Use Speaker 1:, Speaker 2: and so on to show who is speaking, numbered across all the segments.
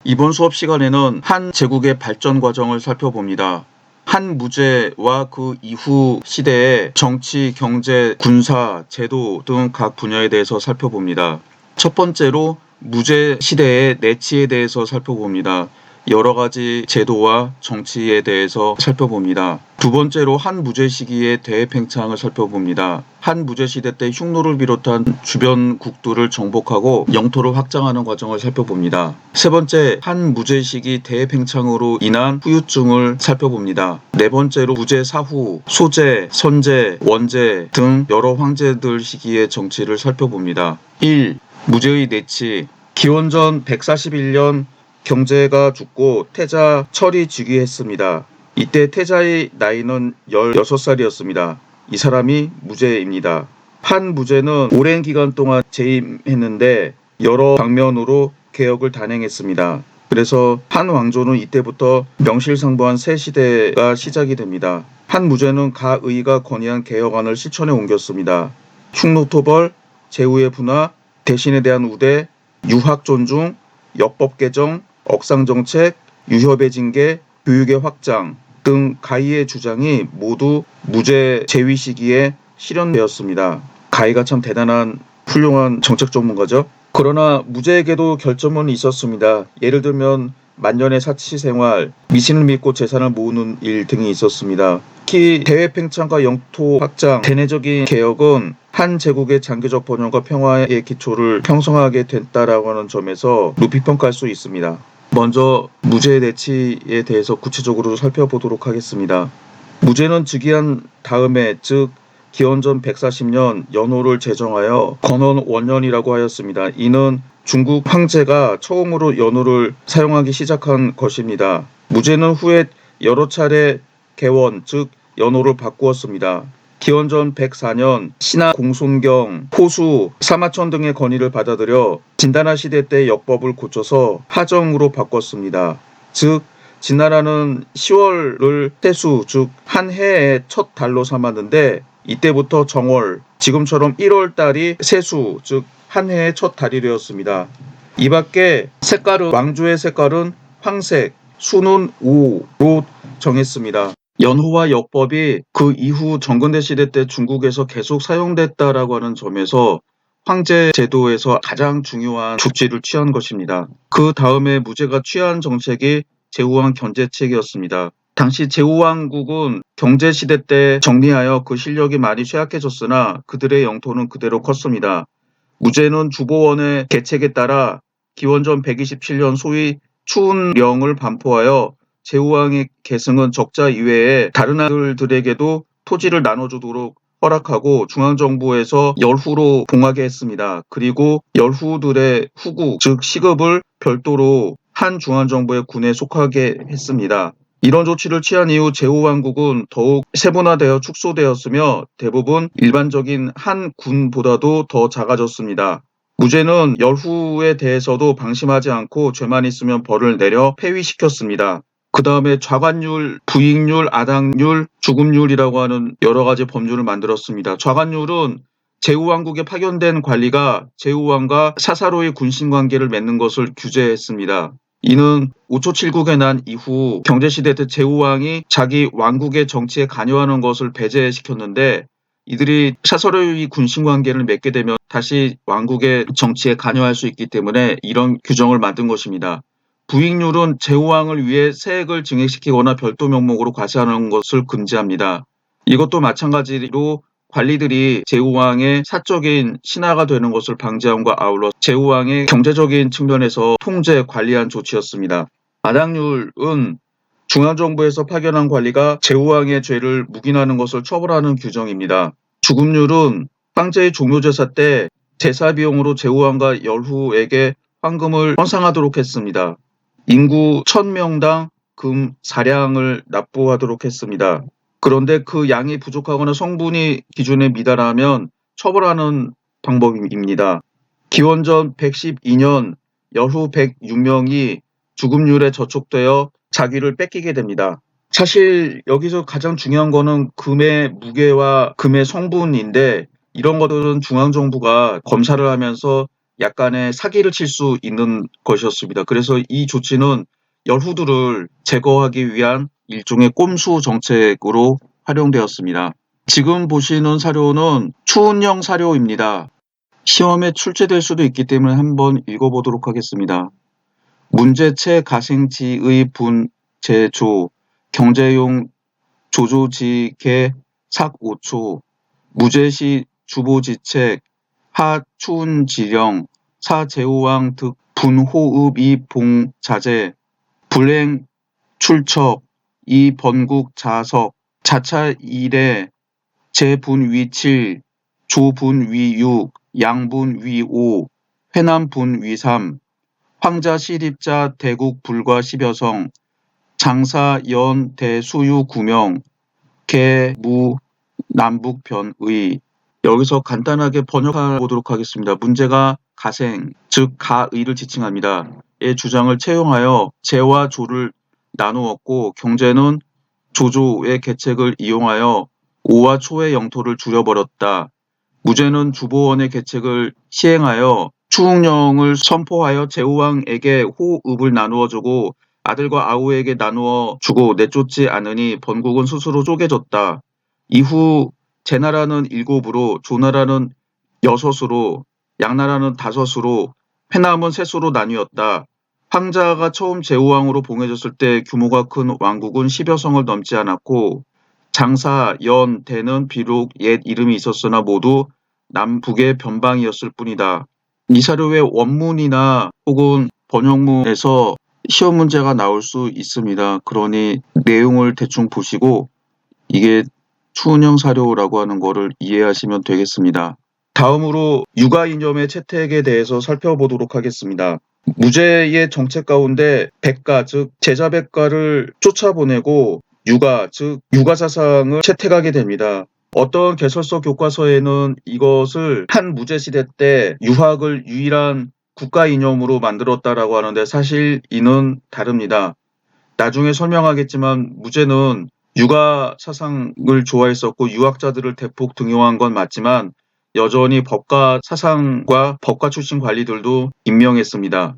Speaker 1: 이번 수업 시간에는 한 제국의 발전 과정을 살펴봅니다. 한 무제와 그 이후 시대의 정치, 경제, 군사, 제도 등 각 분야에 대해서 살펴봅니다. 첫 번째로 무제 시대의 내치에 대해서 살펴봅니다. 여러 가지 제도와 정치에 대해서 살펴봅니다. 두 번째로 한 무제 시기의 대팽창을 살펴봅니다. 한 무제 시대 때 흉노를 비롯한 주변 국들을 정복하고 영토를 확장하는 과정을 살펴봅니다. 세 번째, 한 무제 시기 대팽창으로 인한 후유증을 살펴봅니다. 네 번째로 무제 사후, 소제, 선제, 원제 등 여러 황제들 시기의 정치를 살펴봅니다. 1. 무제의 내치. 기원전 141년 경제가 죽고 태자 철이 즉위했습니다. 이때 태자의 나이는 16살이었습니다. 이 사람이 무제입니다. 한 무제는 오랜 기간 동안 재임했는데 여러 방면으로 개혁을 단행했습니다. 그래서 한 왕조는 이때부터 명실상부한 새 시대가 시작이 됩니다. 한 무제는 가의가 건의한 개혁안을 실천에 옮겼습니다. 흉노토벌, 제후의 분화, 대신에 대한 우대, 유학 존중, 역법 개정, 억상정책, 유협의 징계, 교육의 확장 등 가희의 주장이 모두 무제 재위 시기에 실현되었습니다. 가희가 참 대단한 훌륭한 정책 전문가죠. 그러나 무제에게도 결점은 있었습니다. 예를 들면 만년의 사치생활, 미신을 믿고 재산을 모으는 일 등이 있었습니다. 특히 대외팽창과 영토 확장, 대내적인 개혁은 한 제국의 장기적 번영과 평화의 기초를 형성하게 됐다라고 하는 점에서 높이 평가할 수 있습니다. 먼저 무제 내치에 대해서 구체적으로 살펴보도록 하겠습니다. 무제는 즉위한 다음에 즉 기원전 140년 연호를 제정하여 건원 원년이라고 하였습니다. 이는 중국 황제가 처음으로 연호를 사용하기 시작한 것입니다. 무제는 후에 여러 차례 개원 즉 연호를 바꾸었습니다. 기원전 104년 신하 공손경, 호수, 사마천 등의 건의를 받아들여 진다나 시대 때 역법을 고쳐서 하정으로 바꿨습니다. 즉 진나라는 10월을 태수 즉 한 해의 첫 달로 삼았는데 이때부터 정월, 지금처럼 1월 달이 세수 즉 한 해의 첫 달이 되었습니다. 이 밖에 색깔은 왕조의 색깔은 황색, 수는 우로 정했습니다. 연호와 역법이 그 이후 정근대 시대 때 중국에서 계속 사용됐다라고 하는 점에서 황제 제도에서 가장 중요한 조치를 취한 것입니다. 그 다음에 무제가 취한 정책이 제후왕 견제책이었습니다. 당시 제후왕국은 경제시대 때 정리하여 그 실력이 많이 쇠약해졌으나 그들의 영토는 그대로 컸습니다. 무제는 주보원의 계책에 따라 기원전 127년 소위 추운령을 반포하여 제후왕의 계승은 적자 이외에 다른 아들들에게도 토지를 나눠주도록 허락하고 중앙정부에서 열후로 봉하게 했습니다. 그리고 열후들의 후국 즉 시급을 별도로 한 중앙정부의 군에 속하게 했습니다. 이런 조치를 취한 이후 제후왕국은 더욱 세분화되어 축소되었으며 대부분 일반적인 한 군보다도 더 작아졌습니다. 무제는 열후에 대해서도 방심하지 않고 죄만 있으면 벌을 내려 폐위시켰습니다. 그 다음에 좌관율, 부익률, 아당률, 주급률이라고 하는 여러 가지 법률을 만들었습니다. 좌관율은 제후왕국에 파견된 관리가 제후왕과 사사로이 군신관계를 맺는 것을 규제했습니다. 이는 5초7국에 난 이후 경제시대 때 제후왕이 자기 왕국의 정치에 관여하는 것을 배제시켰는데 이들이 사사로이 군신관계를 맺게 되면 다시 왕국의 정치에 관여할 수 있기 때문에 이런 규정을 만든 것입니다. 부익률은 제후왕을 위해 세액을 증액시키거나 별도 명목으로 과세하는 것을 금지합니다. 이것도 마찬가지로 관리들이 제후왕의 사적인 신하가 되는 것을 방지함과 아울러 제후왕의 경제적인 측면에서 통제, 관리한 조치였습니다. 아당률은 중앙정부에서 파견한 관리가 제후왕의 죄를 묵인하는 것을 처벌하는 규정입니다. 주급률은 황제의 종묘제사 때 제사 비용으로 제후왕과 열후에게 황금을 헌상하도록 했습니다. 인구 1000명당 금 4량을 납부하도록 했습니다. 그런데 그 양이 부족하거나 성분이 기준에 미달하면 처벌하는 방법입니다. 기원전 112년 열후 106명이 주급률에 저촉되어 자기를 뺏기게 됩니다. 사실 여기서 가장 중요한 거는 금의 무게와 금의 성분인데 이런 것들은 중앙정부가 검사를 하면서 약간의 사기를 칠 수 있는 것이었습니다. 그래서 이 조치는 열후들을 제거하기 위한 일종의 꼼수 정책으로 활용되었습니다. 지금 보시는 사료는 추운형 사료입니다. 시험에 출제될 수도 있기 때문에 한번 읽어보도록 하겠습니다. 문제체 가생지의 분제조 경제용 조조지개 삭 5초 무제시 주보지책 하 추운지령 사 제호왕 득 분호읍이 봉자재 불행 출첩 이 번국 자석 자차 1에 제분위 7 조분위 6 양분위 5 회남분위 3 황자 시립자 대국 불과 10여성 장사 연 대수유 구명 개무 남북변의. 여기서 간단하게 번역해 보도록 하겠습니다. 문제가 가생, 즉 가의를 지칭합니다. 의 주장을 채용하여 제와 조를 나누었고 경제는 조조의 계책을 이용하여 오와 초의 영토를 줄여버렸다. 무제는 주보원의 계책을 시행하여 추웅령을 선포하여 제후왕에게 호읍을 나누어주고 아들과 아우에게 나누어 주고 내쫓지 않으니 번국은 스스로 쪼개졌다. 이후 제나라는 7으로 조나라는 6으로 양나라는 5으로 회남은 3수로 나뉘었다. 황자가 처음 제후왕으로 봉해졌을 때 규모가 큰 왕국은 10여 성을 넘지 않았고 장사, 연, 대는 비록 옛 이름이 있었으나 모두 남북의 변방이었을 뿐이다. 이 사료의 원문이나 혹은 번역문에서 시험 문제가 나올 수 있습니다. 그러니 내용을 대충 보시고 이게 추운형 사료라고 하는 거를 이해하시면 되겠습니다. 다음으로 육아 이념의 채택에 대해서 살펴보도록 하겠습니다. 무제의 정책 가운데 백가, 즉 제자백가를 쫓아보내고 육아, 즉 육아 사상을 채택하게 됩니다. 어떤 개설서 교과서에는 이것을 한 무제 시대 때 유학을 유일한 국가 이념으로 만들었다라고 하는데 사실 이는 다릅니다. 나중에 설명하겠지만 무제는 육아 사상을 좋아했었고 유학자들을 대폭 등용한 건 맞지만 여전히 법가 사상과 법가 출신 관리들도 임명했습니다.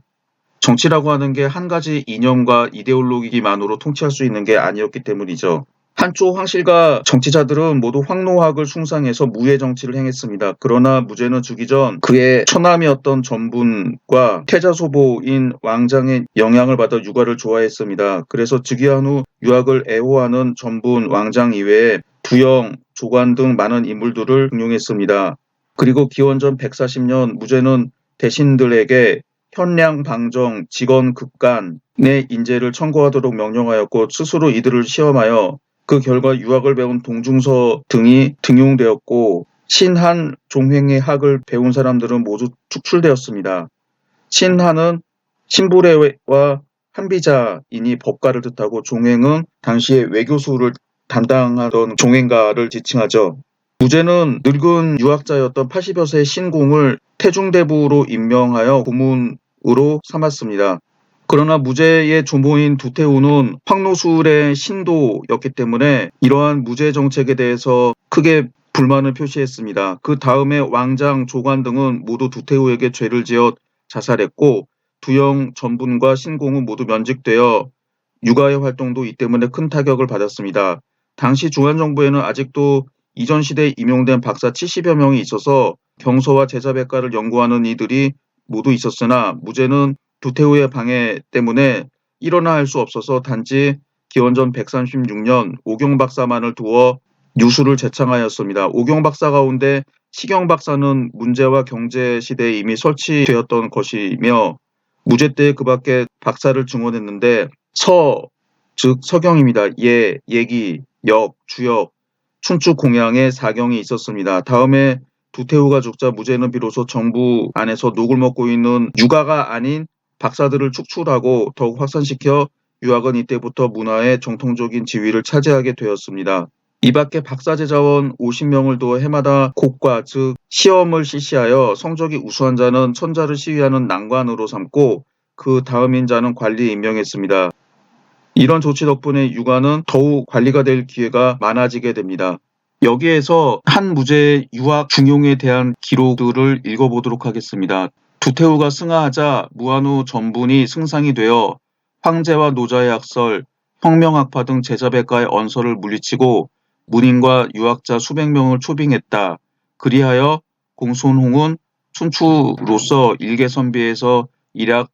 Speaker 1: 정치라고 하는 게 한 가지 이념과 이데올로기만으로 통치할 수 있는 게 아니었기 때문이죠. 한쪽 황실과 정치자들은 모두 황노학을 숭상해서 무예 정치를 행했습니다. 그러나 무제는 죽기 전 그의 처남이었던 전분과 태자소보인 왕장의 영향을 받아 육아를 좋아했습니다. 그래서 즉위한 후 유학을 애호하는 전분 왕장 이외에 부영, 조관 등 많은 인물들을 등용했습니다. 그리고 기원전 140년 무제는 대신들에게 현량 방정, 직언 극간의 인재를 청구하도록 명령하였고 스스로 이들을 시험하여 그 결과 유학을 배운 동중서 등이 등용되었고 신한 종횡의 학을 배운 사람들은 모두 축출되었습니다. 신한은 신부래와 한비자이니 법가를 뜻하고 종횡은 당시에 외교수를 담당하던 종횡가를 지칭하죠. 무제는 늙은 유학자였던 80여 세 신공을 태중대부로 임명하여 고문으로 삼았습니다. 그러나 무제의 조모인 두태우는 황노술의 신도였기 때문에 이러한 무제 정책에 대해서 크게 불만을 표시했습니다. 그 다음에 왕장, 조관 등은 모두 두태우에게 죄를 지어 자살했고 두영, 전분과 신공은 모두 면직되어 육아의 활동도 이 때문에 큰 타격을 받았습니다. 당시 중한정부에는 아직도 이전 시대에 임용된 박사 70여 명이 있어서 경서와 제자백과를 연구하는 이들이 모두 있었으나 무제는 두태우의 방해 때문에 일어나 할 수 없어서 단지 기원전 136년 오경 박사만을 두어 유수를 제창하였습니다. 오경 박사 가운데 시경 박사는 문제와 경제 시대에 이미 설치되었던 것이며 무제 때 그 밖에 박사를 증원했는데 서, 즉 서경입니다. 예, 예기, 역, 주역, 춘추 공양의 사경이 있었습니다. 다음에 두태우가 죽자 무제는 비로소 정부 안에서 녹을 먹고 있는 육아가 아닌 박사들을 축출하고 더욱 확산시켜 유학은 이때부터 문화의 정통적인 지위를 차지하게 되었습니다. 이 밖에 박사제자원 50명을 두어 해마다 곡과 즉 시험을 실시하여 성적이 우수한 자는 천자를 시위하는 난관으로 삼고 그 다음인 자는 관리에 임명했습니다. 이런 조치 덕분에 육아는 더욱 관리가 될 기회가 많아지게 됩니다. 여기에서 한 무제의 유학 중용에 대한 기록들을 읽어보도록 하겠습니다. 두태우가 승하하자 무한후 전분이 승상이 되어 황제와 노자의 학설, 혁명학파 등 제자백가의 언서를 물리치고 문인과 유학자 수백 명을 초빙했다. 그리하여 공손홍은 춘추로서 일개선비에서 일약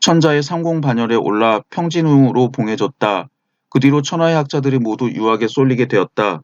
Speaker 1: 천자의 상공반열에 올라 평진으로 봉해졌다. 그 뒤로 천하의 학자들이 모두 유학에 쏠리게 되었다.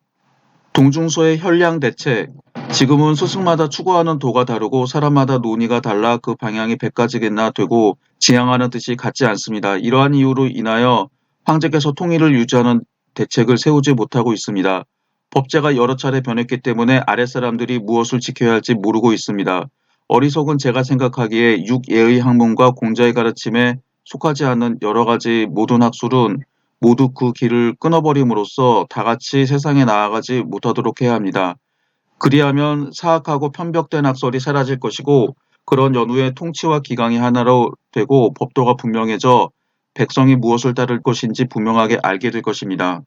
Speaker 1: 동중서의 현량대책. 지금은 스승마다 추구하는 도가 다르고 사람마다 논의가 달라 그 방향이 100가지나 되고 지향하는 뜻이 같지 않습니다. 이러한 이유로 인하여 황제께서 통일을 유지하는 대책을 세우지 못하고 있습니다. 법제가 여러 차례 변했기 때문에 아랫사람들이 무엇을 지켜야 할지 모르고 있습니다. 어리석은 제가 생각하기에 육예의 학문과 공자의 가르침에 속하지 않는 여러 가지 모든 학술은 모두 그 길을 끊어버림으로써 다같이 세상에 나아가지 못하도록 해야 합니다. 그리하면 사악하고 편벽된 학설이 사라질 것이고 그런 연후에 통치와 기강이 하나로 되고 법도가 분명해져 백성이 무엇을 따를 것인지 분명하게 알게 될 것입니다.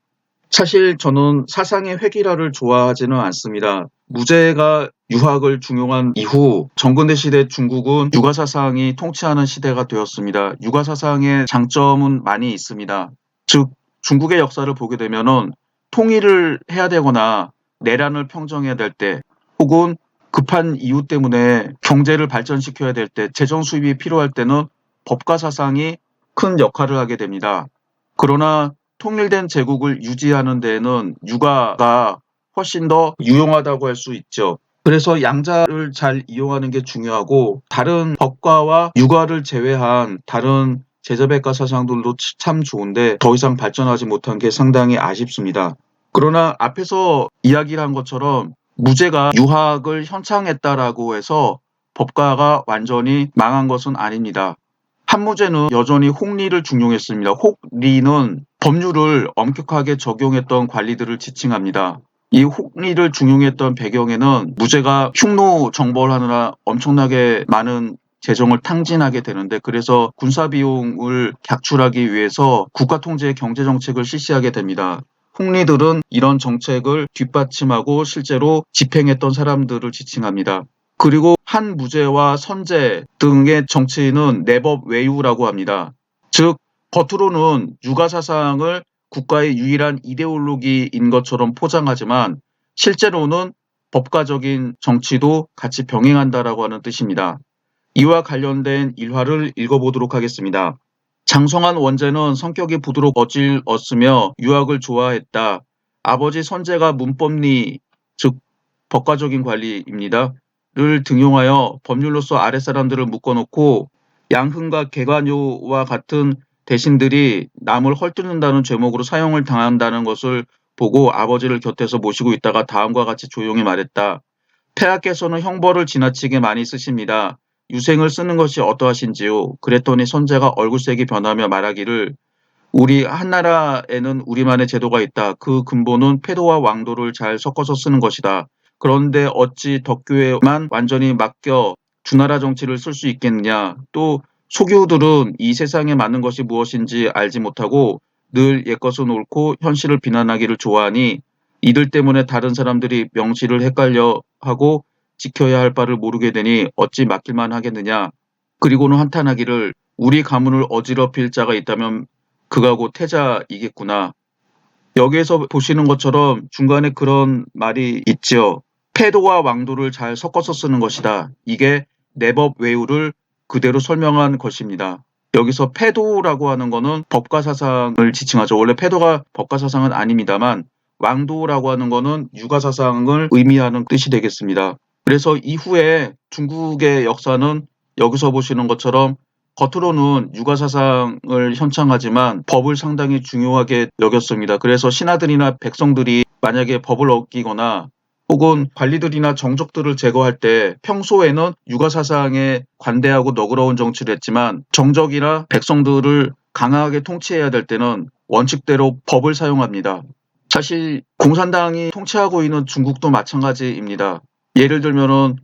Speaker 1: 사실 저는 사상의 획일화를 좋아하지는 않습니다. 무제가 유학을 중용한 이후 정근대 시대 중국은 유가사상이 통치하는 시대가 되었습니다. 유가사상의 장점은 많이 있습니다. 즉 중국의 역사를 보게 되면은 통일을 해야 되거나 내란을 평정해야 될 때 혹은 급한 이유 때문에 경제를 발전시켜야 될 때 재정 수입이 필요할 때는 법과 사상이 큰 역할을 하게 됩니다. 그러나 통일된 제국을 유지하는 데에는 육아가 훨씬 더 유용하다고 할 수 있죠. 그래서 양자를 잘 이용하는 게 중요하고 다른 법과와 육아를 제외한 다른 제자백과 사상들도 참 좋은데 더 이상 발전하지 못한 게 상당히 아쉽습니다. 그러나 앞에서 이야기를 한 것처럼 무제가 유학을 현창했다라고 해서 법과가 완전히 망한 것은 아닙니다. 한무제는 여전히 혹리를 중용했습니다. 혹리는 법률을 엄격하게 적용했던 관리들을 지칭합니다. 이 혹리를 중용했던 배경에는 무제가 흉노 정벌하느라 엄청나게 많은 재정을 탕진하게 되는데 그래서 군사 비용을 각출하기 위해서 국가 통제의 경제 정책을 실시하게 됩니다. 혹리들은 이런 정책을 뒷받침하고 실제로 집행했던 사람들을 지칭합니다. 그리고 한무제와 선제 등의 정치인은 내법 외유라고 합니다. 즉 겉으로는 유가사상을 국가의 유일한 이데올로기인 것처럼 포장하지만 실제로는 법과적인 정치도 같이 병행한다라고 하는 뜻입니다. 이와 관련된 일화를 읽어보도록 하겠습니다. 장성한 원제는 성격이 부드럽고 어질었으며 유학을 좋아했다. 아버지 선제가 문법리, 즉 법과적인 관리입니다. 를 등용하여 법률로서 아랫사람들을 묶어놓고 양흥과 개관요와 같은 대신들이 남을 헐뜯는다는 죄목으로 사형을 당한다는 것을 보고 아버지를 곁에서 모시고 있다가 다음과 같이 조용히 말했다. 폐하께서는 형벌을 지나치게 많이 쓰십니다. 유생을 쓰는 것이 어떠하신지요? 그랬더니 선제가 얼굴색이 변하며 말하기를 우리 한나라에는 우리만의 제도가 있다. 그 근본은 패도와 왕도를 잘 섞어서 쓰는 것이다. 그런데 어찌 덕교에만 완전히 맡겨 주나라 정치를 쓸 수 있겠느냐. 또 소교들은 이 세상에 맞는 것이 무엇인지 알지 못하고 늘 옛것은 옳고 현실을 비난하기를 좋아하니 이들 때문에 다른 사람들이 명시를 헷갈려 하고 지켜야 할 바를 모르게 되니 어찌 맡길만 하겠느냐. 그리고는 한탄하기를 우리 가문을 어지럽힐 자가 있다면 그가 곧 태자이겠구나. 여기에서 보시는 것처럼 중간에 그런 말이 있죠. 패도와 왕도를 잘 섞어서 쓰는 것이다. 이게 내법 외우를 그대로 설명한 것입니다. 여기서 패도라고 하는 거는 법과 사상을 지칭하죠. 원래 패도가 법과 사상은 아닙니다만 왕도라고 하는 거는 유가 사상을 의미하는 뜻이 되겠습니다. 그래서 이후에 중국의 역사는 여기서 보시는 것처럼 겉으로는 유가 사상을 현창하지만 법을 상당히 중요하게 여겼습니다. 그래서 신하들이나 백성들이 만약에 법을 어기거나 혹은 관리들이나 정적들을 제거할 때 평소에는 유가 사상에 관대하고 너그러운 정치를 했지만 정적이나 백성들을 강하게 통치해야 될 때는 원칙대로 법을 사용합니다. 사실 공산당이 통치하고 있는 중국도 마찬가지입니다. 예를 들면은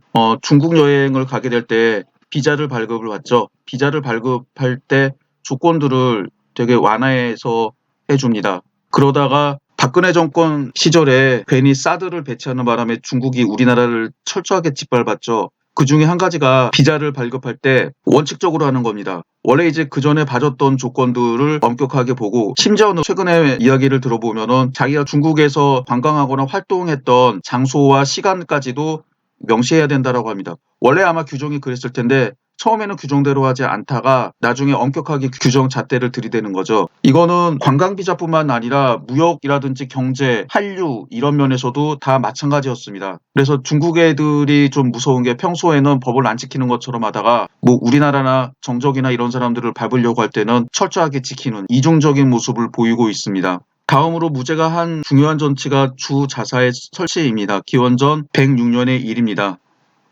Speaker 1: 중국 여행을 가게 될 때 비자를 발급을 받죠. 비자를 발급할 때 조건들을 되게 완화해서 해줍니다. 그러다가 박근혜 정권 시절에 괜히 사드를 배치하는 바람에 중국이 우리나라를 철저하게 짓밟았죠. 그 중에 한 가지가 비자를 발급할 때 원칙적으로 하는 겁니다. 원래 이제 그 전에 봐줬던 조건들을 엄격하게 보고, 심지어는 최근에 이야기를 들어보면은 자기가 중국에서 관광하거나 활동했던 장소와 시간까지도 명시해야 된다라고 합니다. 원래 아마 규정이 그랬을 텐데 처음에는 규정대로 하지 않다가 나중에 엄격하게 규정 잣대를 들이대는 거죠. 이거는 관광 비자뿐만 아니라 무역이라든지 경제, 한류 이런 면에서도 다 마찬가지였습니다. 그래서 중국 애들이 좀 무서운 게 평소에는 법을 안 지키는 것처럼 하다가 뭐 우리나라나 정적이나 이런 사람들을 밟으려고 할 때는 철저하게 지키는 이중적인 모습을 보이고 있습니다. 다음으로 무죄가 한 중요한 전치가 주 자사의 설치입니다. 기원전 106년의 일입니다.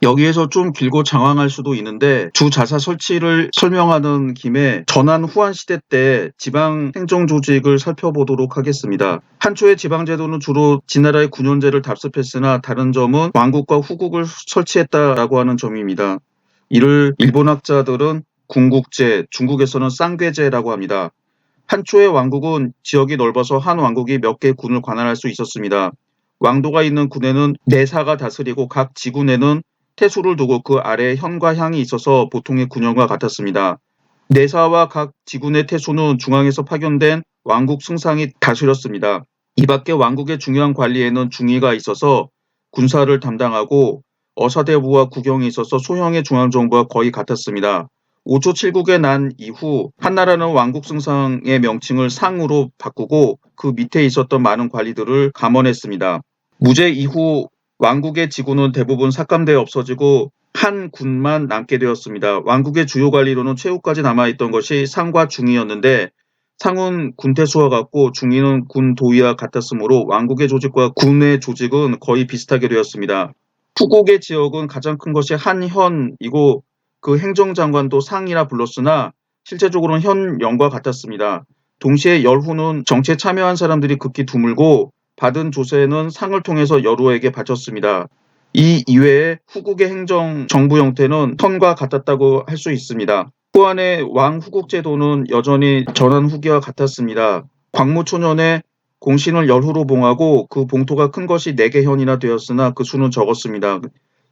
Speaker 1: 여기에서 좀 길고 장황할 수도 있는데, 주 자사 설치를 설명하는 김에 전한 후한 시대 때 지방 행정 조직을 살펴보도록 하겠습니다. 한초의 지방 제도는 주로 진나라의 군현제를 답습했으나 다른 점은 왕국과 후국을 설치했다라고 하는 점입니다. 이를 일본학자들은 군국제, 중국에서는 쌍괴제라고 합니다. 한초의 왕국은 지역이 넓어서 한 왕국이 몇 개 군을 관할할 수 있었습니다. 왕도가 있는 군에는 내사가 다스리고 각 지군에는 태수를 두고 그 아래에 현과 향이 있어서 보통의 군영과 같았습니다. 내사와 각 지군의 태수는 중앙에서 파견된 왕국 승상이 다스렸습니다. 이 밖에 왕국의 중요한 관리에는 중의가 있어서 군사를 담당하고, 어사대부와 국영이 있어서 소형의 중앙정부와 거의 같았습니다. 5조 7국에 난 이후 한나라는 왕국 승상의 명칭을 상으로 바꾸고 그 밑에 있었던 많은 관리들을 감원했습니다. 무제 이후 왕국의 지구는 대부분 삭감되어 없어지고 한 군만 남게 되었습니다. 왕국의 주요 관리로는 최후까지 남아있던 것이 상과 중의였는데, 상은 군태수와 같고 중의는 군도의와 같았으므로 왕국의 조직과 군의 조직은 거의 비슷하게 되었습니다. 후국의 지역은 가장 큰 것이 한현이고 그 행정장관도 상이라 불렀으나 실제적으로는 현영과 같았습니다. 동시에 열후는 정치에 참여한 사람들이 극히 드물고 받은 조세는 상을 통해서 여루에게 바쳤습니다. 이 이외에 후국의 행정 정부 형태는 현과 같았다고 할 수 있습니다. 후한의 왕후국 제도는 여전히 전한 후기와 같았습니다. 광무초년에 공신을 열후로 봉하고 그 봉토가 큰 것이 4개 현이나 되었으나 그 수는 적었습니다.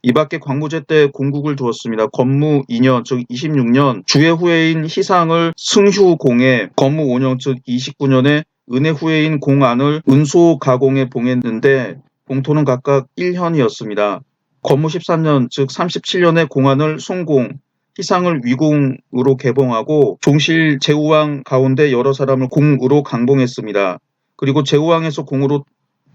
Speaker 1: 이 밖에 광무제 때 공국을 두었습니다. 건무 2년 즉 26년 주의 후예인 희상을 승휴공에, 건무 5년 즉 29년에 은혜 후예인 공안을 은소가공에 봉했는데 봉토는 각각 1현이었습니다. 건무 13년 즉 37년에 공안을 송공, 희상을 위공으로 개봉하고 종실 제후왕 가운데 여러 사람을 공으로 강봉했습니다. 그리고 제후왕에서 공으로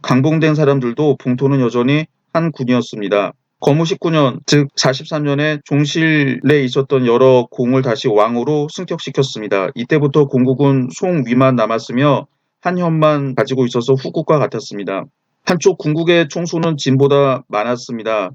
Speaker 1: 강봉된 사람들도 봉토는 여전히 한 군이었습니다. 건무 19년 즉 43년에 종실에 있었던 여러 공을 다시 왕으로 승격시켰습니다. 이때부터 공국은 송위만 남았으며 한현만 가지고 있어서 후국과 같았습니다. 한쪽 군국의 총수는 진보다 많았습니다.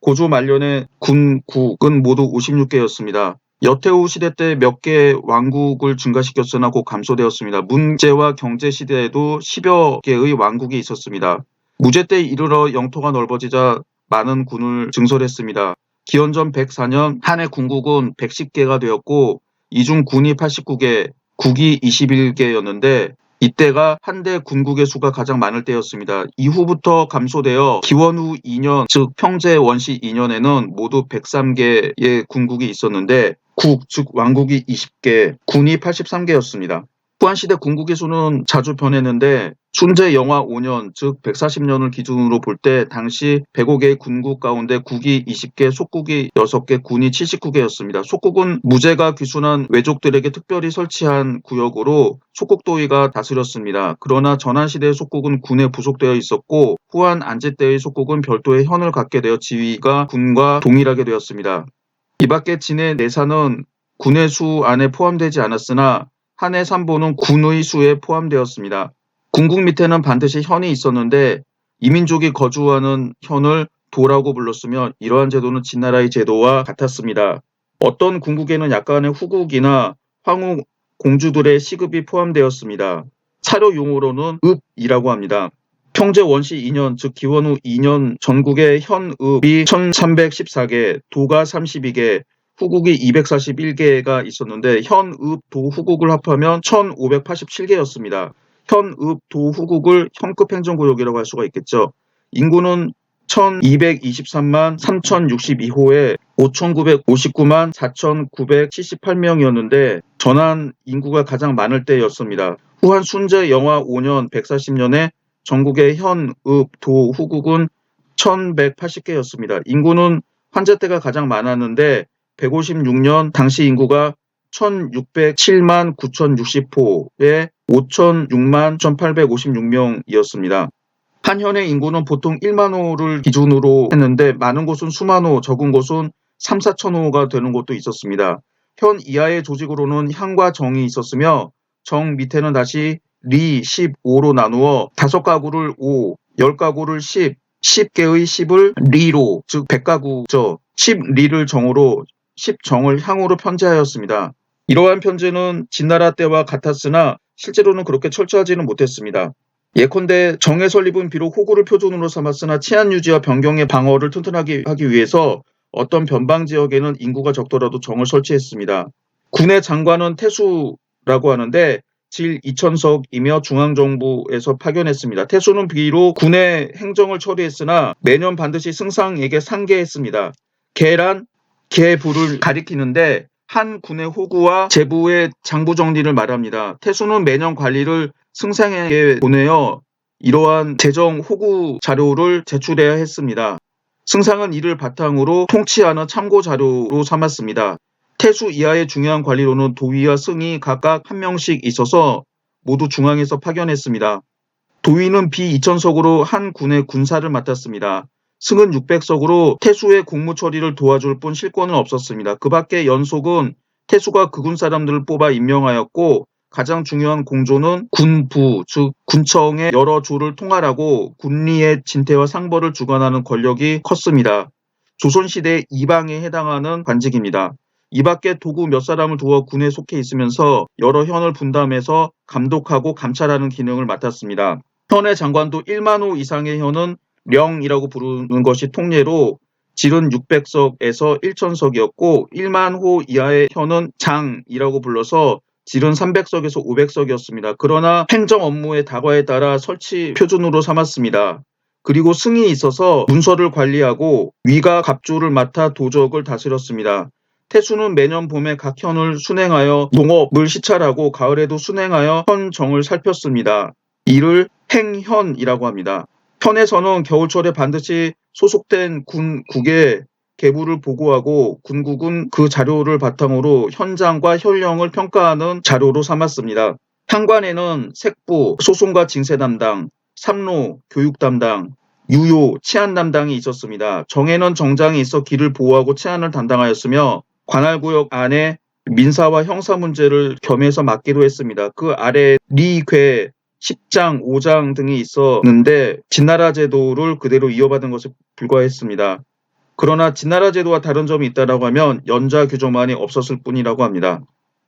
Speaker 1: 고조 말년에 군국은 모두 56개였습니다. 여태우 시대 때 몇 개의 왕국을 증가시켰으나 곧 감소되었습니다. 문제와 경제 시대에도 10여 개의 왕국이 있었습니다. 무제 때 이르러 영토가 넓어지자 많은 군을 증설했습니다. 기원전 104년 한해 군국은 110개가 되었고 이 중 군이 89개, 국이 21개였는데 이때가 한대 군국의 수가 가장 많을 때였습니다. 이후부터 감소되어 기원후 2년 즉 평제 원시 2년에는 모두 103개의 군국이 있었는데 국 즉 왕국이 20개, 군이 83개였습니다. 후한시대 군국의 수는 자주 변했는데 순제 영화 5년 즉 140년을 기준으로 볼 때 당시 105개의 군국 가운데 국이 20개, 속국이 6개, 군이 79개였습니다. 속국은 무제가 귀순한 외족들에게 특별히 설치한 구역으로 속국도의가 다스렸습니다. 그러나 전한시대의 속국은 군에 부속되어 있었고 후한 안제 때의 속국은 별도의 현을 갖게 되어 지위가 군과 동일하게 되었습니다. 이 밖에 진의 내사는 군의 수 안에 포함되지 않았으나 한해 산보는 군의 수에 포함되었습니다. 군국 밑에는 반드시 현이 있었는데 이민족이 거주하는 현을 도라고 불렀으며 이러한 제도는 진나라의 제도와 같았습니다. 어떤 군국에는 약간의 후국이나 황후 공주들의 시급이 포함되었습니다. 사료 용어로는 읍이라고 합니다. 평제 원시 2년 즉 기원후 2년 전국의 현읍이 1314개, 도가 32개, 후국이 241개가 있었는데 현읍, 도, 후국을 합하면 1587개였습니다. 현읍, 도, 후국을 현급 행정구역이라고 할 수가 있겠죠. 인구는 1223만 3062호에 5,959만 4,978명이었는데 전환 인구가 가장 많을 때였습니다. 후한 순제 영하 5년 140년에 전국의 현, 읍, 도, 후국은 1,180개였습니다. 인구는 환제 때가 가장 많았는데 156년 당시 인구가 1,607만 9,060호에 5,006만 1,856명이었습니다. 한 현의 인구는 보통 1만 호를 기준으로 했는데 많은 곳은 수만 호, 적은 곳은 3, 4천 호가 되는 곳도 있었습니다. 현 이하의 조직으로는 향과 정이 있었으며 정 밑에는 다시 리, 15로 나누어 5가구를 5, 10가구를 10, 10개의 10을 리로, 즉 100가구죠. 10리를 정으로 10정을 향으로 편제하였습니다. 이러한 편제는 진나라 때와 같았으나 실제로는 그렇게 철저하지는 못했습니다. 예컨대 정의 설립은 비록 호구를 표준으로 삼았으나 치안 유지와 변경의 방어를 튼튼하게 하기 위해서 어떤 변방 지역에는 인구가 적더라도 정을 설치했습니다. 군의 장관은 태수라고 하는데 질 2,000석이며 중앙정부에서 파견했습니다. 태수는 비록 군의 행정을 처리했으나 매년 반드시 승상에게 상계했습니다. 계란, 계부를 가리키는데 한 군의 호구와 제부의 장부 정리를 말합니다. 태수는 매년 관리를 승상에게 보내어 이러한 재정 호구 자료를 제출해야 했습니다. 승상은 이를 바탕으로 통치하는 참고 자료로 삼았습니다. 태수 이하의 중요한 관리로는 도위와 승이 각각 한 명씩 있어서 모두 중앙에서 파견했습니다. 도위는 비 2,000석으로 한 군의 군사를 맡았습니다. 승은 600석으로 태수의 공무 처리를 도와줄 뿐 실권은 없었습니다. 그 밖에 연속은 태수가 그군 사람들을 뽑아 임명하였고 가장 중요한 공조는 군부, 즉 군청의 여러 조를 통할하고 군리의 진퇴와 상벌을 주관하는 권력이 컸습니다. 조선시대 이방에 해당하는 관직입니다. 이 밖에 도구 몇 사람을 두어 군에 속해 있으면서 여러 현을 분담해서 감독하고 감찰하는 기능을 맡았습니다. 현의 장관도 1만 호 이상의 현은 령이라고 부르는 것이 통례로 질은 600석에서 1,000석이었고 1만 호 이하의 현은 장이라고 불러서 질은 300석에서 500석이었습니다. 그러나 행정 업무의 다과에 따라 설치 표준으로 삼았습니다. 그리고 승이 있어서 문서를 관리하고 위가 갑주를 맡아 도적을 다스렸습니다. 태수는 매년 봄에 각 현을 순행하여 농업을 시찰하고 가을에도 순행하여 현정을 살폈습니다. 이를 행현이라고 합니다. 현에서는 겨울철에 반드시 소속된 군국에 계부를 보고하고 군국은 그 자료를 바탕으로 현장과 현령을 평가하는 자료로 삼았습니다. 향관에는 색부, 소송과 징세 담당, 삼로, 교육 담당, 유효, 치안 담당이 있었습니다. 정에는 정장이 있어 길을 보호하고 치안을 담당하였으며 관할구역 안에 민사와 형사 문제를 겸해서 맡기도 했습니다. 그 아래 리, 궤, 10장, 5장 등이 있었는데 진나라 제도를 그대로 이어받은 것에 불과했습니다. 그러나 진나라 제도와 다른 점이 있다고 하면 연자 규정만이 없었을 뿐이라고 합니다.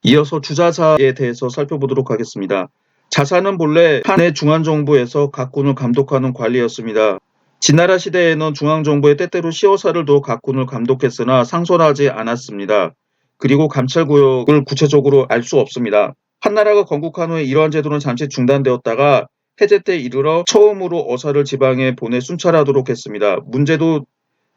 Speaker 1: 이어서 주자사에 대해서 살펴보도록 하겠습니다. 자사는 본래 한의 중앙정부에서 각 군을 감독하는 관리였습니다. 진나라 시대에는 중앙정부에 때때로 시어사를 두어 각 군을 감독했으나 상설하지 않았습니다. 그리고 감찰구역을 구체적으로 알 수 없습니다. 한나라가 건국한 후에 이러한 제도는 잠시 중단되었다가 해제 때 이르러 처음으로 어사를 지방에 보내 순찰하도록 했습니다. 문제도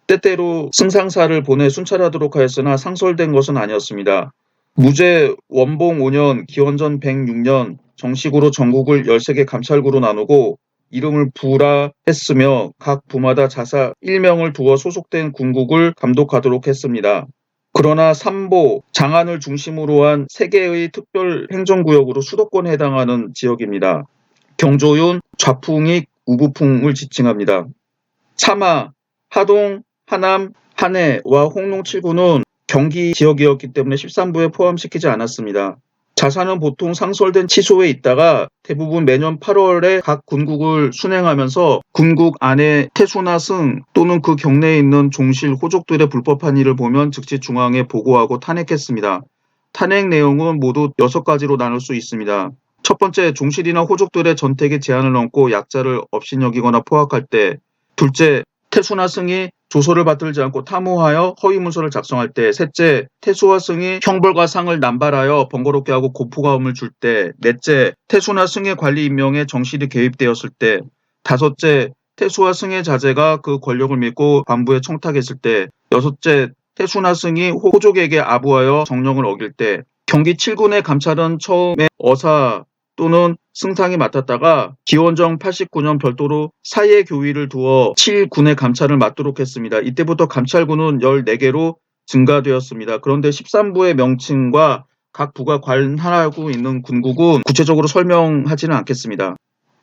Speaker 1: 때때로 승상사를 보내 순찰하도록 하였으나 상설된 것은 아니었습니다. 무제 원봉 5년 기원전 106년 정식으로 전국을 13개 감찰구로 나누고 이름을 부라 했으며 각 부마다 자사 1명을 두어 소속된 군국을 감독하도록 했습니다. 그러나 삼보, 장안을 중심으로 한 3개의 특별 행정구역으로 수도권에 해당하는 지역입니다. 경조윤, 좌풍익, 우부풍을 지칭합니다. 사마, 하동, 하남, 한해와 홍농 7구는 경기 지역이었기 때문에 13부에 포함시키지 않았습니다. 자사는 보통 상설된 치소에 있다가 대부분 매년 8월에 각 군국을 순행하면서 군국 안에 태수나 승 또는 그 경내에 있는 종실, 호족들의 불법한 일을 보면 즉시 중앙에 보고하고 탄핵했습니다. 탄핵 내용은 모두 6가지로 나눌 수 있습니다. 첫 번째, 종실이나 호족들의 전택에 제한을 넣고 약자를 업신여기거나 포악할 때. 둘째, 태수나 승이 조서를 받들지 않고 탐호하여 허위 문서를 작성할 때. 셋째, 태수와 승이 형벌과 상을 남발하여 번거롭게 하고 고포감을 줄 때. 넷째, 태수나 승의 관리 임명에 정실이 개입되었을 때. 다섯째, 태수와 승의 자제가 그 권력을 믿고 반부에 청탁했을 때. 여섯째, 태수나승이 호족에게 아부하여 정령을 어길 때 경기 7군의 감찰은 처음에 어사 또는 승상이 맡았다가 기원정 89년 별도로 사예 교위를 두어 7군의 감찰을 맡도록 했습니다. 이때부터 감찰군은 14개로 증가되었습니다. 그런데 13부의 명칭과 각 부가 관할하고 있는 군국은 구체적으로 설명하지는 않겠습니다.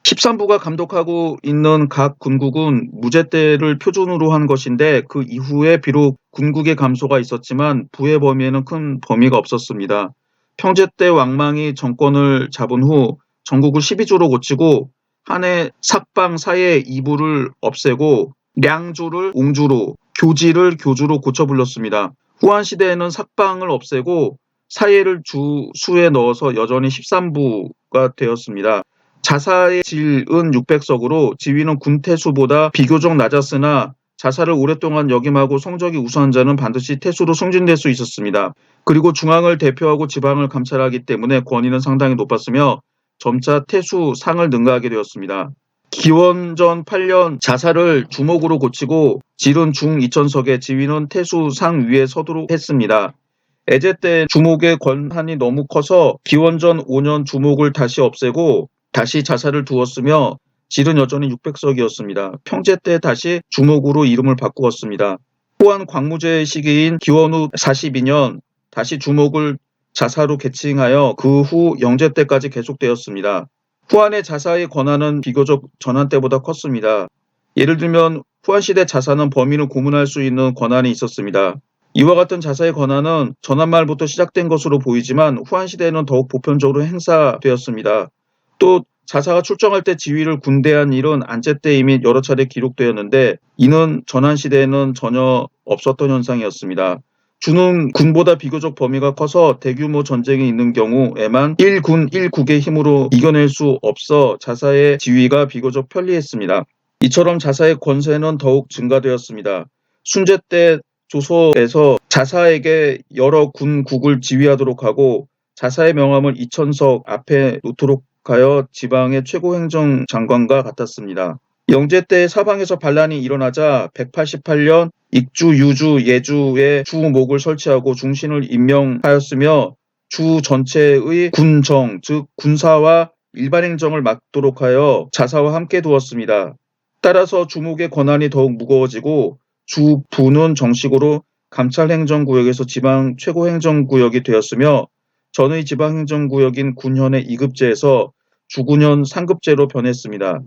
Speaker 1: 13부가 감독하고 있는 각 군국은 무제대를 표준으로 한 것인데 그 이후에 비록 군국의 감소가 있었지만 부의 범위에는 큰 범위가 없었습니다. 평제 때 왕망이 정권을 잡은 후 전국을 12주로 고치고 한해 삭방 사예 2부를 없애고 량주를 옹주로, 교지를 교주로 고쳐 불렀습니다. 후한 시대에는 삭방을 없애고 사예를 주수에 넣어서 여전히 13부가 되었습니다. 자사의 질은 600석으로 지위는 군태수보다 비교적 낮았으나 자사를 오랫동안 역임하고 성적이 우수한 자는 반드시 태수로 승진될 수 있었습니다. 그리고 중앙을 대표하고 지방을 감찰하기 때문에 권위는 상당히 높았으며 점차 태수 상을 능가하게 되었습니다. 기원전 8년 자사를 주목으로 고치고 질은 중 2000석에 지위는 태수 상 위에 서도록 했습니다. 애제 때 주목의 권한이 너무 커서 기원전 5년 주목을 다시 없애고 다시 자사를 두었으며 질은 여전히 600석이었습니다. 평제 때 다시 주목으로 이름을 바꾸었습니다. 또한 광무제 시기인 기원 후 42년 다시 주목을 자사로 개칭하여 그 후 영제 때까지 계속되었습니다. 후한의 자사의 권한은 비교적 전한 때보다 컸습니다. 예를 들면 후한 시대 자사는 범인을 고문할 수 있는 권한이 있었습니다. 이와 같은 자사의 권한은 전한 말부터 시작된 것으로 보이지만 후한 시대에는 더욱 보편적으로 행사되었습니다. 또 자사가 출정할 때 지휘를 군대한 일은 안제 때 이미 여러 차례 기록되었는데 이는 전한 시대에는 전혀 없었던 현상이었습니다. 주는 군보다 비교적 범위가 커서 대규모 전쟁이 있는 경우에만 1군 1국의 힘으로 이겨낼 수 없어 자사의 지휘가 비교적 편리했습니다. 이처럼 자사의 권세는 더욱 증가되었습니다. 순제 때 조서에서 자사에게 여러 군국을 지휘하도록 하고 자사의 명함을 2000석 앞에 놓도록 하여 지방의 최고 행정장관과 같았습니다. 영제 때 사방에서 반란이 일어나자 188년 익주, 유주, 예주에 주목을 설치하고 중신을 임명하였으며 주 전체의 군정, 즉 군사와 일반 행정을 맡도록 하여 자사와 함께 두었습니다. 따라서 주목의 권한이 더욱 무거워지고 주부는 정식으로 감찰행정구역에서 지방 최고행정구역이 되었으며 전의 지방행정구역인 군현의 2급제에서 주군현 3급제로 변했습니다.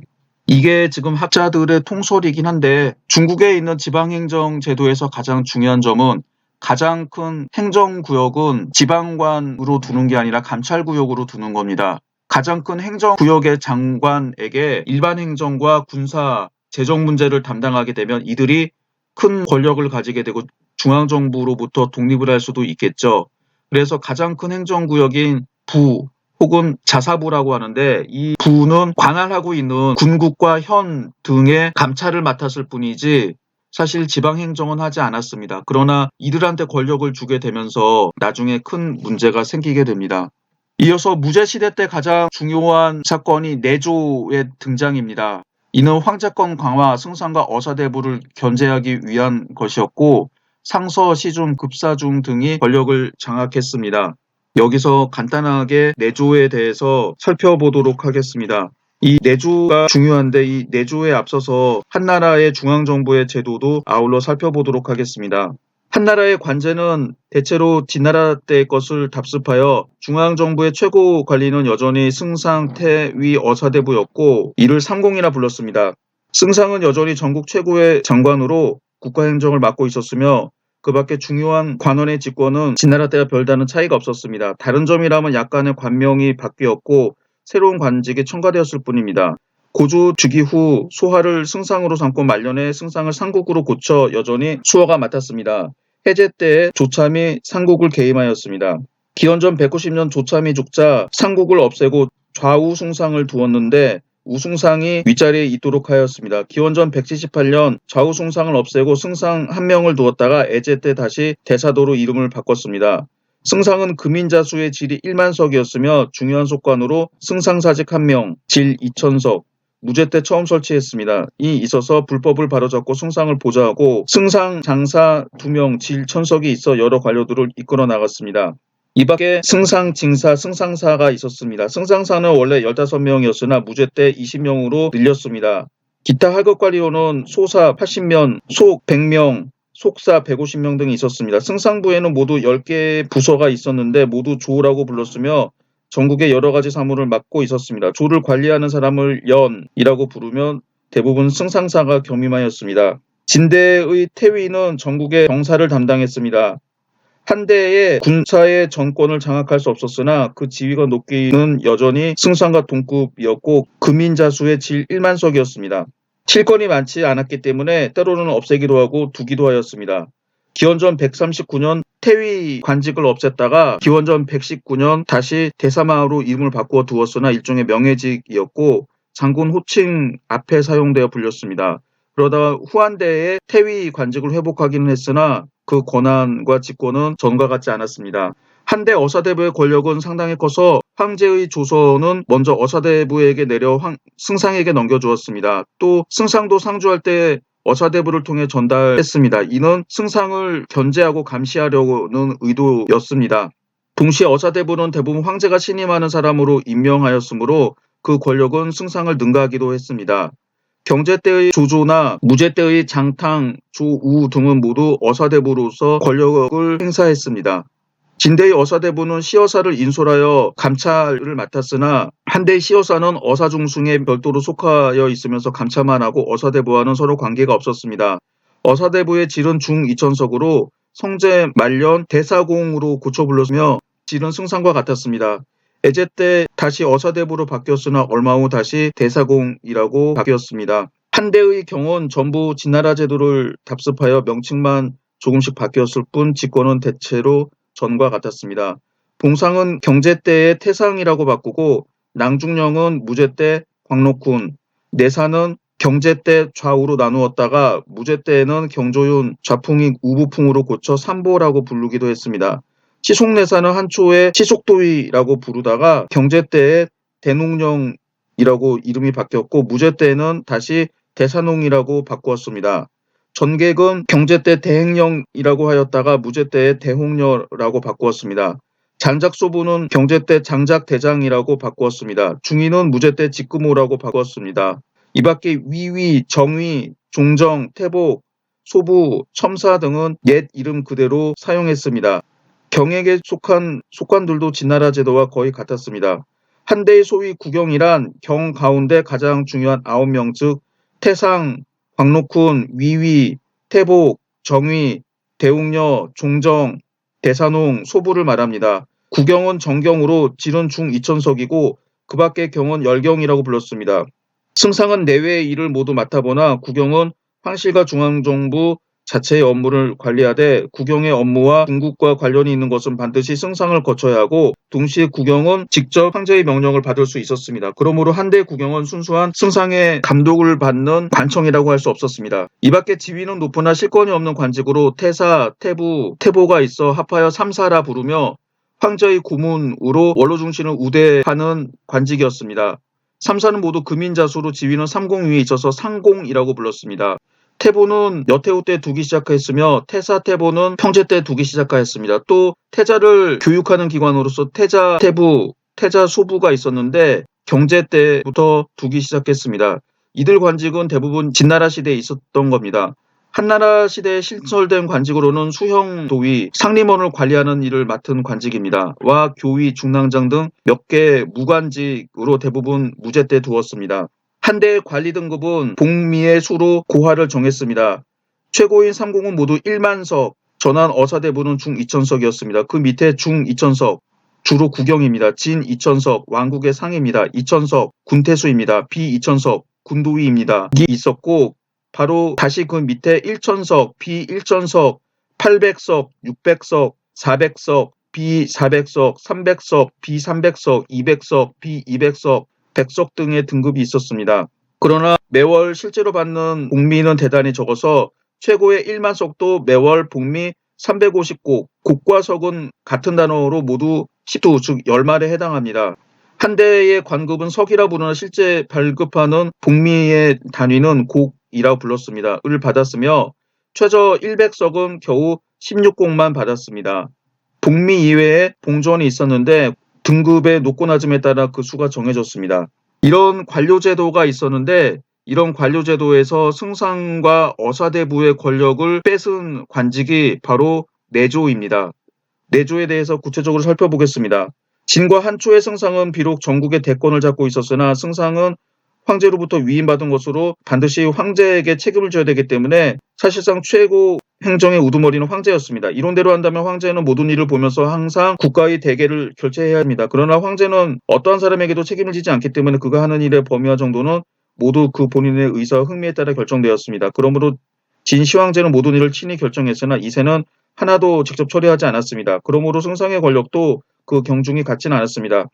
Speaker 1: 이게 지금 학자들의 통설이긴 한데 중국에 있는 지방행정 제도에서 가장 중요한 점은 가장 큰 행정구역은 지방관으로 두는 게 아니라 감찰구역으로 두는 겁니다. 가장 큰 행정구역의 장관에게 일반 행정과 군사, 재정 문제를 담당하게 되면 이들이 큰 권력을 가지게 되고 중앙정부로부터 독립을 할 수도 있겠죠. 그래서 가장 큰 행정구역인 부 혹은 자사부라고 하는데 이 부는 관할하고 있는 군국과 현 등의 감찰을 맡았을 뿐이지 사실 지방행정은 하지 않았습니다. 그러나 이들한테 권력을 주게 되면서 나중에 큰 문제가 생기게 됩니다. 이어서 무제시대 때 가장 중요한 사건이 내조의 등장입니다. 이는 황제권 강화, 승상과 어사대부를 견제하기 위한 것이었고 상서, 시중, 급사중 등이 권력을 장악했습니다. 여기서 간단하게 내조에 대해서 살펴보도록 하겠습니다. 이 내조가 중요한데 이 내조에 앞서서 한나라의 중앙정부의 제도도 아울러 살펴보도록 하겠습니다. 한나라의 관제는 대체로 뒷나라 때의 것을 답습하여 중앙정부의 최고 관리는 여전히 승상, 태위, 어사대부였고 이를 삼공이라 불렀습니다. 승상은 여전히 전국 최고의 장관으로 국가행정을 맡고 있었으며 그 밖에 중요한 관원의 직권은 진나라 때와 별다른 차이가 없었습니다. 다른 점이라면 약간의 관명이 바뀌었고 새로운 관직이 첨가되었을 뿐입니다. 고조 즉위 후 소하를 승상으로 삼고 말년에 승상을 상국으로 고쳐 여전히 수허가 맡았습니다. 해제 때 조참이 상국을 계임하였습니다. 기원전 190년 조참이 죽자 상국을 없애고 좌우 숭상을 두었는데 우숭상이 윗자리에 있도록 하였습니다. 기원전 178년 좌우 숭상을 없애고 승상 한 명을 두었다가 애제 때 다시 대사도로 이름을 바꿨습니다. 승상은 금인자수의 질이 1만석이었으며 중요한 속관으로 승상사직 1명, 질 2000석, 무제 때 처음 설치했습니다. 이 있어서 불법을 바로잡고 승상을 보좌하고 승상 장사 2명 질 천석이 있어 여러 관료들을 이끌어 나갔습니다. 이 밖에 승상, 징사, 승상사가 있었습니다. 승상사는 원래 15명이었으나 무제 때 20명으로 늘렸습니다. 기타 하급 관리로는 소사 80명, 속 100명, 속사 150명 등이 있었습니다. 승상부에는 모두 10개의 부서가 있었는데 모두 조라고 불렀으며 전국의 여러 가지 사무를 맡고 있었습니다. 조를 관리하는 사람을 연이라고 부르면 대부분 승상사가 겸임하였습니다. 진대의 태위는 전국의 병사를 담당했습니다. 한 대의 군사의 정권을 장악할 수 없었으나 그 지위가 높기는 여전히 승상과 동급이었고 금인자수의 질 1만석이었습니다. 칠권이 많지 않았기 때문에 때로는 없애기도 하고 두기도 하였습니다. 기원전 139년 태위 관직을 없앴다가 기원전 119년 다시 대사마로 이름을 바꾸어 두었으나 일종의 명예직이었고 장군 호칭 앞에 사용되어 불렸습니다. 그러다가 후한대에 태위 관직을 회복하기는 했으나 그 권한과 직권은 전과 같지 않았습니다. 한대 어사대부의 권력은 상당히 커서 황제의 조서는 먼저 어사대부에게 내려 승상에게 넘겨주었습니다. 또 승상도 상주할 때 어사대부를 통해 전달했습니다. 이는 승상을 견제하고 감시하려는 의도였습니다. 동시에 어사대부는 대부분 황제가 신임하는 사람으로 임명하였으므로 그 권력은 승상을 능가하기도 했습니다. 경제 때의 조조나 무제 때의 장탕, 조우 등은 모두 어사대부로서 권력을 행사했습니다. 진대의 어사대부는 시어사를 인솔하여 감찰을 맡았으나 한대의 시어사는 어사중승에 별도로 속하여 있으면서 감찰만 하고 어사대부와는 서로 관계가 없었습니다. 어사대부의 질은 중2천석으로 성제 말년 대사공으로 고쳐 불렀으며 질은 승상과 같았습니다. 애제 때 다시 어사대부로 바뀌었으나 얼마 후 다시 대사공이라고 바뀌었습니다. 한대의 경우는 전부 진나라 제도를 답습하여 명칭만 조금씩 바뀌었을 뿐 직권은 대체로 전과 같았습니다. 봉상은 경제 때의 태상이라고 바꾸고 낭중령은 무제 때 광록군, 내사는 경제 때 좌우로 나누었다가 무제 때에는 경조윤, 좌풍이 우부풍으로 고쳐 삼보라고 부르기도 했습니다. 시속내사는 한초에 시속도위라고 부르다가 경제 때에 대농령이라고 이름이 바뀌었고 무제 때에는 다시 대사농이라고 바꾸었습니다. 전객은 경제 때 대행령이라고 하였다가 무제 때에 대홍려라고 바꾸었습니다. 장작소부는 경제 때 장작대장이라고 바꾸었습니다. 중위는 무제 때 직금호라고 바꾸었습니다. 이 밖에 위위, 정위, 종정, 태복, 소부, 첨사 등은 옛 이름 그대로 사용했습니다. 경에게 속한 속관들도 진나라 제도와 거의 같았습니다. 한대의 소위 국영이란 경 가운데 가장 중요한 9명 즉 태상, 광록훈, 위위, 태복, 정위, 대웅려, 종정, 대산홍, 소부를 말합니다. 구경은 정경으로 질은 중2천석이고 그 밖의 경은 열경이라고 불렀습니다. 승상은 내외의 일을 모두 맡아보나 구경은 황실과 중앙정부 자체의 업무를 관리하되 구경의 업무와 궁극과 관련이 있는 것은 반드시 승상을 거쳐야 하고 동시에 구경은 직접 황제의 명령을 받을 수 있었습니다. 그러므로 한대 구경은 순수한 승상의 감독을 받는 관청이라고 할 수 없었습니다. 이 밖에 지위는 높으나 실권이 없는 관직으로 태사, 태부, 태보가 있어 합하여 삼사라 부르며 황제의 고문으로 원로중신을 우대하는 관직이었습니다. 삼사는 모두 금인자수로 지위는 삼공 위에 있어서 상공이라고 불렀습니다. 태보는 여태후 때 두기 시작했으며 태사 태보는 평제 때 두기 시작하였습니다. 또 태자를 교육하는 기관으로서 태자 태부, 태자 소부가 있었는데 경제 때부터 두기 시작했습니다. 이들 관직은 대부분 진나라 시대에 있었던 겁니다. 한나라 시대에 신설된 관직으로는 수형도위, 상림원을 관리하는 일을 맡은 관직입니다. 와 교위, 중랑장 등 몇 개 무관직으로 대부분 무제 때 두었습니다. 한대의 관리 등급은 복미의 수로 고하를 정했습니다. 최고인 삼공은 모두 1만석, 전한 어사대부는 중2천석이었습니다. 그 밑에 중2천석, 주로 구경입니다. 진2천석, 왕국의 상입니다. 2천석, 군태수입니다. 비2천석, 군도위입니다. 이 있었고 바로 다시 그 밑에 1천석, 비1천석, 800석, 600석, 400석, 비400석, 300석, 비300석, 200석, 비200석, 100석 등의 등급이 있었습니다. 그러나 매월 실제로 받는 복미는 대단히 적어서 최고의 1만석도 매월 복미 350곡, 곡과 석은 같은 단어로 모두 10두 즉 10말에 해당합니다. 한 대의 관급은 석이라 부르나 실제 발급하는 복미의 단위는 곡이라 불렀습니다. 을 받았으며 최저 100석은 겨우 16곡만 받았습니다. 복미 이외에 봉전이 있었는데 등급의 높고 낮음에 따라 그 수가 정해졌습니다. 이런 관료제도가 있었는데 이런 관료제도에서 승상과 어사대부의 권력을 뺏은 관직이 바로 내조입니다. 내조에 대해서 구체적으로 살펴보겠습니다. 진과 한초의 승상은 비록 전국의 대권을 잡고 있었으나 승상은 황제로부터 위임받은 것으로 반드시 황제에게 책임을 져야 되기 때문에 사실상 최고 행정의 우두머리는 황제였습니다. 이론대로 한다면 황제는 모든 일을 보면서 항상 국가의 대계를 결제해야 합니다. 그러나 황제는 어떠한 사람에게도 책임을 지지 않기 때문에 그가 하는 일의 범위와 정도는 모두 그 본인의 의사와 흥미에 따라 결정되었습니다. 그러므로 진시황제는 모든 일을 친히 결정했으나 이세는 하나도 직접 처리하지 않았습니다. 그러므로 승상의 권력도 그 경중이 같지는 않았습니다.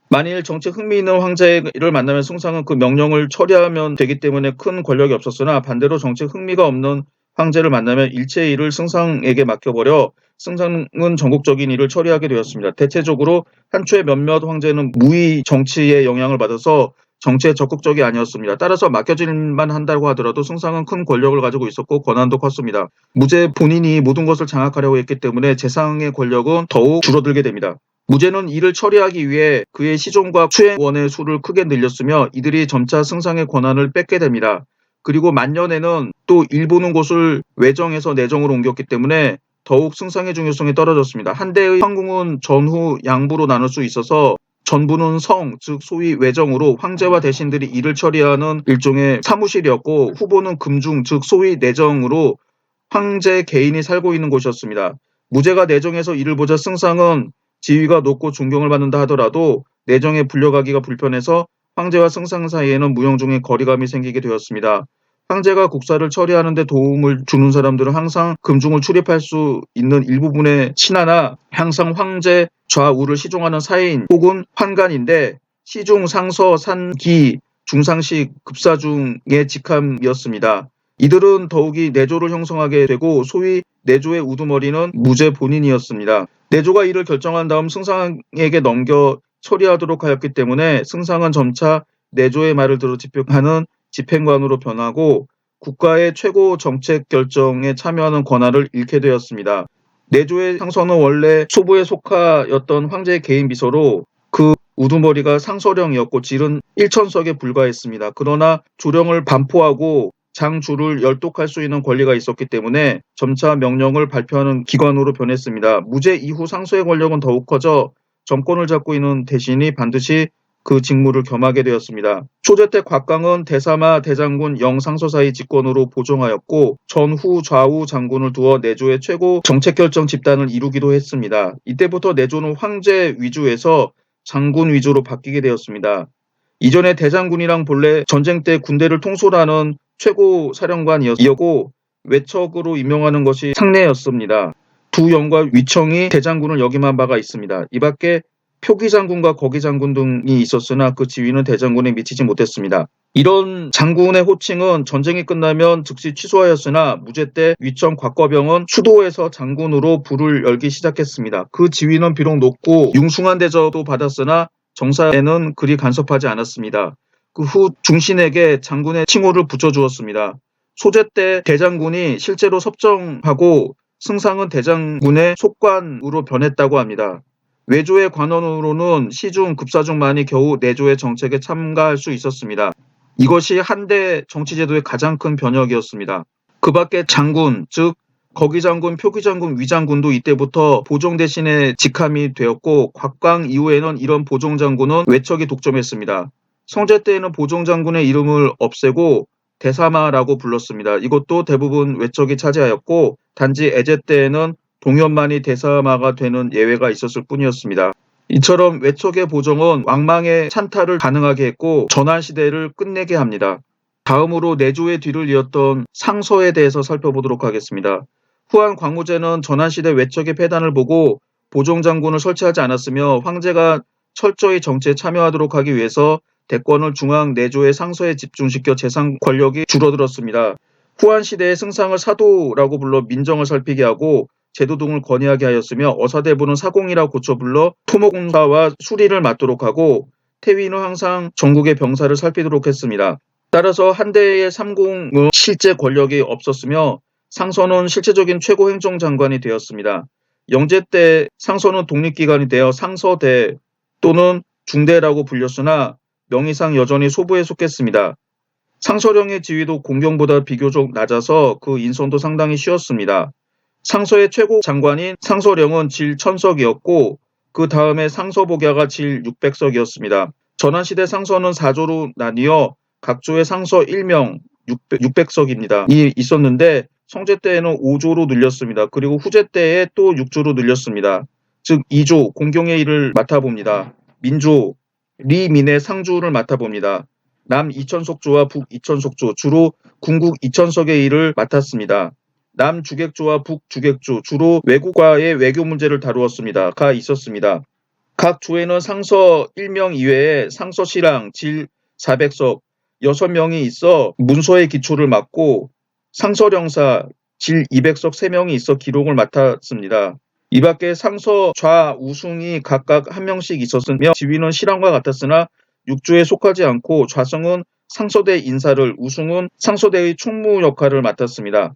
Speaker 1: 만일 정책 흥미 있는 황제를 만나면 승상은 그 명령을 처리하면 되기 때문에 큰 권력이 없었으나 반대로 정책 흥미가 없는 황제를 만나면 일체의 일을 승상에게 맡겨버려 승상은 전국적인 일을 처리하게 되었습니다. 대체적으로 한초의 몇몇 황제는 무의 정치의 영향을 받아서 정치에 적극적이 아니었습니다. 따라서 맡겨질만 한다고 하더라도 승상은 큰 권력을 가지고 있었고 권한도 컸습니다. 무제 본인이 모든 것을 장악하려고 했기 때문에 재상의 권력은 더욱 줄어들게 됩니다. 무제는 이를 처리하기 위해 그의 시종과 수행원의 수를 크게 늘렸으며 이들이 점차 승상의 권한을 뺏게 됩니다. 그리고 만년에는 또 일부는 곳을 외정에서 내정으로 옮겼기 때문에 더욱 승상의 중요성이 떨어졌습니다. 한대의 황궁은 전후 양부로 나눌 수 있어서 전부는 성, 즉 소위 외정으로 황제와 대신들이 일을 처리하는 일종의 사무실이었고 후보는 금중, 즉 소위 내정으로 황제 개인이 살고 있는 곳이었습니다. 무제가 내정에서 일을 보자 승상은 지위가 높고 존경을 받는다 하더라도 내정에 불려가기가 불편해서 황제와 승상 사이에는 무형중의 거리감이 생기게 되었습니다. 황제가 국사를 처리하는 데 도움을 주는 사람들은 항상 금중을 출입할 수 있는 일부분의 신하나 항상 황제 좌우를 시종하는 사인 혹은 환관인데 시중, 상서, 산기, 중상식, 급사중의 직함이었습니다. 이들은 더욱이 내조를 형성하게 되고 소위 내조의 우두머리는 무제 본인이었습니다. 내조가 이를 결정한 다음 승상에게 넘겨 처리하도록 하였기 때문에 승상은 점차 내조의 말을 들어 집행하는 집행관으로 변하고 국가의 최고 정책 결정에 참여하는 권한을 잃게 되었습니다. 내조의 상서는 원래 소부에 속하였던 황제의 개인 비서로 그 우두머리가 상서령이었고 질은 1천석에 불과했습니다. 그러나 조령을 반포하고 장주를 열독할 수 있는 권리가 있었기 때문에 점차 명령을 발표하는 기관으로 변했습니다. 무제 이후 상서의 권력은 더욱 커져 정권을 잡고 있는 대신이 반드시 그 직무를 겸하게 되었습니다. 초제 때 곽강은 대사마, 대장군, 영상서 사이 직권으로 보정하였고 전후 좌우 장군을 두어 내조의 최고 정책결정 집단을 이루기도 했습니다. 이때부터 내조는 황제 위주에서 장군 위주로 바뀌게 되었습니다. 이전에 대장군이랑 본래 전쟁 때 군대를 통솔하는 최고 사령관이었고 외척으로 임명하는 것이 상례였습니다. 두 영과 위청이 대장군을 역임한 바가 있습니다. 이 밖에 표기장군과 거기장군 등이 있었으나 그 지위는 대장군에 미치지 못했습니다. 이런 장군의 호칭은 전쟁이 끝나면 즉시 취소하였으나 무제 때 위청 곽거병은 수도에서 장군으로 불을 열기 시작했습니다. 그 지위는 비록 높고 융숭한 대접도 받았으나 정사에는 그리 간섭하지 않았습니다. 그 후 중신에게 장군의 칭호를 붙여주었습니다. 소제 때 대장군이 실제로 섭정하고 승상은 대장군의 속관으로 변했다고 합니다. 외조의 관원으로는 시중, 급사중만이 겨우 내조의 정책에 참가할 수 있었습니다. 이것이 한대 정치제도의 가장 큰 변혁이었습니다. 그 밖에 장군, 즉 거기장군, 표기장군, 위장군도 이때부터 보종 대신의 직함이 되었고 곽광 이후에는 이런 보종장군은 외척이 독점했습니다. 성제 때에는 보종장군의 이름을 없애고 대사마라고 불렀습니다. 이것도 대부분 외척이 차지하였고 단지 애제 때에는 동현만이 대사마가 되는 예외가 있었을 뿐이었습니다. 이처럼 외척의 보정은 왕망의 찬탈을 가능하게 했고 전환시대를 끝내게 합니다. 다음으로 내조의 뒤를 이었던 상서에 대해서 살펴보도록 하겠습니다. 후한 광무제는 전환시대 외척의 패단을 보고 보종장군을 설치하지 않았으며 황제가 철저히 정치에 참여하도록 하기 위해서 대권을 중앙 내조의 상서에 집중시켜 재상 권력이 줄어들었습니다. 후한 시대의 승상을 사도라고 불러 민정을 살피게 하고 제도 등을 건의하게 하였으며 어사대부는 사공이라고 고쳐 불러 토목공사와 수리를 맡도록 하고 태위는 항상 전국의 병사를 살피도록 했습니다. 따라서 한대의 삼공은 실제 권력이 없었으며 상서는 실제적인 최고 행정장관이 되었습니다. 영제 때 상서는 독립기관이 되어 상서대 또는 중대라고 불렸으나 명의상 여전히 소부에 속했습니다. 상서령의 지위도 공경보다 비교적 낮아서 그 인선도 상당히 쉬웠습니다. 상서의 최고 장관인 상서령은 질 1000석이었고 그 다음에 상서복야가 질 600석이었습니다. 전환시대 상서는 4조로 나뉘어 각 조에 상서 1명 600석입니다. 이 있었는데 성제 때에는 5조로 늘렸습니다. 그리고 후제 때에 또 6조로 늘렸습니다. 즉 2조 공경의 일을 맡아봅니다. 민조, 리민의 상주를 맡아봅니다. 남 2000석조와 북 2000석조 주로 궁국 2000석의 일을 맡았습니다. 남 주객조와 북 주객조 주로 외국과의 외교 문제를 다루었습니다. 가 있었습니다. 각 조에는 상서 1명 이외에 상서시랑 질 400석 6명이 있어 문서의 기초를 맡고 상서령사 질 200석 3명이 있어 기록을 맡았습니다. 이 밖에 상서 좌우승이 각각 1명씩 있었으며 지위는 시랑과 같았으나 육조에 속하지 않고 좌성은 상서대 인사를, 우승은 상서대의 총무 역할을 맡았습니다.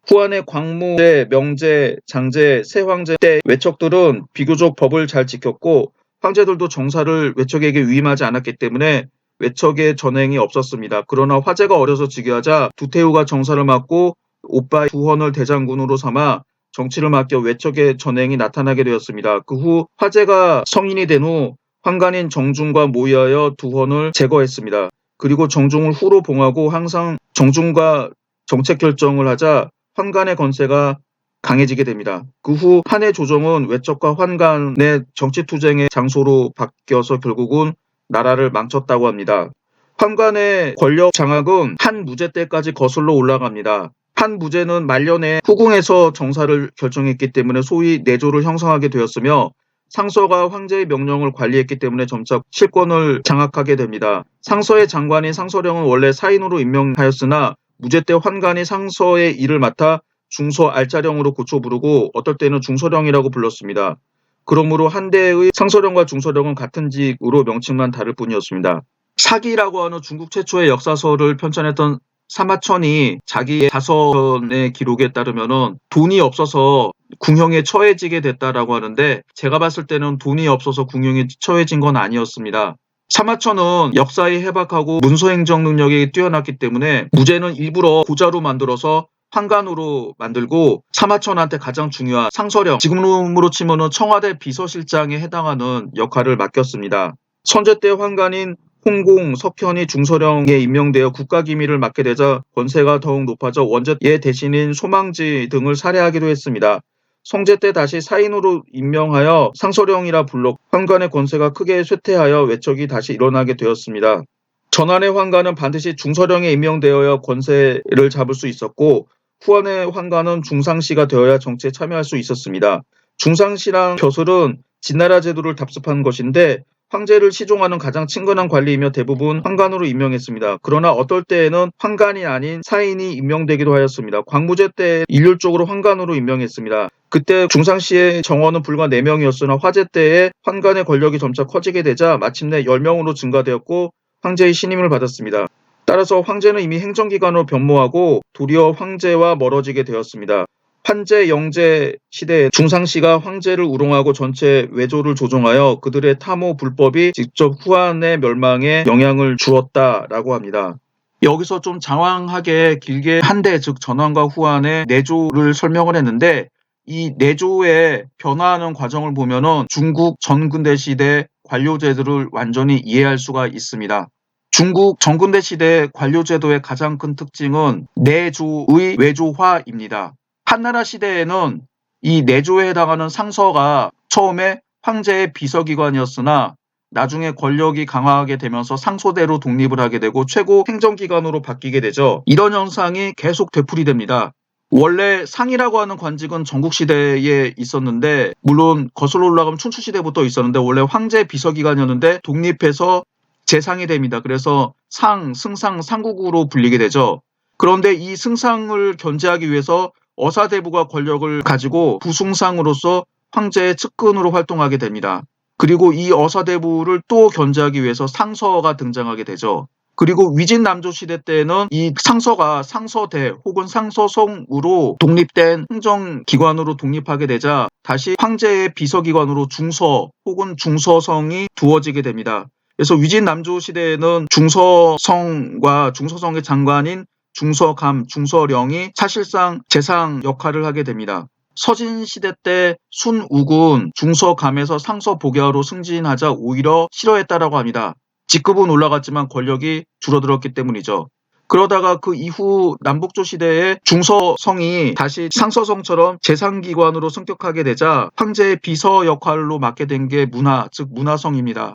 Speaker 1: 후한의 광무제, 명제, 장제, 세황제 때 외척들은 비교적 법을 잘 지켰고 황제들도 정사를 외척에게 위임하지 않았기 때문에 외척의 전횡이 없었습니다. 그러나 화제가 어려서 즉위하자 두태우가 정사를 맡고 오빠 두헌을 대장군으로 삼아 정치를 맡겨 외척의 전횡이 나타나게 되었습니다. 그 후 화제가 성인이 된 후 환관인 정중과 모의하여 두헌을 제거했습니다. 그리고 정중을 후로 봉하고 항상 정중과 정책 결정을 하자 환관의 권세가 강해지게 됩니다. 그 후 한의 조정은 외척과 환관의 정치투쟁의 장소로 바뀌어서 결국은 나라를 망쳤다고 합니다. 환관의 권력 장악은 한무제 때까지 거슬러 올라갑니다. 한무제는 말년에 후궁에서 정사를 결정했기 때문에 소위 내조를 형성하게 되었으며 상서가 황제의 명령을 관리했기 때문에 점차 실권을 장악하게 됩니다. 상서의 장관인 상서령은 원래 사인으로 임명하였으나 무제 때 환관이 상서의 일을 맡아 중서 알자령으로 고쳐 부르고 어떨 때는 중서령이라고 불렀습니다. 그러므로 한대의 상서령과 중서령은 같은 직으로 명칭만 다를 뿐이었습니다. 사기라고 하는 중국 최초의 역사서를 편찬했던 사마천이 자기의 자서전의 기록에 따르면은 돈이 없어서 궁형에 처해지게 됐다라고 하는데 제가 봤을 때는 돈이 없어서 궁형에 처해진 건 아니었습니다. 사마천은 역사에 해박하고 문서행정 능력이 뛰어났기 때문에 무제는 일부러 고자로 만들어서 환관으로 만들고 사마천한테 가장 중요한 상서령, 지금으로 치면은 청와대 비서실장에 해당하는 역할을 맡겼습니다. 선제 때 환관인 홍공, 석현이 중서령에 임명되어 국가기밀을 맡게 되자 권세가 더욱 높아져 원제의 대신인 소망지 등을 살해하기도 했습니다. 성제 때 다시 사인으로 임명하여 상서령이라 불러 환관의 권세가 크게 쇠퇴하여 외척이 다시 일어나게 되었습니다. 전환의 환관은 반드시 중서령에 임명되어야 권세를 잡을 수 있었고 후한의 환관은 중상시가 되어야 정치에 참여할 수 있었습니다. 중상시랑 벼슬은 진나라 제도를 답습한 것인데 황제를 시종하는 가장 친근한 관리이며 대부분 환관으로 임명했습니다. 그러나 어떨 때에는 환관이 아닌 사인이 임명되기도 하였습니다. 광무제 때 일률적으로 환관으로 임명했습니다. 그때 중상시의 정원은 불과 4명이었으나 화제 때에 환관의 권력이 점차 커지게 되자 마침내 10명으로 증가되었고 황제의 신임을 받았습니다. 따라서 황제는 이미 행정기관으로 변모하고 도리어 황제와 멀어지게 되었습니다. 판제 영제 시대에 중상시가 황제를 우롱하고 전체 외조를 조종하여 그들의 탐호 불법이 직접 후한의 멸망에 영향을 주었다라고 합니다. 여기서 좀 장황하게 길게 한대 즉 전환과 후한의 내조를 설명을 했는데 이 내조의 변화하는 과정을 보면은 중국 전근대 시대 관료제도를 완전히 이해할 수가 있습니다. 중국 전근대 시대 관료제도의 가장 큰 특징은 내조의 외조화입니다. 한나라 시대에는 이 내조에 해당하는 상서가 처음에 황제의 비서기관이었으나 나중에 권력이 강화하게 되면서 상소대로 독립을 하게 되고 최고 행정기관으로 바뀌게 되죠. 이런 현상이 계속 되풀이됩니다. 원래 상이라고 하는 관직은 전국시대에 있었는데 물론 거슬러 올라가면 춘추시대부터 있었는데 원래 황제 비서기관이었는데 독립해서 재상이 됩니다. 그래서 상, 승상, 상국으로 불리게 되죠. 그런데 이 승상을 견제하기 위해서 어사대부가 권력을 가지고 부승상으로서 황제의 측근으로 활동하게 됩니다. 그리고 이 어사대부를 또 견제하기 위해서 상서가 등장하게 되죠. 그리고 위진남조 시대 때는 이 상서가 상서대 혹은 상서성으로 독립된 행정기관으로 독립하게 되자 다시 황제의 비서기관으로 중서 혹은 중서성이 두어지게 됩니다. 그래서 위진남조 시대에는 중서성과 중서성의 장관인 중서감, 중서령이 사실상 재상 역할을 하게 됩니다. 서진시대 때 순욱은 중서감에서 상서복야로 승진하자 오히려 싫어했다라고 합니다. 직급은 올라갔지만 권력이 줄어들었기 때문이죠. 그러다가 그 이후 남북조 시대에 중서성이 다시 상서성처럼 재상기관으로 승격하게 되자 황제의 비서 역할로 맡게 된 게 문하, 즉 문하성입니다.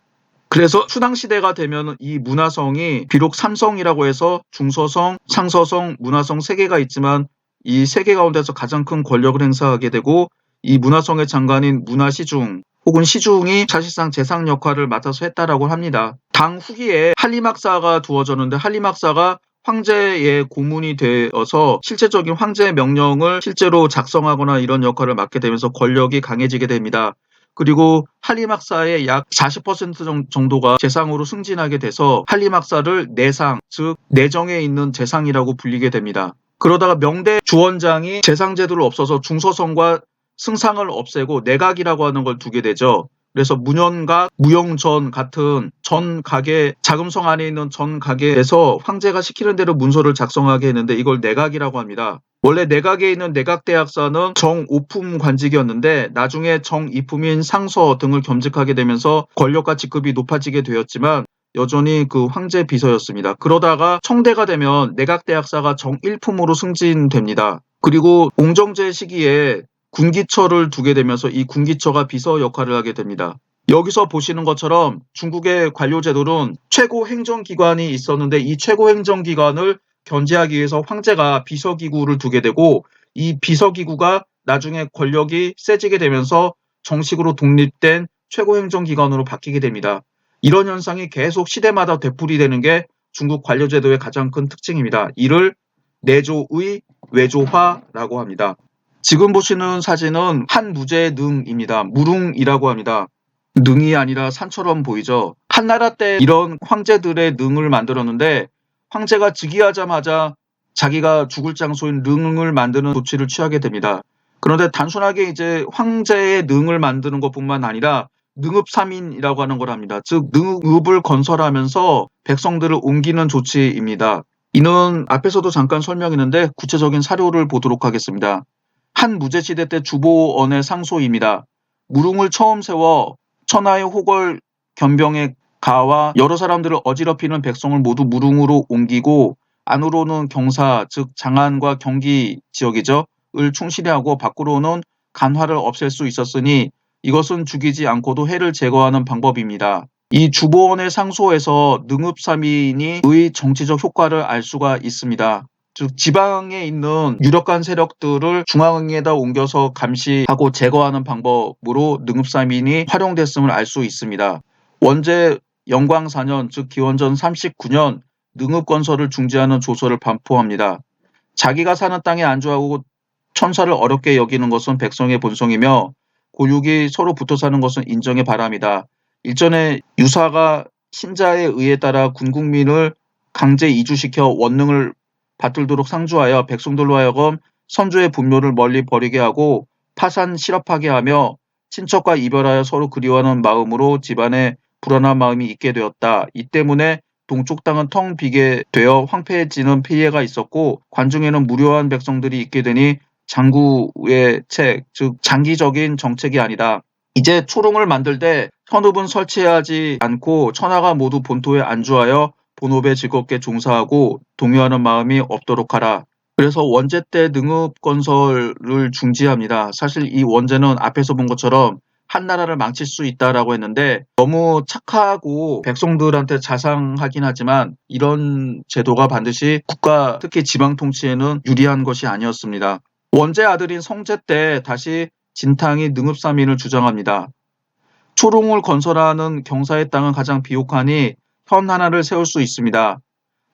Speaker 1: 그래서 추당시대가 되면 이 문하성이 비록 삼성이라고 해서 중서성, 상서성, 문하성 세 개가 있지만 이 세 개 가운데서 가장 큰 권력을 행사하게 되고 이 문하성의 장관인 문하시중 혹은 시중이 사실상 재상 역할을 맡아서 했다라고 합니다. 당 후기에 한림학사가 두어졌는데 한림학사가 황제의 고문이 되어서 실제적인 황제의 명령을 실제로 작성하거나 이런 역할을 맡게 되면서 권력이 강해지게 됩니다. 그리고 한림학사의 약 40% 정도가 재상으로 승진하게 돼서 한림학사를 내상, 즉 내정에 있는 재상이라고 불리게 됩니다. 그러다가 명대 주원장이 재상제도를 없어서 중서성과 승상을 없애고 내각이라고 하는 걸 두게 되죠. 그래서 문현각, 무용전 같은 전각의 자금성 안에 있는 전각에서 황제가 시키는 대로 문서를 작성하게 했는데 이걸 내각이라고 합니다. 원래 내각에 있는 내각대학사는 정오품 관직이었는데 나중에 정이품인 상서 등을 겸직하게 되면서 권력과 직급이 높아지게 되었지만 여전히 그 황제 비서였습니다. 그러다가 청대가 되면 내각대학사가 정일품으로 승진됩니다. 그리고 옹정제 시기에 군기처를 두게 되면서 이 군기처가 비서 역할을 하게 됩니다. 여기서 보시는 것처럼 중국의 관료제도는 최고 행정기관이 있었는데 이 최고 행정기관을 견제하기 위해서 황제가 비서기구를 두게 되고 이 비서기구가 나중에 권력이 세지게 되면서 정식으로 독립된 최고 행정기관으로 바뀌게 됩니다. 이런 현상이 계속 시대마다 되풀이되는 게 중국 관료제도의 가장 큰 특징입니다. 이를 내조의 외조화라고 합니다. 지금 보시는 사진은 한무제능입니다. 무릉이라고 합니다. 능이 아니라 산처럼 보이죠. 한나라 때 이런 황제들의 능을 만들었는데 황제가 즉위하자마자 자기가 죽을 장소인 릉을 만드는 조치를 취하게 됩니다. 그런데 단순하게 이제 황제의 능을 만드는 것뿐만 아니라 능읍삼인이라고 하는 걸 합니다. 즉 능읍을 건설하면서 백성들을 옮기는 조치입니다. 이는 앞에서도 잠깐 설명했는데 구체적인 사료를 보도록 하겠습니다. 한무제시대 때 주보원의 상소입니다. 무릉을 처음 세워 천하의 호걸 견병의 가와 여러 사람들을 어지럽히는 백성을 모두 무릉으로 옮기고 안으로는 경사 즉 장안과 경기 지역이죠. 을 충실히 하고 밖으로는 간화를 없앨 수 있었으니 이것은 죽이지 않고도 해를 제거하는 방법입니다. 이 주보원의 상소에서 능읍삼인이 의 정치적 효과를 알 수가 있습니다. 즉 지방에 있는 유력한 세력들을 중앙에다 옮겨서 감시하고 제거하는 방법으로 능읍삼인이 활용됐음을 알 수 있습니다. 원제 영광 4년 즉 기원전 39년 능읍 건설을 중지하는 조서를 반포합니다. 자기가 사는 땅에 안주하고 천사를 어렵게 여기는 것은 백성의 본성이며 고육이 서로 붙어 사는 것은 인정의 바람이다. 일전에 유사가 신자의 의에 따라 군국민을 강제 이주시켜 원능을 받들도록 상주하여 백성들로 하여금 선조의 분묘를 멀리 버리게 하고 파산 실업하게 하며 친척과 이별하여 서로 그리워하는 마음으로 집안에 불안한 마음이 있게 되었다. 이 때문에 동쪽 땅은 텅 비게 되어 황폐해지는 피해가 있었고 관중에는 무료한 백성들이 있게 되니 장구의 책, 즉 장기적인 정책이 아니다. 이제 초롱을 만들 때 현읍은 설치하지 않고 천하가 모두 본토에 안주하여 본업에 즐겁게 종사하고 동요하는 마음이 없도록 하라. 그래서 원제 때 능읍 건설을 중지합니다. 사실 이 원제는 앞에서 본 것처럼 한나라를 망칠 수 있다라고 했는데 너무 착하고 백성들한테 자상하긴 하지만 이런 제도가 반드시 국가 특히 지방 통치에는 유리한 것이 아니었습니다. 원제 아들인 성제 때 다시 진탕이 능읍삼인을 주장합니다. 초롱을 건설하는 경사의 땅은 가장 비옥하니 현 하나를 세울 수 있습니다.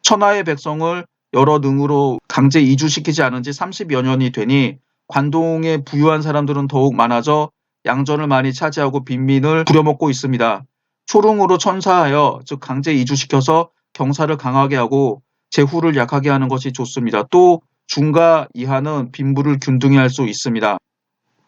Speaker 1: 천하의 백성을 여러 능으로 강제 이주시키지 않은 지 30여 년이 되니 관동에 부유한 사람들은 더욱 많아져 양전을 많이 차지하고 빈민을 부려먹고 있습니다. 초릉으로 천사하여 즉 강제 이주시켜서 경사를 강하게 하고 제후를 약하게 하는 것이 좋습니다. 또 중과 이하는 빈부를 균등히 할 수 있습니다.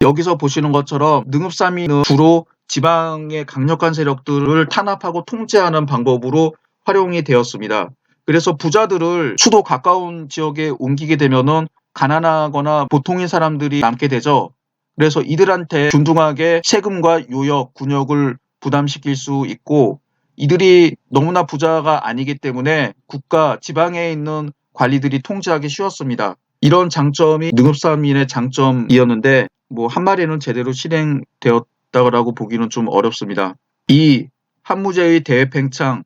Speaker 1: 여기서 보시는 것처럼 능읍삼이는 주로 지방의 강력한 세력들을 탄압하고 통제하는 방법으로 활용이 되었습니다. 그래서 부자들을 수도 가까운 지역에 옮기게 되면은 가난하거나 보통인 사람들이 남게 되죠. 그래서 이들한테 균등하게 세금과 요역, 군역을 부담시킬 수 있고 이들이 너무나 부자가 아니기 때문에 국가, 지방에 있는 관리들이 통제하기 쉬웠습니다. 이런 장점이 능읍삼인의 장점이었는데 한 마리는 제대로 실행되었다고 보기는 좀 어렵습니다. 이 한무제의 대팽창,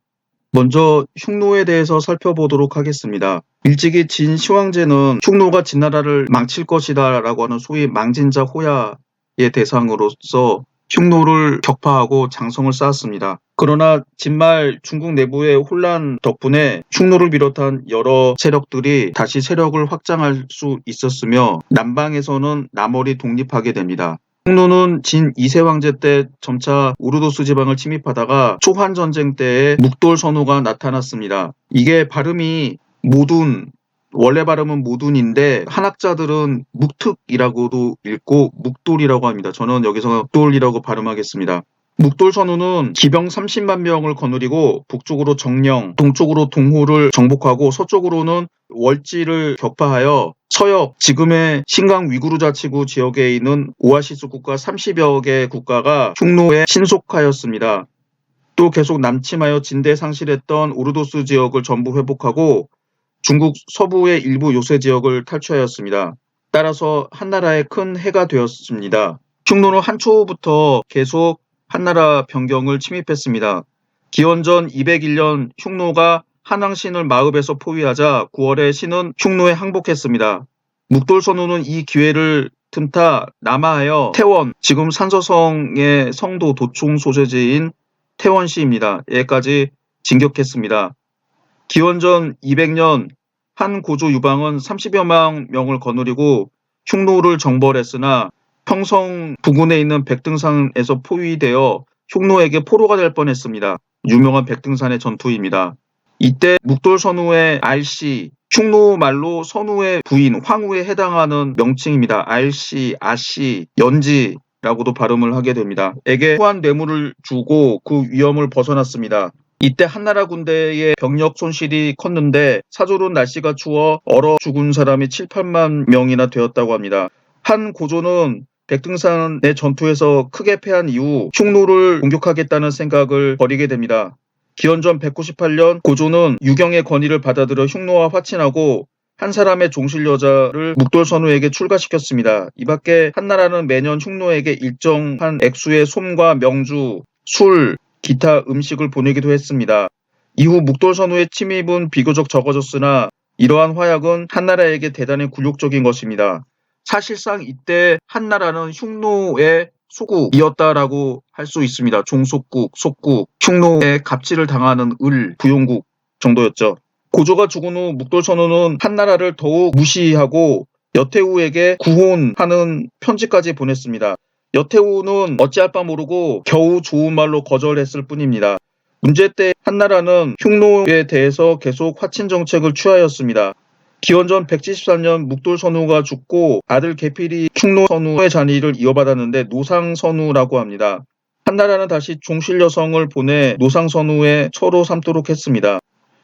Speaker 1: 먼저 흉노에 대해서 살펴보도록 하겠습니다. 일찍이 진 시황제는 흉노가 진나라를 망칠 것이다 라고 하는 소위 망진자 호야의 대상으로서 흉노를 격파하고 장성을 쌓았습니다. 그러나 진말 중국 내부의 혼란 덕분에 흉노를 비롯한 여러 세력들이 다시 세력을 확장할 수 있었으며 남방에서는 남월이 독립하게 됩니다. 흉노는 진 2세 황제 때 점차 우르도스 지방을 침입하다가 초환 전쟁 때에 묵돌 선우가 나타났습니다. 이게 발음이 모둔, 원래 발음은 모둔인데 한학자들은 묵특이라고도 읽고 묵돌이라고 합니다. 저는 여기서 묵돌이라고 발음하겠습니다. 묵돌 선우는 기병 30만 명을 거느리고 북쪽으로 정령, 동쪽으로 동호를 정복하고 서쪽으로는 월지를 격파하여 서역, 지금의 신강 위구르 자치구 지역에 있는 오아시스 국가 30여 개 국가가 흉노에 신속하였습니다. 또 계속 남침하여 진대 상실했던 우르도스 지역을 전부 회복하고 중국 서부의 일부 요새 지역을 탈취하였습니다. 따라서 한나라에 큰 해가 되었습니다. 흉노는 한초부터 계속 한나라 변경을 침입했습니다. 기원전 201년 흉노가 한왕신을 마읍에서 포위하자 9월에 신은 흉노에 항복했습니다. 묵돌선우는 이 기회를 틈타 남하하여 태원, 지금 산서성의 성도 도총 소재지인 태원시입니다. 여기까지 진격했습니다. 기원전 200년 한 고조 유방은 30여만 명을 거느리고 흉노를 정벌했으나 평성 부근에 있는 백등산에서 포위되어 흉노에게 포로가 될 뻔했습니다. 유명한 백등산의 전투입니다. 이때 묵돌선우의 알씨, 흉노 말로 선우의 부인 황후에 해당하는 명칭입니다. 알씨, 아씨, 연지라고도 발음을 하게 됩니다. 에게 후한 뇌물을 주고 그 위험을 벗어났습니다. 이때 한나라 군대의 병력 손실이 컸는데 사조론 날씨가 추워 얼어 죽은 사람이 7, 8만 명이나 되었다고 합니다. 한 고조는 백등산의 전투에서 크게 패한 이후 흉노를 공격하겠다는 생각을 벌이게 됩니다. 기원전 198년 고조는 유경의 건의를 받아들여 흉노와 화친하고 한 사람의 종실 여자를 묵돌선우에게 출가시켰습니다. 이밖에 한나라는 매년 흉노에게 일정한 액수의 솜과 명주, 술, 기타 음식을 보내기도 했습니다. 이후 묵돌선우의 침입은 비교적 적어졌으나 이러한 화약은 한나라에게 대단히 굴욕적인 것입니다. 사실상 이때 한나라는 흉노의 소국이었다라고 할 수 있습니다. 종속국, 속국, 흉노의 갑질을 당하는 부용국 정도였죠. 고조가 죽은 후 묵돌선우는 한나라를 더욱 무시하고 여태후에게 구혼하는 편지까지 보냈습니다. 여태후는 어찌할 바 모르고 겨우 좋은 말로 거절했을 뿐입니다. 문제 때 한나라는 흉노에 대해서 계속 화친 정책을 취하였습니다. 기원전 173년 묵돌선우가 죽고 아들 계필이 흉노선우의 잔위를 이어받았는데 노상선우라고 합니다. 한나라는 다시 종실 여성을 보내 노상선우의 처로 삼도록 했습니다.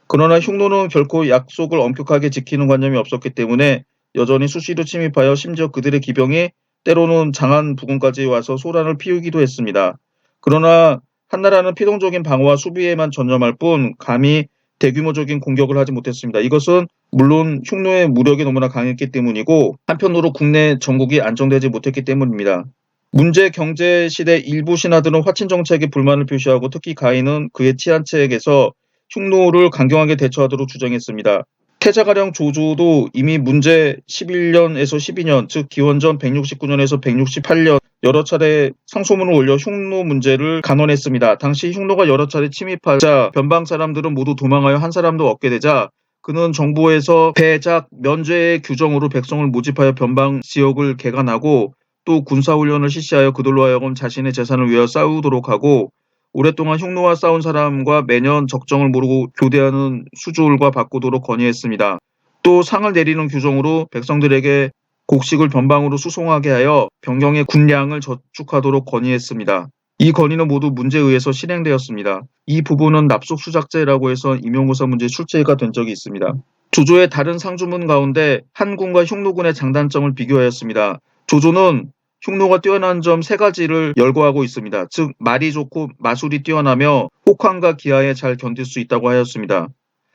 Speaker 1: 그러나 흉노는 결코 약속을 엄격하게 지키는 관념이 없었기 때문에 여전히 수시로 침입하여 심지어 그들의 기병이 때로는 장안 부근까지 와서 소란을 피우기도 했습니다. 그러나 한나라는 필동적인 방어와 수비에만 전념할 뿐 감히 대규모적인 공격을 하지 못했습니다. 이것은 물론 흉노의 무력이 너무나 강했기 때문이고 한편으로 국내 전국이 안정되지 못했기 때문입니다. 문제 경제 시대 일부 신하들은 화친 정책에 불만을 표시하고 특히 가인은 그의 치한책에서 흉노를 강경하게 대처하도록 주장했습니다. 태자가령 조조도 이미 문제 11년에서 12년, 즉 기원전 169년에서 168년 여러 차례 상소문을 올려 흉노 문제를 간언했습니다. 당시 흉노가 여러 차례 침입하자 변방 사람들은 모두 도망하여 한 사람도 없게 되자 그는 정부에서 배작 면죄의 규정으로 백성을 모집하여 변방 지역을 개간하고 또 군사훈련을 실시하여 그들로 하여금 자신의 재산을 위하여 싸우도록 하고 오랫동안 흉노와 싸운 사람과 매년 적정을 모르고 교대하는 수주울과 바꾸도록 건의했습니다. 또 상을 내리는 규정으로 백성들에게 곡식을 변방으로 수송하게 하여 병경의 군량을 저축하도록 건의했습니다. 이 건의는 모두 문제에 의해서 실행되었습니다. 이 부분은 납속수작제라고 해서 임용고사 문제에 출제가 된 적이 있습니다. 조조의 다른 상주문 가운데 한군과 흉노군의 장단점을 비교하였습니다. 조조는 흉노가 뛰어난 점 3가지를 열거하고 있습니다. 즉 말이 좋고 마술이 뛰어나며 혹한과 기하에 잘 견딜 수 있다고 하였습니다.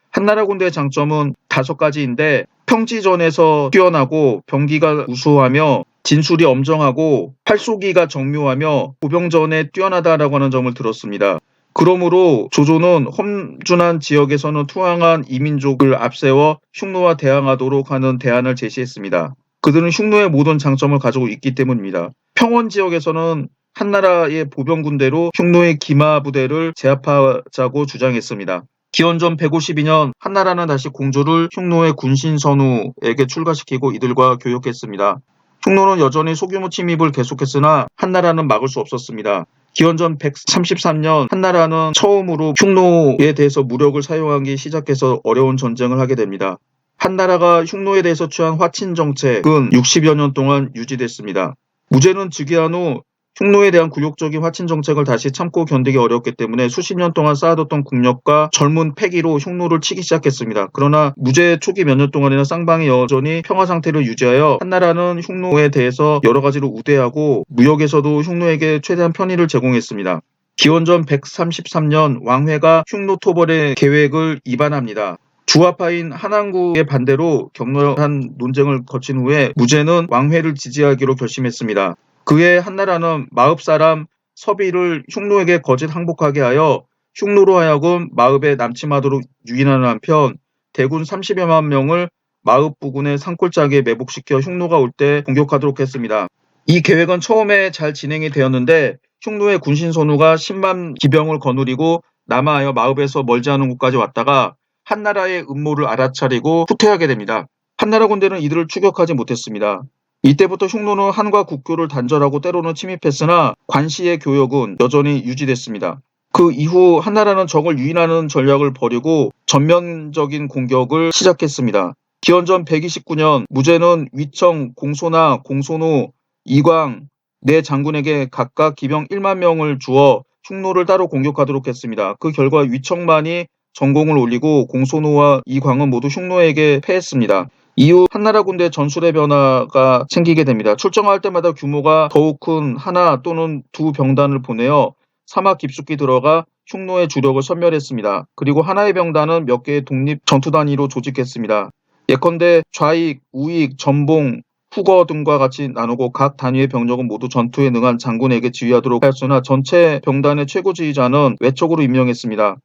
Speaker 1: 한나라 군대의 장점은 5가지인데 평지전에서 뛰어나고 병기가 우수하며 진술이 엄정하고 활쏘기가 정묘하며 보병전에 뛰어나다라고 하는 점을 들었습니다. 그러므로 조조는 험준한 지역에서는 투항한 이민족을 앞세워 흉노와 대항하도록 하는 대안을 제시했습니다. 그들은 흉노의 모든 장점을 가지고 있기 때문입니다. 평원 지역에서는 한나라의 보병군대로 흉노의 기마 부대를 제압하자고 주장했습니다. 기원전 152년 한나라는 다시 공조를 흉노의 군신선우에게 출가시키고 이들과 교역했습니다. 흉노는 여전히 소규모 침입을 계속했으나 한나라는 막을 수 없었습니다. 기원전 133년 한나라는 처음으로 흉노에 대해서 무력을 사용하기 시작해서 어려운 전쟁을 하게 됩니다. 한나라가 흉노에 대해서 취한 화친 정책은 60여 년 동안 유지됐습니다. 무제는 즉위한 후 흉노에 대한 굴욕적인 화친 정책을 다시 참고 견디기 어렵기 때문에 수십 년 동안 쌓아뒀던 국력과 젊은 패기로 흉노를 치기 시작했습니다. 그러나 무제 초기 몇 년 동안에는 쌍방이 여전히 평화 상태를 유지하여 한나라는 흉노에 대해서 여러 가지로 우대하고 무역에서도 흉노에게 최대한 편의를 제공했습니다. 기원전 133년 왕회가 흉노 토벌의 계획을 이반합니다. 주화파인 한항구의 반대로 격렬한 논쟁을 거친 후에 무제는 왕회를 지지하기로 결심했습니다. 그해 한나라는 마읍 사람 서비를 흉노에게 거짓 항복하게 하여 흉노로 하여금 마읍에 남침하도록 유인하는 한편 대군 30여만 명을 마읍 부군의 산골짜기에 매복시켜 흉노가 올 때 공격하도록 했습니다. 이 계획은 처음에 잘 진행이 되었는데 흉노의 군신선우가 10만 기병을 거느리고 남하하여 마읍에서 멀지 않은 곳까지 왔다가 한나라의 음모를 알아차리고 후퇴하게 됩니다. 한나라 군대는 이들을 추격하지 못했습니다. 이때부터 흉노는 한과 국교를 단절하고 때로는 침입했으나 관시의 교역은 여전히 유지됐습니다. 그 이후 한나라는 적을 유인하는 전략을 벌이고 전면적인 공격을 시작했습니다. 기원전 129년 무제는 위청, 공소나, 공소노, 이광 네 장군에게 각각 기병 1만 명을 주어 흉노를 따로 공격하도록 했습니다. 그 결과 위청만이 전공을 올리고 공소노와 이광은 모두 흉노에게 패했습니다. 이후 한나라 군대 전술의 변화가 생기게 됩니다. 출정할 때마다 규모가 더욱 큰 하나 또는 2병단을 보내어 사막 깊숙이 들어가 흉노의 주력을 섬멸했습니다. 그리고 하나의 병단은 몇 개의 독립 전투 단위로 조직했습니다. 예컨대 좌익, 우익, 전봉, 후거 등과 같이 나누고 각 단위의 병력은 모두 전투에 능한 장군에게 지휘하도록 하였으나 전체 병단의 최고 지휘자는 외척으로 임명했습니다.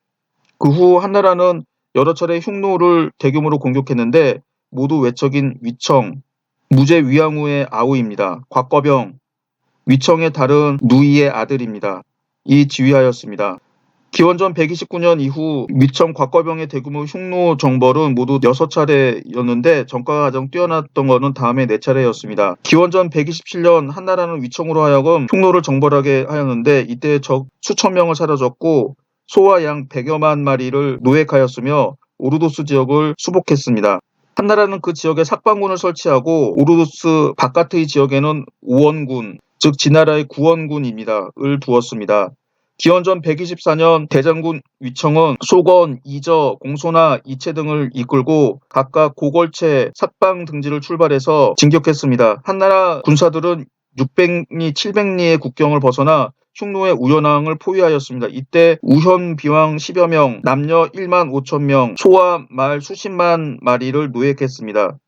Speaker 1: 그 후 한나라는 여러 차례 흉노를 대규모로 공격했는데 모두 외척인 위청, 무제 위양후의 아우입니다. 곽거병, 위청의 다른 누이의 아들입니다. 이 지휘하였습니다. 기원전 129년 이후 위청 곽거병의 대규모 흉노 정벌은 모두 6차례였는데 전과가 가장 뛰어났던 것은 다음에 4차례였습니다. 기원전 127년 한나라는 위청으로 하여금 흉노를 정벌하게 하였는데 이때 적 수천 명을 사라졌고 소와 양 100여만 마리를 노획하였으며 오르도스 지역을 수복했습니다. 한나라는 그 지역에 삭방군을 설치하고 오르도스 바깥의 지역에는 오원군, 즉 지나라의 구원군을 두었습니다. 기원전 124년 대장군 위청은 소건, 이저, 공소나, 이채 등을 이끌고 각각 고걸채, 삭방 등지를 출발해서 진격했습니다. 한나라 군사들은 600리, 700리의 국경을 벗어나 흉노의 우연항을 포위하였습니다. 이때 우현 비왕 10여 명, 남녀 1만 5천 명, 소와 말 수십만 마리를 노획했습니다.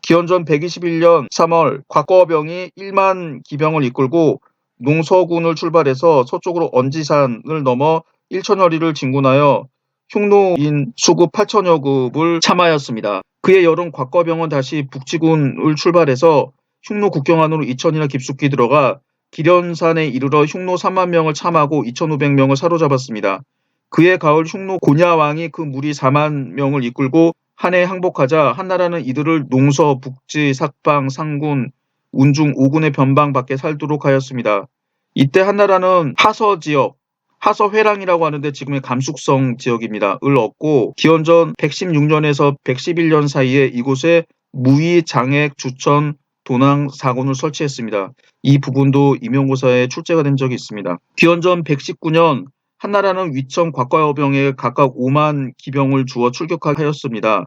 Speaker 1: 기원전 121년 3월 곽거병이 1만 기병을 이끌고 농서군을 출발해서 서쪽으로 언지산을 넘어 1천여리를 진군하여 흉노인 수급 8천여 급을 참하였습니다. 그해 여름 곽거병은 다시 북지군을 출발해서 흉노 국경 안으로 2천이나 깊숙이 들어가 기련산에 이르러 흉노 3만 명을 참하고 2,500명을 사로잡았습니다. 그해 가을 흉노 고냐왕이 그 무리 4만 명을 이끌고 한해 항복하자 한나라는 이들을 농서, 북지, 삭방, 상군, 운중 5군의 변방 밖에 살도록 하였습니다. 이때 한나라는 하서 지역, 하서회랑이라고 하는데 지금의 감숙성 지역입니다. 을 얻고 기원전 116년에서 111년 사이에 이곳에 무의, 장액, 주천, 도낭 4군을 설치했습니다. 이 부분도 임용고사에 출제가 된 적이 있습니다. 기원전 119년 한나라는 위청, 곽과여병에 각각 5만 기병을 주어 출격하였습니다.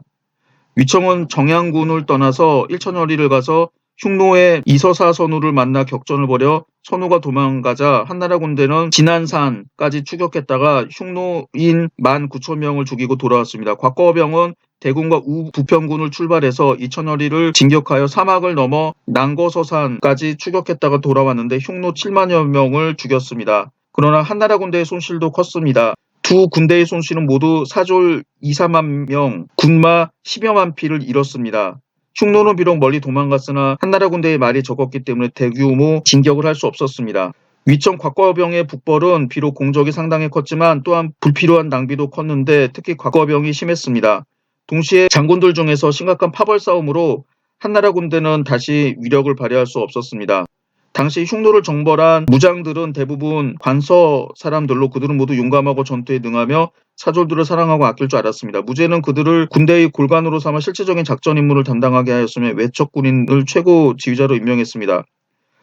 Speaker 1: 위청은 정양군을 떠나서 일천여리를 가서 흉노의 이서사 선우를 만나 격전을 벌여 선우가 도망가자 한나라 군대는 진안산까지 추격했다가 흉노인 19,000명을 죽이고 돌아왔습니다. 곽거병은 대군과 우부평군을 출발해서 이천여리를 진격하여 사막을 넘어 난거서산까지 추격했다가 돌아왔는데 흉노 7만여 명을 죽였습니다. 그러나 한나라 군대의 손실도 컸습니다. 두 군대의 손실은 모두 사졸 2, 3만 명, 군마 10여만 피를 잃었습니다. 흉노는 비록 멀리 도망갔으나 한나라 군대의 말이 적었기 때문에 대규모 진격을 할 수 없었습니다. 위청 곽거병의 북벌은 비록 공적이 상당히 컸지만 또한 불필요한 낭비도 컸는데 특히 곽거병이 심했습니다. 동시에 장군들 중에서 심각한 파벌 싸움으로 한나라 군대는 다시 위력을 발휘할 수 없었습니다. 당시 흉노를 정벌한 무장들은 대부분 관서 사람들로 그들은 모두 용감하고 전투에 능하며 사졸들을 사랑하고 아낄 줄 알았습니다. 무제는 그들을 군대의 골간으로 삼아 실질적인 작전 임무를 담당하게 하였으며 외척군인을 최고 지휘자로 임명했습니다.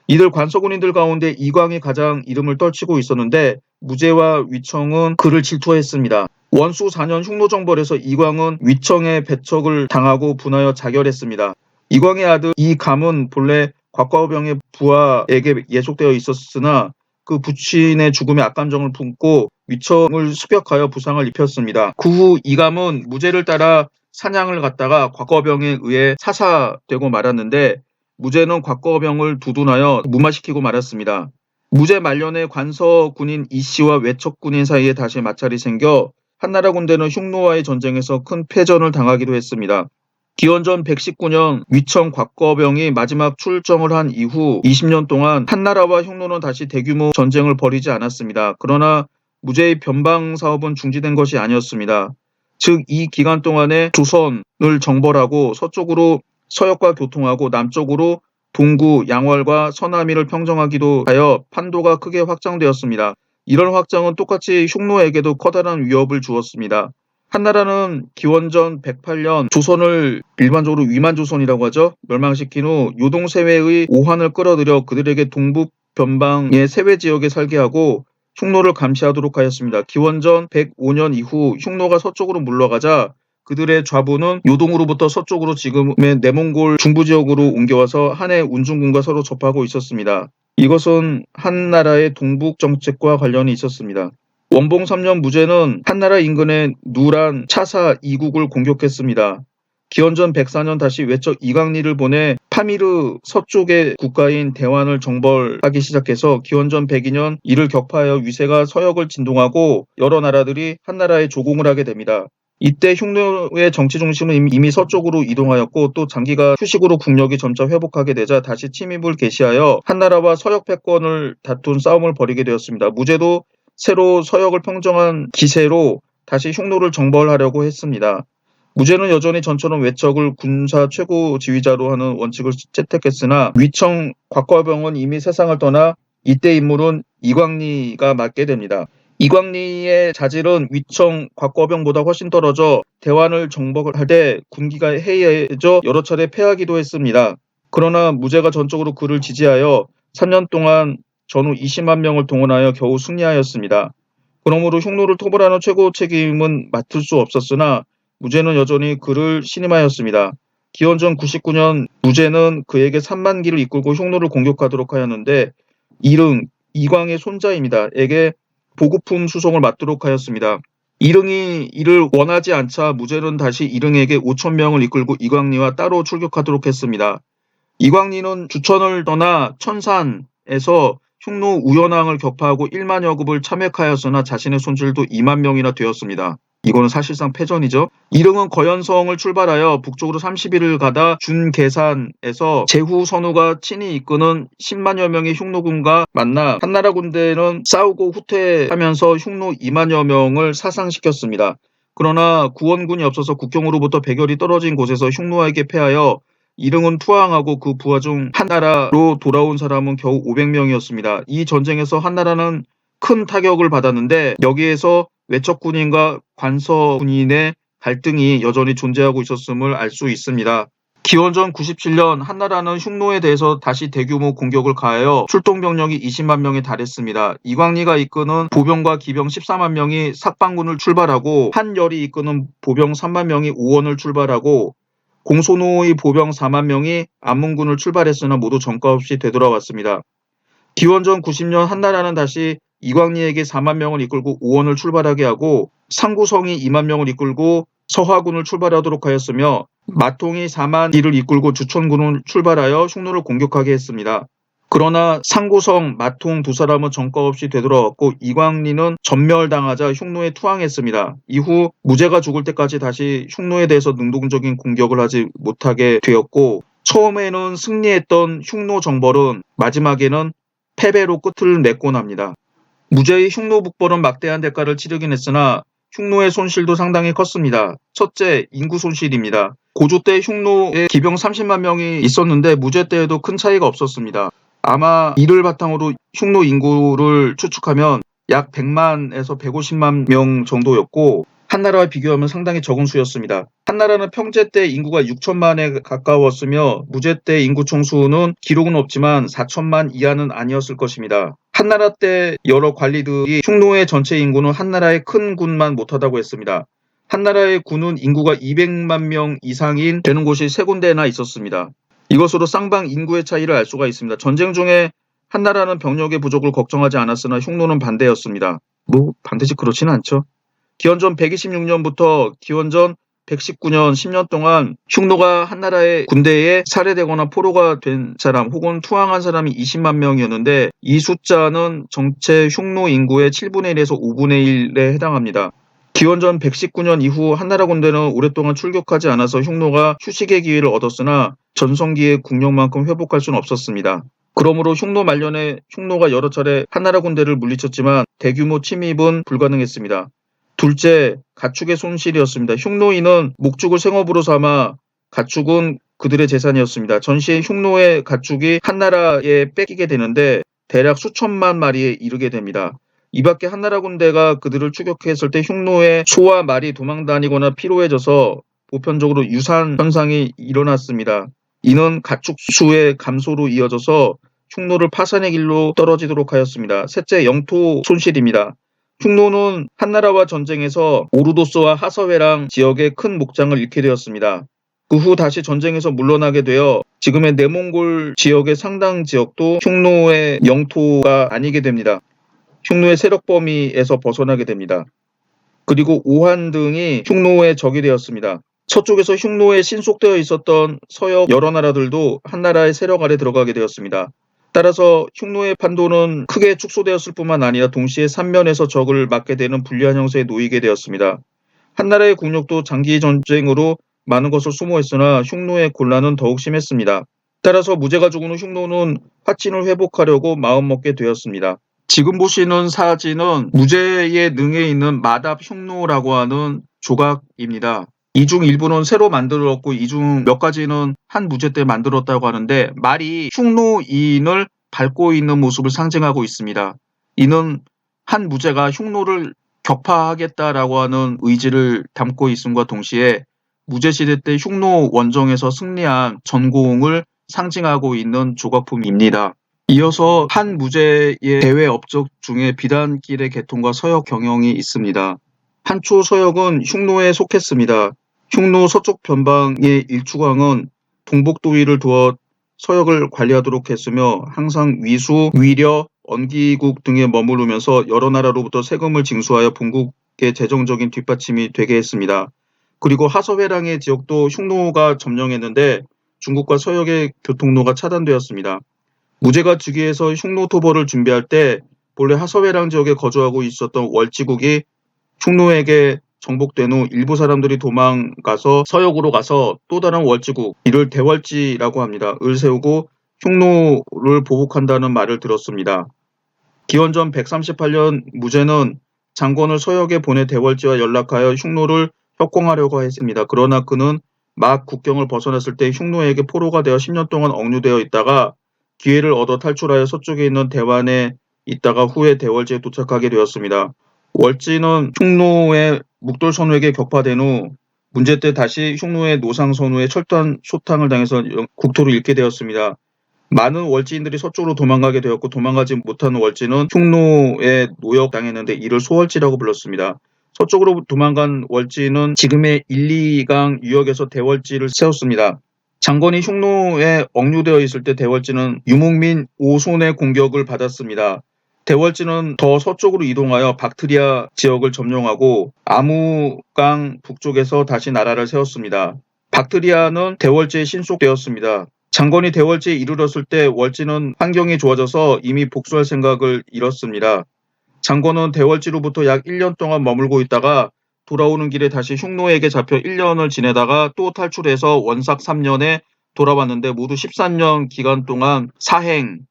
Speaker 1: 이들 관서군인들 가운데 이광이 가장 이름을 떨치고 있었는데 무제와 위청은 그를 질투했습니다. 원수 4년 흉노 정벌에서 이광은 위청의 배척을 당하고 분하여 자결했습니다. 이광의 아들 이감은 본래 곽과병의 부하에게 예속되어 있었으나 그 부친의 죽음에 악감정을 품고 위청을 습격하여 부상을 입혔습니다. 그 후 이감은 무제를 따라 사냥을 갔다가 곽과병에 의해 사사되고 말았는데 무제는 곽과병을 두둔하여 무마시키고 말았습니다. 무제 말년에 관서군인 이씨와 외척군인 사이에 다시 마찰이 생겨 한나라 군대는 흉노와의 전쟁에서 큰 패전을 당하기도 했습니다. 기원전 119년 위청 곽거병이 마지막 출정을 한 이후 20년 동안 한나라와 흉노는 다시 대규모 전쟁을 벌이지 않았습니다. 그러나 무제의 변방 사업은 중지된 것이 아니었습니다. 즉 이 기간 동안에 조선을 정벌하고 서쪽으로 서역과 교통하고 남쪽으로 동구, 양월과 서남이를 평정하기도 하여 판도가 크게 확장되었습니다. 이런 확장은 똑같이 흉노에게도 커다란 위협을 주었습니다. 한나라는 기원전 108년 조선을 일반적으로 위만조선이라고 하죠. 멸망시킨 후 요동세회의 오한을 끌어들여 그들에게 동북 변방의 세외 지역에 살게 하고 흉노를 감시하도록 하였습니다. 기원전 105년 이후 흉노가 서쪽으로 물러가자 그들의 좌부는 요동으로부터 서쪽으로 지금의 내몽골 중부지역으로 옮겨와서 한해 운중군과 서로 접하고 있었습니다. 이것은 한나라의 동북 정책과 관련이 있었습니다. 원봉 3년 무제는 한나라 인근의 누란 차사 이국을 공격했습니다. 기원전 104년 다시 외척 이강리를 보내 파미르 서쪽의 국가인 대환을 정벌하기 시작해서 기원전 102년 이를 격파하여 위세가 서역을 진동하고 여러 나라들이 한나라에 조공을 하게 됩니다. 이때 흉노의 정치 중심은 이미 서쪽으로 이동하였고 또 장기가 휴식으로 국력이 점차 회복하게 되자 다시 침입을 개시하여 한나라와 서역 패권을 다툰 싸움을 벌이게 되었습니다. 무제도 새로 서역을 평정한 기세로 다시 흉노를 정벌하려고 했습니다. 무제는 여전히 전처럼 외척을 군사 최고 지휘자로 하는 원칙을 채택했으나 위청 곽과병은 이미 세상을 떠나 이때 인물은 이광리가 맡게 됩니다. 이광리의 자질은 위청 곽과병보다 훨씬 떨어져 대환을 정복할 때 군기가 해이해져 여러 차례 패하기도 했습니다. 그러나 무제가 전적으로 그를 지지하여 3년 동안 전후 20만 명을 동원하여 겨우 승리하였습니다. 그러므로 흉노를 토벌하는 최고 책임은 맡을 수 없었으나 무제는 여전히 그를 신임하였습니다. 기원전 99년 무제는 그에게 3만 기를 이끌고 흉노를 공격하도록 하였는데 이릉, 이광의 손자입니다. 에게 보급품 수송을 맡도록 하였습니다. 이릉이 이를 원하지 않자 무제는 다시 이릉에게 5,000명을 이끌고 이광리와 따로 출격하도록 했습니다. 이광리는 주천을 떠나 천산에서 흉노 우연왕을 격파하고 1만여 급을 참획하였으나 자신의 손실도 2만 명이나 되었습니다. 이거는 사실상 패전이죠. 이릉은 거연성을 출발하여 북쪽으로 30일을 가다 준계산에서 제후 선우가 친히 이끄는 10만여 명의 흉노군과 만나 한나라 군대는 싸우고 후퇴하면서 흉노 2만여 명을 사상시켰습니다. 그러나 구원군이 없어서 국경으로부터 백여리 떨어진 곳에서 흉노에게 패하여 이릉은 투항하고 그 부하 중 한나라로 돌아온 사람은 겨우 500명이었습니다. 이 전쟁에서 한나라는 큰 타격을 받았는데 여기에서 외척군인과 관서군인의 갈등이 여전히 존재하고 있었음을 알 수 있습니다. 기원전 97년 한나라는 흉노에 대해서 다시 대규모 공격을 가하여 출동 병력이 20만 명에 달했습니다. 이광리가 이끄는 보병과 기병 14만 명이 삭방군을 출발하고 한열이 이끄는 보병 3만 명이 우원을 출발하고 공손호의 보병 4만 명이 안문군을 출발했으나 모두 전과 없이 되돌아왔습니다. 기원전 90년 한나라는 다시 이광리에게 4만 명을 이끌고 우원을 출발하게 하고 상구성이 2만 명을 이끌고 서화군을 출발하도록 하였으며 마통이 4만 이를 이끌고 주천군을 출발하여 흉노를 공격하게 했습니다. 그러나 상구성, 마통 두 사람은 전과 없이 되돌아왔고 이광리는 전멸당하자 흉노에 투항했습니다. 이후 무제가 죽을 때까지 다시 흉노에 대해서 능동적인 공격을 하지 못하게 되었고 처음에는 승리했던 흉노 정벌은 마지막에는 패배로 끝을 맺곤 합니다. 무제의 흉노 북벌은 막대한 대가를 치르긴 했으나 흉노의 손실도 상당히 컸습니다. 첫째, 인구 손실입니다. 고조 때 흉노에 기병 30만 명이 있었는데 무제 때에도 큰 차이가 없었습니다. 아마 이를 바탕으로 흉노 인구를 추측하면 약 100만에서 150만 명 정도였고 한나라와 비교하면 상당히 적은 수였습니다. 한나라는 평제 때 인구가 6천만에 가까웠으며 무제 때 인구 총수는 기록은 없지만 4천만 이하는 아니었을 것입니다. 한나라 때 여러 관리들이 흉노의 전체 인구는 한나라의 큰 군만 못하다고 했습니다. 한나라의 군은 인구가 200만 명 이상인 되는 곳이 3군데나 있었습니다. 이것으로 쌍방 인구의 차이를 알 수가 있습니다. 전쟁 중에 한나라는 병력의 부족을 걱정하지 않았으나 흉노는 반대였습니다. 반드시 그렇지는 않죠. 기원전 126년부터 기원전 119년 10년 동안 흉노가 한나라의 군대에 살해되거나 포로가 된 사람 혹은 투항한 사람이 20만 명이었는데 이 숫자는 전체 흉노 인구의 7분의 1에서 5분의 1에 해당합니다. 기원전 119년 이후 한나라 군대는 오랫동안 출격하지 않아서 흉노가 휴식의 기회를 얻었으나 전성기의 국력만큼 회복할 수는 없었습니다. 그러므로 흉노 말년에 흉노가 여러 차례 한나라 군대를 물리쳤지만 대규모 침입은 불가능했습니다. 둘째, 가축의 손실이었습니다. 흉노인은 목축을 생업으로 삼아 가축은 그들의 재산이었습니다. 전시에 흉노의 가축이 한나라에 뺏기게 되는데 대략 수천만 마리에 이르게 됩니다. 이 밖에 한나라 군대가 그들을 추격했을 때 흉노의 소와 말이 도망다니거나 피로해져서 보편적으로 유산 현상이 일어났습니다. 이는 가축 수의 감소로 이어져서 흉노를 파산의 길로 떨어지도록 하였습니다. 셋째, 영토 손실입니다. 흉노는 한나라와 전쟁에서 오르도스와 하서회랑 지역의 큰 목장을 잃게 되었습니다. 그 후 다시 전쟁에서 물러나게 되어 지금의 내몽골 지역의 상당 지역도 흉노의 영토가 아니게 됩니다. 흉노의 세력 범위에서 벗어나게 됩니다. 그리고 오한 등이 흉노의 적이 되었습니다. 서쪽에서 흉노에 신속되어 있었던 서역 여러 나라들도 한나라의 세력 아래 들어가게 되었습니다. 따라서 흉노의 판도는 크게 축소되었을 뿐만 아니라 동시에 삼면에서 적을 맞게 되는 불리한 형세에 놓이게 되었습니다. 한나라의 국력도 장기 전쟁으로 많은 것을 소모했으나 흉노의 곤란은 더욱 심했습니다. 따라서 무제가 죽은 후 흉노는 화친을 회복하려고 마음먹게 되었습니다. 지금 보시는 사진은 무제의 능에 있는 마답 흉노라고 하는 조각입니다. 이 중 일부는 새로 만들었고 이 중 몇 가지는 한 무제 때 만들었다고 하는데 말이 흉노인을 밟고 있는 모습을 상징하고 있습니다. 이는 한 무제가 흉노를 격파하겠다라고 하는 의지를 담고 있음과 동시에 무제시대 때 흉노 원정에서 승리한 전공을 상징하고 있는 조각품입니다. 이어서 한 무제의 대외 업적 중에 비단길의 개통과 서역 경영이 있습니다. 한초 서역은 흉노에 속했습니다. 흉노 서쪽 변방의 일추광은 동복도위를 두어 서역을 관리하도록 했으며 항상 위수, 위려, 언기국 등에 머무르면서 여러 나라로부터 세금을 징수하여 본국의 재정적인 뒷받침이 되게 했습니다. 그리고 하서회랑의 지역도 흉노가 점령했는데 중국과 서역의 교통로가 차단되었습니다. 무제가 즉위해서 흉노 토벌을 준비할 때 본래 하서회랑 지역에 거주하고 있었던 월지국이 흉노에게 정복된 후 일부 사람들이 도망가서 서역으로 가서 또 다른 월지국, 이를 대월지라고 합니다. 을 세우고 흉노를 보복한다는 말을 들었습니다. 기원전 138년 무제는 장관을 서역에 보내 대월지와 연락하여 흉노를 협공하려고 했습니다. 그러나 그는 막 국경을 벗어났을 때 흉노에게 포로가 되어 10년 동안 억류되어 있다가 기회를 얻어 탈출하여 서쪽에 있는 대환에 있다가 후에 대월지에 도착하게 되었습니다. 월지는 흉노의 묵돌선우에게 격파된 후 문제 때 다시 흉노의 노상선우에 철도한 소탕을 당해서 국토를 잃게 되었습니다. 많은 월지인들이 서쪽으로 도망가게 되었고 도망가지 못한 월지는 흉노에 노역당했는데 이를 소월지라고 불렀습니다. 서쪽으로 도망간 월지는 지금의 1, 2강 유역에서 대월지를 세웠습니다. 장건이 흉노에 억류되어 있을 때 대월지는 유목민 오손의 공격을 받았습니다. 대월지는 더 서쪽으로 이동하여 박트리아 지역을 점령하고 아무강 북쪽에서 다시 나라를 세웠습니다. 박트리아는 대월지에 신속되었습니다. 장건이 대월지에 이르렀을 때 월지는 환경이 좋아져서 이미 복수할 생각을 잃었습니다. 장건은 대월지로부터 약 1년 동안 머물고 있다가 돌아오는 길에 다시 흉노에게 잡혀 1년을 지내다가 또 탈출해서 원삭 3년에 돌아왔는데 모두 13년 기간 동안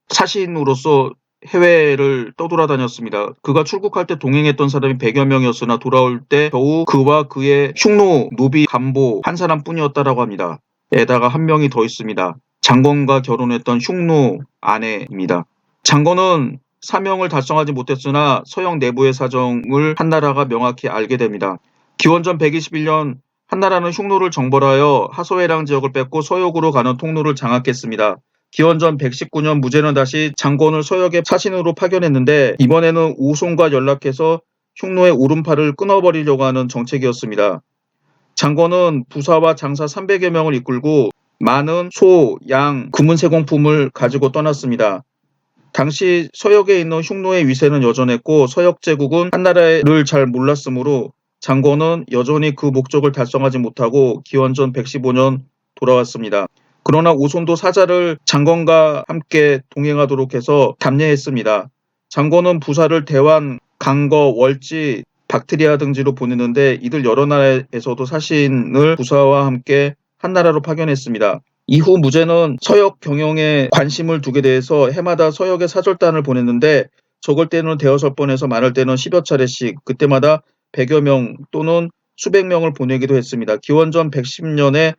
Speaker 1: 사신으로서 해외를 떠돌아다녔습니다. 그가 출국할 때 동행했던 사람이 100여 명이었으나 돌아올 때 겨우 그와 그의 흉노 노비 간보 한 사람뿐이었다라고 합니다. 에다가 한 명이 더 있습니다. 장건과 결혼했던 흉노 아내입니다. 장건은 사명을 달성하지 못했으나 서역 내부의 사정을 한나라가 명확히 알게 됩니다. 기원전 121년 한나라는 흉노를 정벌하여 하소해랑 지역을 뺏고 서역으로 가는 통로를 장악했습니다. 기원전 119년 무제는 다시 장건을 서역의 사신으로 파견했는데 이번에는 오손과 연락해서 흉노의 오른팔을 끊어버리려고 하는 정책이었습니다. 장건은 부사와 장사 300여 명을 이끌고 많은 소, 양, 금은 세공품을 가지고 떠났습니다. 당시 서역에 있는 흉노의 위세는 여전했고 서역 제국은 한나라를 잘 몰랐으므로 장건은 여전히 그 목적을 달성하지 못하고 기원전 115년 돌아왔습니다. 그러나 오손도 사자를 장건과 함께 동행하도록 해서 답례했습니다. 장건은 부사를 대환, 강거, 월지, 박트리아 등지로 보내는데 이들 여러 나라에서도 사신을 부사와 함께 한나라로 파견했습니다. 이후 무제는 서역 경영에 관심을 두게 돼서 해마다 서역에 사절단을 보냈는데 적을 때는 대여섯 번에서 많을 때는 10여 차례씩 그때마다 100여 명 또는 수백 명을 보내기도 했습니다. 기원전 110년에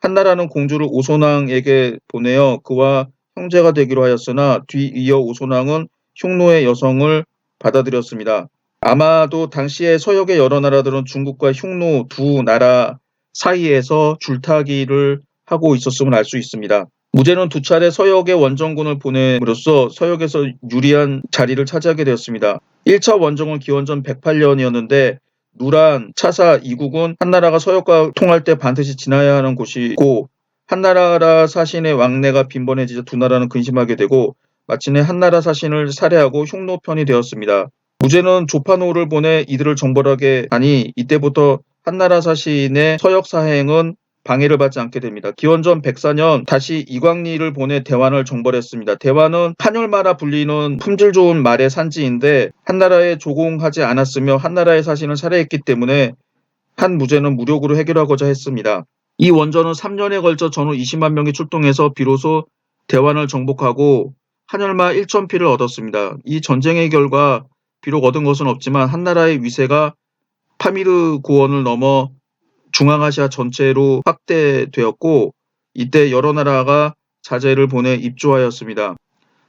Speaker 1: 한나라는 공주를 오손왕에게 보내어 그와 형제가 되기로 하였으나 뒤이어 오손왕은 흉노의 여성을 받아들였습니다. 아마도 당시에 서역의 여러 나라들은 중국과 흉노 두 나라 사이에서 줄타기를 하고 있었음을 알 수 있습니다. 무제는 두 차례 서역의 원정군을 보냄으로써 서역에서 유리한 자리를 차지하게 되었습니다. 1차 원정은 기원전 108년이었는데 누란, 차사, 이국은 한나라가 서역과 통할 때 반드시 지나야 하는 곳이고 한나라 사신의 왕래가 빈번해지자 두 나라는 근심하게 되고 마침내 한나라 사신을 살해하고 흉노 편이 되었습니다. 무제는 조판호를 보내 이들을 정벌하게 하니 이때부터 한나라 사신의 서역 사행은 방해를 받지 않게 됩니다. 기원전 104년 다시 이광리를 보내 대환을 정벌했습니다. 대환은 판열마라 불리는 품질 좋은 말의 산지인데 한나라에 조공하지 않았으며 한나라의 사신을 살해했기 때문에 한 무제는 무력으로 해결하고자 했습니다. 이 원전은 3년에 걸쳐 전후 20만 명이 출동해서 비로소 대환을 정복하고 한열마 1,000피를 얻었습니다. 이 전쟁의 결과 비록 얻은 것은 없지만 한나라의 위세가 파미르 고원을 넘어 중앙아시아 전체로 확대되었고 이때 여러 나라가 자재를 보내 입조하였습니다.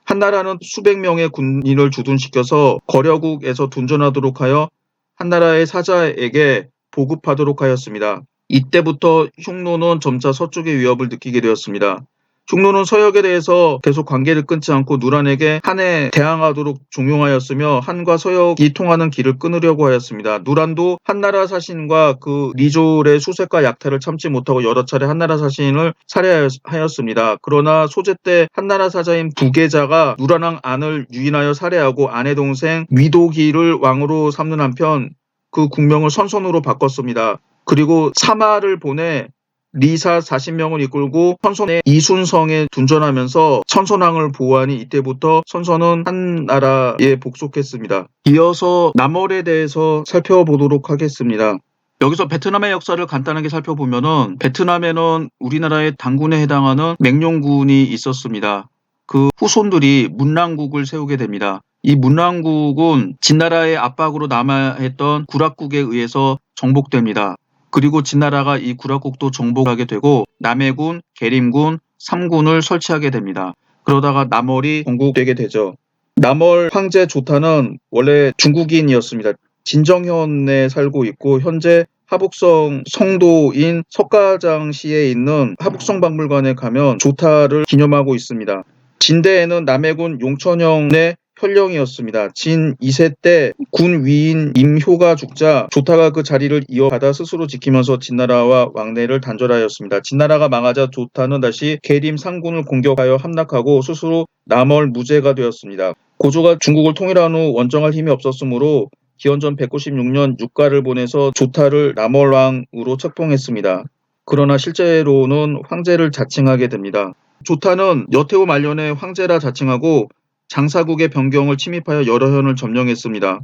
Speaker 1: 한나라는 수백 명의 군인을 주둔시켜서 거려국에서 둔전하도록 하여 한나라의 사자에게 보급하도록 하였습니다. 이때부터 흉노는 점차 서쪽의 위협을 느끼게 되었습니다. 흉노는 서역에 대해서 계속 관계를 끊지 않고 누란에게 한에 대항하도록 종용하였으며 한과 서역이 통하는 길을 끊으려고 하였습니다. 누란도 한나라 사신과 그 리졸의 수색과 약탈을 참지 못하고 여러 차례 한나라 사신을 살해하였습니다. 그러나 소제 때 한나라 사자인 부계자가 누란왕 안을 유인하여 살해하고 아내 동생 위도기를 왕으로 삼는 한편 그 국명을 선선으로 바꿨습니다. 그리고 사마를 보내 리사 40명을 이끌고 선선의 이순성에 둔전하면서 선선왕을 보호하니 이때부터 선선은 한나라에 복속했습니다. 이어서 남월에 대해서 살펴보도록 하겠습니다. 여기서 베트남의 역사를 간단하게 살펴보면은 베트남에는 우리나라의 단군에 해당하는 맹룡군이 있었습니다. 그 후손들이 문랑국을 세우게 됩니다. 이 문랑국은 진나라의 압박으로 남아했던 구락국에 의해서 정복됩니다. 그리고 진나라가 이 구락국도 정복하게 되고 남해군, 계림군, 3군을 설치하게 됩니다. 그러다가 남월이 건국되게 되죠. 남월 황제 조타는 원래 중국인이었습니다. 진정현에 살고 있고 현재 하북성 성도인 석가장시에 있는 하북성 박물관에 가면 조타를 기념하고 있습니다. 진대에는 남해군 용천영의 현령이었습니다. 진 2세 때 군 위인 임효가 죽자 조타가 그 자리를 이어받아 스스로 지키면서 진나라와 왕래를 단절하였습니다. 진나라가 망하자 조타는 다시 계림 상군을 공격하여 함락하고 스스로 남월 무제가 되었습니다. 고조가 중국을 통일한 후 원정할 힘이 없었으므로 기원전 196년 육가를 보내서 조타를 남월왕으로 책봉했습니다. 그러나 실제로는 황제를 자칭하게 됩니다. 조타는 여태우 말년에 황제라 자칭하고 장사국의 변경을 침입하여 여러 현을 점령했습니다.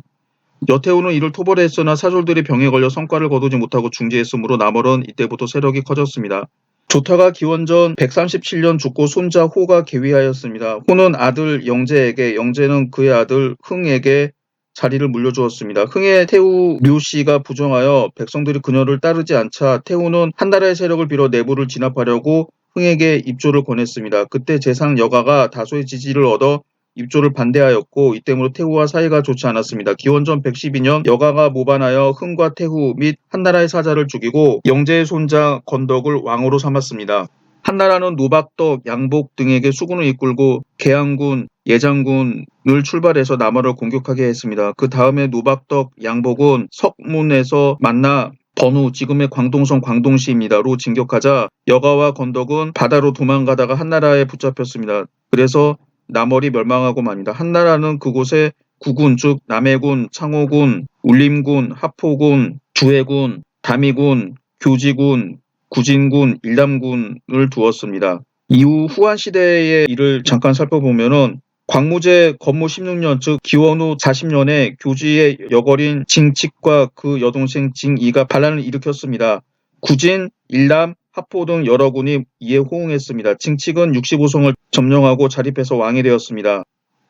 Speaker 1: 여태우는 이를 토벌했으나 사졸들이 병에 걸려 성과를 거두지 못하고 중지했으므로 남월은 이때부터 세력이 커졌습니다. 조타가 기원전 137년 죽고 손자 호가 계위하였습니다. 호는 아들 영제에게, 영제는 그의 아들 흥에게 자리를 물려주었습니다. 흥의 태후 묘씨가 부정하여 백성들이 그녀를 따르지 않자 태후는 한나라의 세력을 빌어 내부를 진압하려고 흥에게 입조를 권했습니다. 그때 재상 여가가 다소의 지지를 얻어 입조를 반대하였고 이 때문에 태후와 사이가 좋지 않았습니다. 기원전 112년 여가가 모반하여 흥과 태후 및 한나라의 사자를 죽이고 영제의 손자 건덕을 왕으로 삼았습니다. 한나라는 노박덕, 양복 등에게 수군을 이끌고 계양군, 예장군을 출발해서 남하를 공격하게 했습니다. 그 다음에 노박덕, 양복은 석문에서 만나 번우, 지금의 광동성 광동시입니다.로 진격하자 여가와 건덕은 바다로 도망가다가 한나라에 붙잡혔습니다. 그래서 남월이 멸망하고 맙니다. 한나라는 그곳에 구군, 즉 남해군, 창호군, 울림군, 하포군, 주해군, 담이군, 교지군, 구진군, 일남군을 두었습니다. 이후 후한시대의 일을 잠깐 살펴보면은 광무제 건무 16년 즉 기원후 40년에 교지의 여걸인 징칙과 그 여동생 징이가 반란을 일으켰습니다. 구진, 일남, 하포 등 여러 군이 이에 호응했습니다. 징칙은 65성을 점령하고 자립해서 왕이 되었습니다.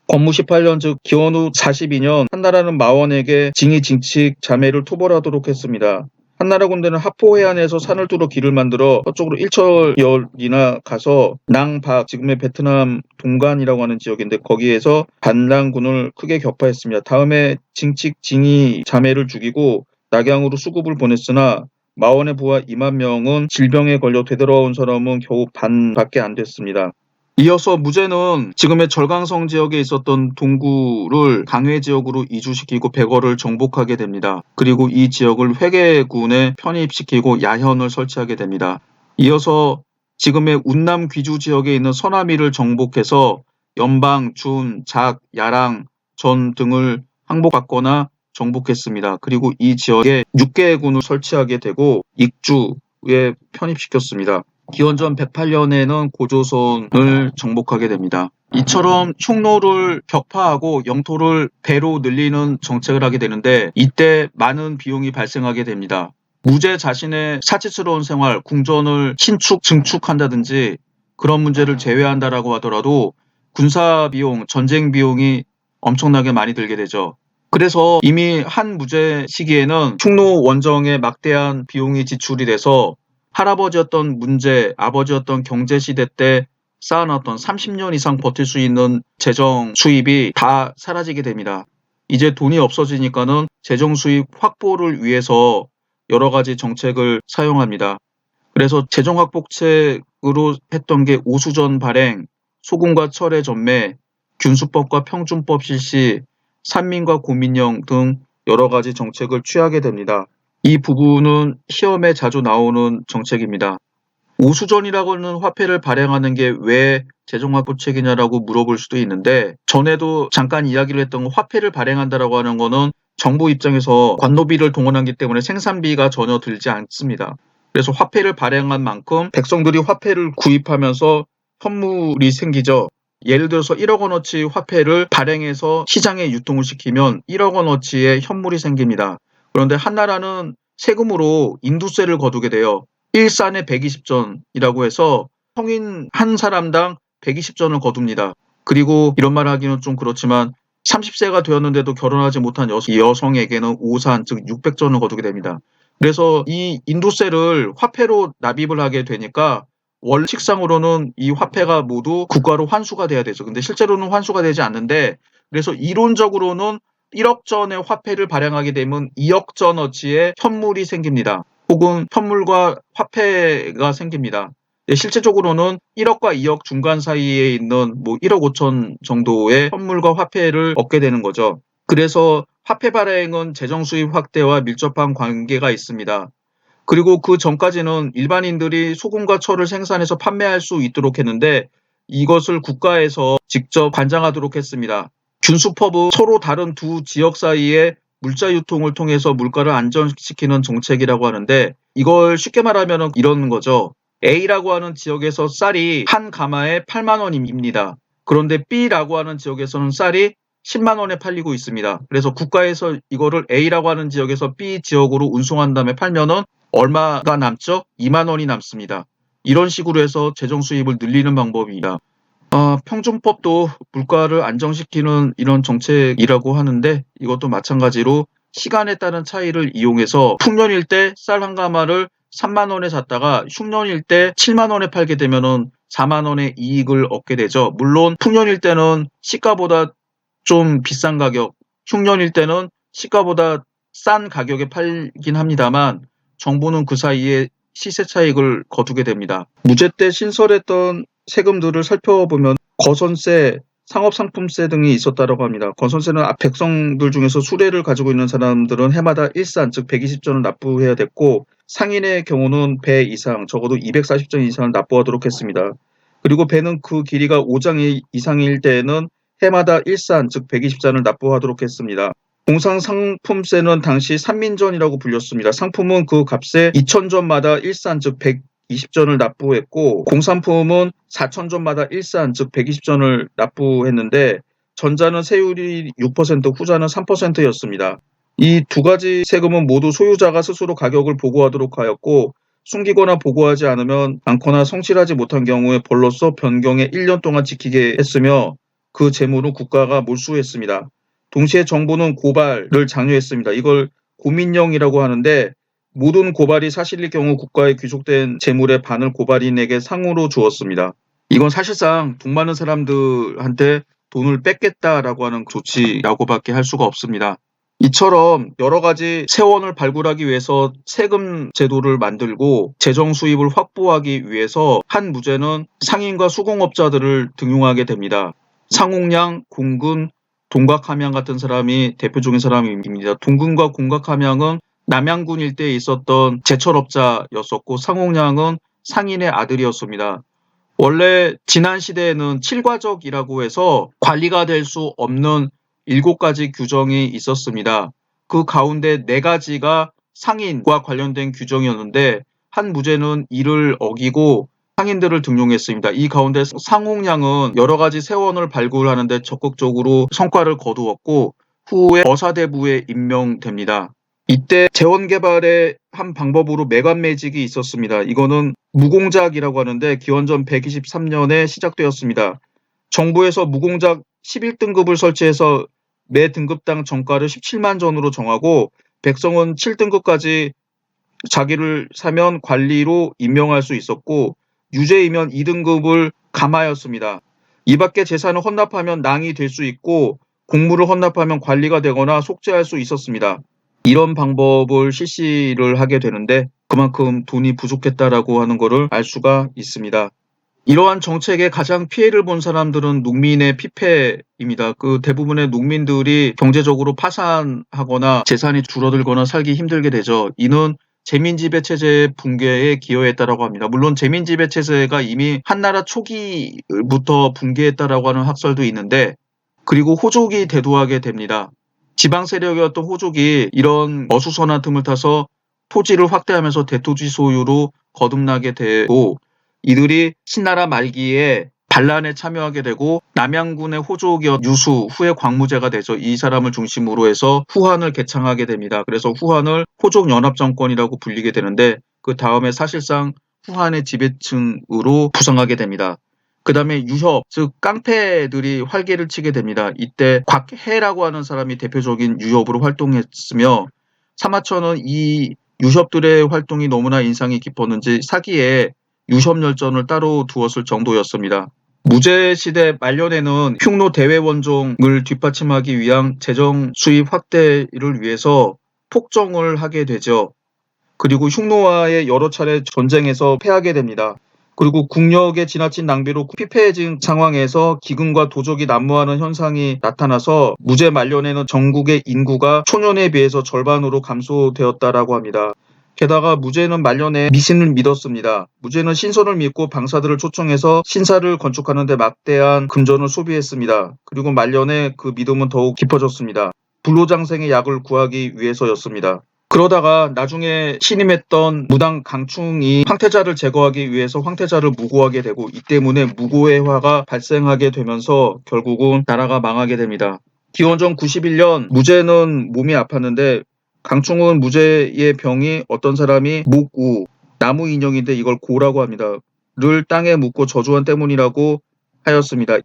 Speaker 1: 건무 18년 즉 기원후 42년 한나라는 마원에게 징이 징칙 자매를 토벌하도록 했습니다. 한나라 군대는 하포 해안에서 산을 뚫어 길을 만들어 서쪽으로 1천여리나 가서 낭박, 지금의 베트남 동간이라고 하는 지역인데 거기에서 반란군을 크게 격파했습니다. 다음에 징칙 징이 자매를 죽이고 낙양으로 수급을 보냈으나 마원의 부하 2만 명은 질병에 걸려 되돌아온 사람은 겨우 반밖에 안 됐습니다. 이어서 무제는 지금의 절강성 지역에 있었던 동구를 강회 지역으로 이주시키고 백어를 정복하게 됩니다. 그리고 이 지역을 회계군에 편입시키고 야현을 설치하게 됩니다. 이어서 지금의 운남 귀주 지역에 있는 서남이를 정복해서 연방, 준, 작, 야랑, 전 등을 항복받거나 정복했습니다. 그리고 이 지역에 6개의 군을 설치하게 되고 익주에 편입시켰습니다. 기원전 108년에는 고조선을 정복하게 됩니다. 이처럼 흉노를 격파하고 영토를 배로 늘리는 정책을 하게 되는데 이때 많은 비용이 발생하게 됩니다. 무제 자신의 사치스러운 생활, 궁전을 신축, 증축한다든지 그런 문제를 제외한다라고 하더라도 군사 비용, 전쟁 비용이 엄청나게 많이 들게 되죠. 그래서 이미 한 무제 시기에는 흉노 원정에 막대한 비용이 지출이 돼서 할아버지였던 문제, 아버지였던 경제시대 때 쌓아놨던 30년 이상 버틸 수 있는 재정 수입이 다 사라지게 됩니다. 이제 돈이 없어지니까는 재정 수입 확보를 위해서 여러 가지 정책을 사용합니다. 그래서 재정 확보책으로 했던 게 오수전 발행, 소금과 철의 전매, 균수법과 평준법 실시, 산민과 고민령 등 여러 가지 정책을 취하게 됩니다. 이 부분은 시험에 자주 나오는 정책입니다. 오수전이라고 하는 화폐를 발행하는 게 왜 재정확보책이냐라고 물어볼 수도 있는데 전에도 잠깐 이야기를 했던 화폐를 발행한다라고 하는 거는 정부 입장에서 관노비를 동원하기 때문에 생산비가 전혀 들지 않습니다. 그래서 화폐를 발행한 만큼 백성들이 화폐를 구입하면서 현물이 생기죠. 예를 들어서 1억 원어치 화폐를 발행해서 시장에 유통을 시키면 1억 원어치의 현물이 생깁니다. 그런데 한나라는 세금으로 인두세를 거두게 돼요. 1산에 120전이라고 해서 성인 한 사람당 120전을 거둡니다. 그리고 이런 말 하기는 좀 그렇지만 30세가 되었는데도 결혼하지 못한 여성에게는 5산, 즉 600전을 거두게 됩니다. 그래서 이 인도세를 화폐로 납입을 하게 되니까 원칙상으로는 이 화폐가 모두 국가로 환수가 돼야 되죠. 근데 실제로는 환수가 되지 않는데, 그래서 이론적으로는 1억 전의 화폐를 발행하게 되면 2억 전어치의 현물이 생깁니다. 혹은 현물과 화폐가 생깁니다. 실제적으로는 1억과 2억 중간 사이에 있는 1억 5천 정도의 현물과 화폐를 얻게 되는 거죠. 그래서 화폐 발행은 재정 수입 확대와 밀접한 관계가 있습니다. 그리고 그 전까지는 일반인들이 소금과 철을 생산해서 판매할 수 있도록 했는데, 이것을 국가에서 직접 관장하도록 했습니다. 균수법은 서로 다른 두 지역 사이의 물자 유통을 통해서 물가를 안정시키는 정책이라고 하는데, 이걸 쉽게 말하면 이런 거죠. A라고 하는 지역에서 쌀이 한 가마에 8만 원입니다. 그런데 B라고 하는 지역에서는 쌀이 10만 원에 팔리고 있습니다. 그래서 국가에서 이거를 A라고 하는 지역에서 B 지역으로 운송한 다음에 팔면은 얼마가 남죠? 2만 원이 남습니다. 이런 식으로 해서 재정 수입을 늘리는 방법입니다. 평준법도 물가를 안정시키는 이런 정책이라고 하는데, 이것도 마찬가지로 시간에 따른 차이를 이용해서 풍년일 때 쌀 한 가마를 3만 원에 샀다가 흉년일 때 7만 원에 팔게 되면은 4만 원의 이익을 얻게 되죠. 물론 풍년일 때는 시가보다 좀 비싼 가격, 흉년일 때는 시가보다 싼 가격에 팔긴 합니다만, 정부는 그 사이에 시세 차익을 거두게 됩니다. 무제 때 신설했던 세금들을 살펴보면 거선세, 상업상품세 등이 있었다고 합니다. 거선세는 백성들 중에서 수레를 가지고 있는 사람들은 해마다 1산, 즉 120전을 납부해야 됐고, 상인의 경우는 배 이상, 적어도 240전 이상을 납부하도록 했습니다. 그리고 배는 그 길이가 5장 이상일 때에는 해마다 1산, 즉 120잔을 납부하도록 했습니다. 공상상품세는 당시 산민전이라고 불렸습니다. 상품은 그 값에 2,000전마다 1산, 즉 120전을 납부했고, 공산품은 4,000전마다 1산, 즉 120전을 납부했는데, 전자는 세율이 6%, 후자는 3%였습니다. 이 두 가지 세금은 모두 소유자가 스스로 가격을 보고하도록 하였고, 숨기거나 보고하지 않거나 성실하지 못한 경우에 벌로서 변경에 1년 동안 지키게 했으며, 그 재물은 국가가 몰수했습니다. 동시에 정부는 고발을 장려했습니다. 이걸 고민령이라고 하는데, 모든 고발이 사실일 경우 국가에 귀속된 재물의 반을 고발인에게 상으로 주었습니다. 이건 사실상 돈 많은 사람들한테 돈을 뺏겠다라고 하는 조치라고밖에 할 수가 없습니다. 이처럼 여러 가지 세원을 발굴하기 위해서 세금 제도를 만들고 재정 수입을 확보하기 위해서 한 무제는 상인과 수공업자들을 등용하게 됩니다. 상옥량, 공근, 동각함양 같은 사람이 대표적인 사람입니다. 동근과 공각함양은 남양군 일대에 있었던 제철업자였었고, 상옥량은 상인의 아들이었습니다. 원래 지난 시대에는 칠과적이라고 해서 관리가 될 수 없는 7가지 규정이 있었습니다. 그 가운데 4가지가 상인과 관련된 규정이었는데, 한 무제는 이를 어기고 상인들을 등용했습니다. 이 가운데 상옥량은 여러 가지 세원을 발굴하는 데 적극적으로 성과를 거두었고, 후에 거사대부에 임명됩니다. 이때 재원 개발의 한 방법으로 매관매직이 있었습니다. 이거는 무공작이라고 하는데 기원전 123년에 시작되었습니다. 정부에서 무공작 11등급을 설치해서 매 등급당 정가를 17만 전으로 정하고, 백성은 7등급까지 자기를 사면 관리로 임명할 수 있었고, 유죄이면 2등급을 감하였습니다. 이 밖에 재산을 헌납하면 낭이 될 수 있고, 공물을 헌납하면 관리가 되거나 속죄할 수 있었습니다. 이런 방법을 실시를 하게 되는데, 그만큼 돈이 부족했다라고 하는 것을 알 수가 있습니다. 이러한 정책에 가장 피해를 본 사람들은 농민의 피폐입니다. 그 대부분의 농민들이 경제적으로 파산하거나 재산이 줄어들거나 살기 힘들게 되죠. 이는 재민지배 체제의 붕괴에 기여했다라고 합니다. 물론 재민지배 체제가 이미 한나라 초기부터 붕괴했다라고 하는 학설도 있는데, 그리고 호족이 대두하게 됩니다. 지방 세력이었던 호족이 이런 어수선한 틈을 타서 토지를 확대하면서 대토지 소유로 거듭나게 되고, 이들이 신나라 말기에 반란에 참여하게 되고, 남양군의 호족이었던 유수, 후에 광무제가 되죠. 이 사람을 중심으로 해서 후한을 개창하게 됩니다. 그래서 후한을 호족연합정권이라고 불리게 되는데, 그 다음에 사실상 후한의 지배층으로 부상하게 됩니다. 그 다음에 유협, 즉 깡패들이 활개를 치게 됩니다. 이때 곽해라고 하는 사람이 대표적인 유협으로 활동했으며, 사마천은 이 유협들의 활동이 너무나 인상이 깊었는지 사기에 유협열전을 따로 두었을 정도였습니다. 무제시대 말년에는 흉노 대외원종을 뒷받침하기 위한 재정 수입 확대를 위해서 폭정을 하게 되죠. 그리고 흉노와의 여러 차례 전쟁에서 패하게 됩니다. 그리고 국력의 지나친 낭비로 피폐해진 상황에서 기근과 도적이 난무하는 현상이 나타나서 무제 말년에는 전국의 인구가 초년에 비해서 절반으로 감소되었다라고 합니다. 게다가 무제는 말년에 미신을 믿었습니다. 무제는 신선을 믿고 방사들을 초청해서 신사를 건축하는 데 막대한 금전을 소비했습니다. 그리고 말년에 그 믿음은 더욱 깊어졌습니다. 불로장생의 약을 구하기 위해서였습니다. 그러다가 나중에 신임했던 무당 강충이 황태자를 제거하기 위해서 황태자를 무고하게 되고 이 때문에 무고해화가 발생하게 되면서 결국은 나라가 망하게 됩니다. 기원전 91년 무제는 몸이 아팠는데 강충은 무제의 병이 어떤 사람이 목우, 나무 인형인데 이걸 고라고 합니다. 를 땅에 묻고 저주한 때문이라고 하였습니다.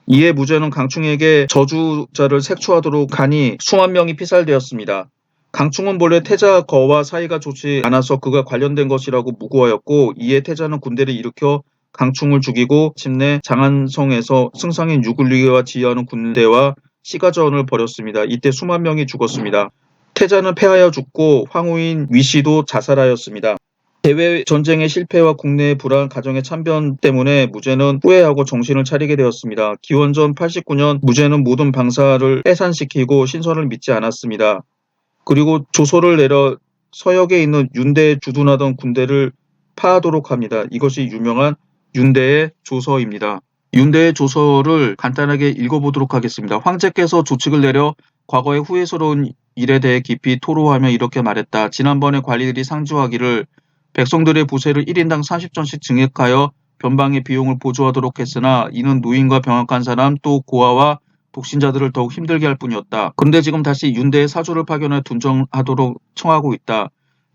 Speaker 1: 이에 무제는 강충에게 저주자를 색출하도록 하니 수만 명이 피살되었습니다. 강충은 본래 태자 거와 사이가 좋지 않아서 그가 관련된 것이라고 무고하였고 이에 태자는 군대를 일으켜 강충을 죽이고 마침내 장안성에서 승상인 유굴리와 지휘하는 군대와 시가전을 벌였습니다. 이때 수만 명이 죽었습니다. 태자는 패하여 죽고 황후인 위시도 자살하였습니다. 대외 전쟁의 실패와 국내의 불안 가정의 참변 때문에 무제는 후회하고 정신을 차리게 되었습니다. 기원전 89년 무제는 모든 방사를 해산시키고 신선을 믿지 않았습니다. 그리고 조서를 내려 서역에 있는 윤대에 주둔하던 군대를 파하도록 합니다. 이것이 유명한 윤대의 조서입니다. 윤대의 조서를 간단하게 읽어보도록 하겠습니다. 황제께서 조칙을 내려 과거의 후회스러운 일에 대해 깊이 토로하며 이렇게 말했다. 지난번에 관리들이 상주하기를 백성들의 부세를 1인당 30전씩 증액하여 변방의 비용을 보조하도록 했으나 이는 노인과 병약한 사람 또 고아와 독신자들을 더욱 힘들게 할 뿐이었다. 그런데 지금 다시 윤대에 사주를 파견해 둔정하도록 청하고 있다.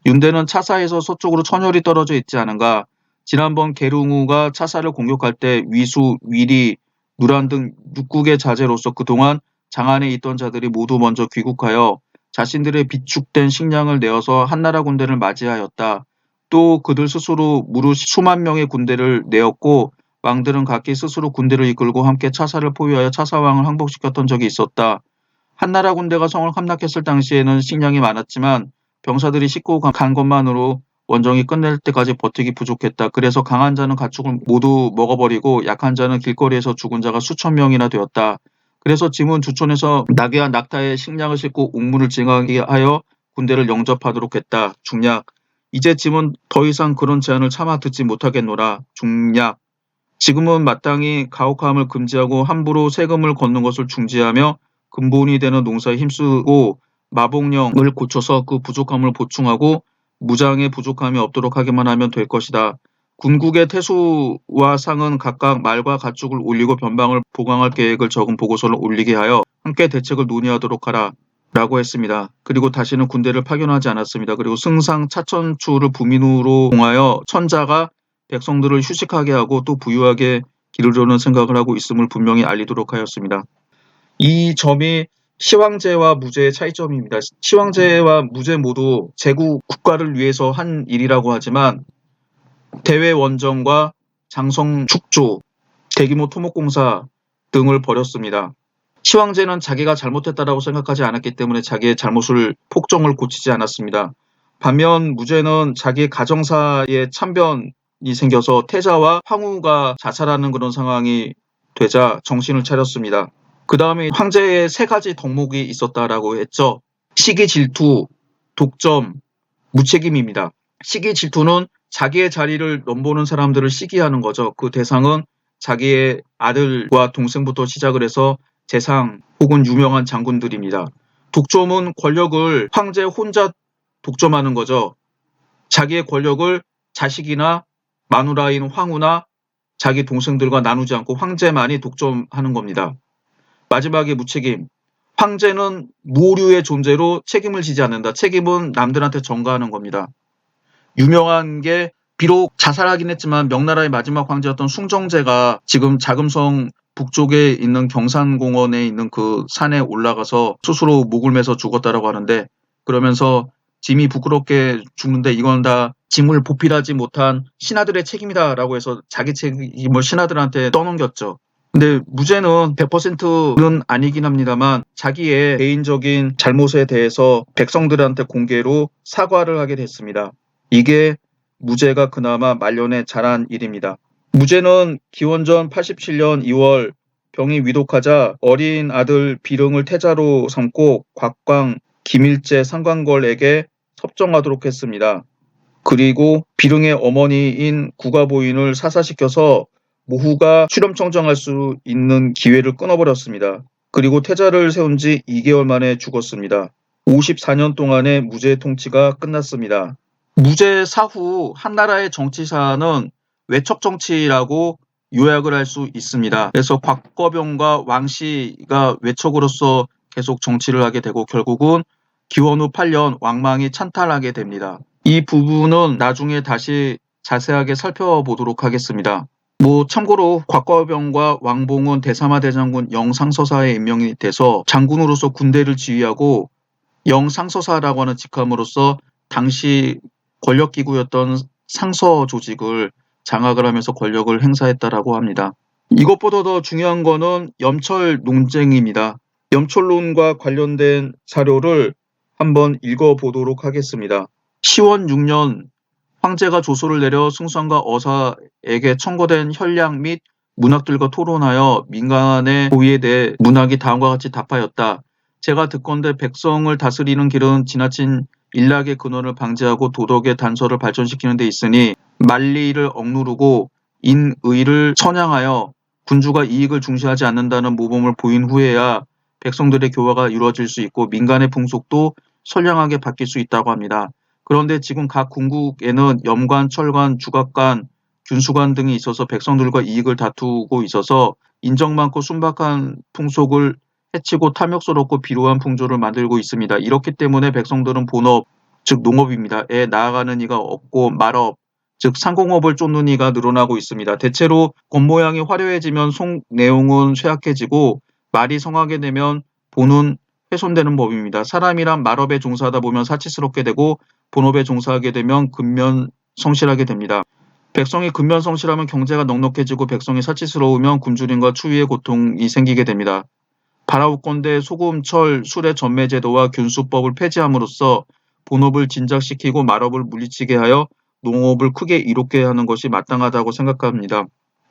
Speaker 1: 윤대는 차사에서 서쪽으로 천열이 떨어져 있지 않은가. 지난번 계룡우가 차사를 공격할 때 위수, 위리, 누란 등 6국의 자제로서 그동안 장안에 있던 자들이 모두 먼저 귀국하여 자신들의 비축된 식량을 내어서 한나라 군대를 맞이하였다. 또 그들 스스로 무릇 수만 명의 군대를 내었고 왕들은 각기 스스로 군대를 이끌고 함께 차사를 포위하여 차사왕을 항복시켰던 적이 있었다. 한나라 군대가 성을 함락했을 당시에는 식량이 많았지만 병사들이 싣고 간 것만으로 원정이 끝낼 때까지 버티기 부족했다. 그래서 강한 자는 가축을 모두 먹어버리고 약한 자는 길거리에서 죽은 자가 수천 명이나 되었다. 그래서 짐은 주촌에서 낙이와 낙타에 식량을 싣고 옥문을 지나게 하여 군대를 영접하도록 했다. 중략. 이제 짐은 더 이상 그런 제안을 차마 듣지 못하겠노라. 중략. 지금은 마땅히 가혹함을 금지하고 함부로 세금을 걷는 것을 중지하며 근본이 되는 농사에 힘쓰고 마복령을 고쳐서 그 부족함을 보충하고 무장의 부족함이 없도록 하기만 하면 될 것이다. 군국의 태수와 상은 각각 말과 가축을 올리고 변방을 보강할 계획을 적은 보고서를 올리게 하여 함께 대책을 논의하도록 하라. 라고 했습니다. 그리고 다시는 군대를 파견하지 않았습니다. 그리고 승상 차천추를 부민으로 봉하여 천자가 백성들을 휴식하게 하고 또 부유하게 기르려는 생각을 하고 있음을 분명히 알리도록 하였습니다. 이 점이 시황제와 무제의 차이점입니다. 시황제와 무제 모두 제국 국가를 위해서 한 일이라고 하지만 대외 원정과 장성 축조, 대규모 토목공사 등을 벌였습니다. 시황제는 자기가 잘못했다라고 생각하지 않았기 때문에 자기의 잘못을 폭정을 고치지 않았습니다. 반면 무제는 자기 가정사에 참변이 생겨서 태자와 황후가 자살하는 그런 상황이 되자 정신을 차렸습니다. 그 다음에 황제의 세 가지 덕목이 있었다라고 했죠. 시기 질투, 독점, 무책임입니다. 시기 질투는 자기의 자리를 넘보는 사람들을 시기하는 거죠. 그 대상은 자기의 아들과 동생부터 시작을 해서 재상 혹은 유명한 장군들입니다. 독점은 권력을 황제 혼자 독점하는 거죠. 자기의 권력을 자식이나 마누라인 황후나 자기 동생들과 나누지 않고 황제만이 독점하는 겁니다. 마지막에 무책임. 황제는 무오류의 존재로 책임을 지지 않는다. 책임은 남들한테 전가하는 겁니다. 유명한 게 비록 자살하긴 했지만 명나라의 마지막 황제였던 숭정제가 지금 자금성 북쪽에 있는 경산공원에 있는 그 산에 올라가서 스스로 목을 매서 죽었다라고 하는데 그러면서 짐이 부끄럽게 죽는데 이건 다 짐을 보필하지 못한 신하들의 책임이다라고 해서 자기 책임을 신하들한테 떠넘겼죠. 근데 무죄는 100%는 아니긴 합니다만 자기의 개인적인 잘못에 대해서 백성들한테 공개로 사과를 하게 됐습니다. 이게 무죄가 그나마 말년에 잘한 일입니다. 무죄는 기원전 87년 2월 병이 위독하자 어린 아들 비릉을 태자로 삼고 곽광, 김일제 상관걸에게 섭정하도록 했습니다. 그리고 비릉의 어머니인 국가보인을 사사시켜서 모후가 출염청정할 수 있는 기회를 끊어버렸습니다. 그리고 태자를 세운 지 2개월 만에 죽었습니다. 54년 동안의 무죄 통치가 끝났습니다. 무죄 사후 한나라의 정치사는 외척정치라고 요약을 할 수 있습니다. 그래서 곽거병과 왕씨가 외척으로서 계속 정치를 하게 되고 결국은 기원 후 8년 왕망이 찬탈하게 됩니다. 이 부분은 나중에 다시 자세하게 살펴보도록 하겠습니다. 참고로 곽거병과 왕봉은 대사마 대장군 영상서사에 임명이 돼서 장군으로서 군대를 지휘하고 영상서사라고 하는 직함으로써 당시 권력기구였던 상서 조직을 장악을 하면서 권력을 행사했다라고 합니다. 이것보다 더 중요한 거는 염철 논쟁입니다. 염철론과 관련된 사료를 한번 읽어보도록 하겠습니다. 시원 6년 황제가 조소를 내려 승선과 어사에게 청구된 현량 및 문학들과 토론하여 민간의 고의에 대해 문학이 다음과 같이 답하였다. 제가 듣건대 백성을 다스리는 길은 지나친 일락의 근원을 방지하고 도덕의 단서를 발전시키는 데 있으니 만리를 억누르고 인의를 선양하여 군주가 이익을 중시하지 않는다는 모범을 보인 후에야 백성들의 교화가 이루어질 수 있고 민간의 풍속도 선량하게 바뀔 수 있다고 합니다. 그런데 지금 각 궁국에는 염관, 철관, 주각관, 균수관 등이 있어서 백성들과 이익을 다투고 있어서 인정 많고 순박한 풍속을 해치고 탐욕스럽고 비루한 풍조를 만들고 있습니다. 이렇기 때문에 백성들은 본업, 즉 농업입니다.에 나아가는 이가 없고 말업, 즉 상공업을 쫓는 이가 늘어나고 있습니다. 대체로 겉모양이 화려해지면 속 내용은 쇠약해지고 말이 성하게 되면 본은 훼손되는 법입니다. 사람이란 말업에 종사하다 보면 사치스럽게 되고 본업에 종사하게 되면 근면성실하게 됩니다. 백성이 근면성실하면 경제가 넉넉해지고 백성이 사치스러우면 굶주림과 추위의 고통이 생기게 됩니다. 바라옵건대 소금, 철, 수레 전매제도와 균수법을 폐지함으로써 본업을 진작시키고 말업을 물리치게 하여 농업을 크게 이롭게 하는 것이 마땅하다고 생각합니다.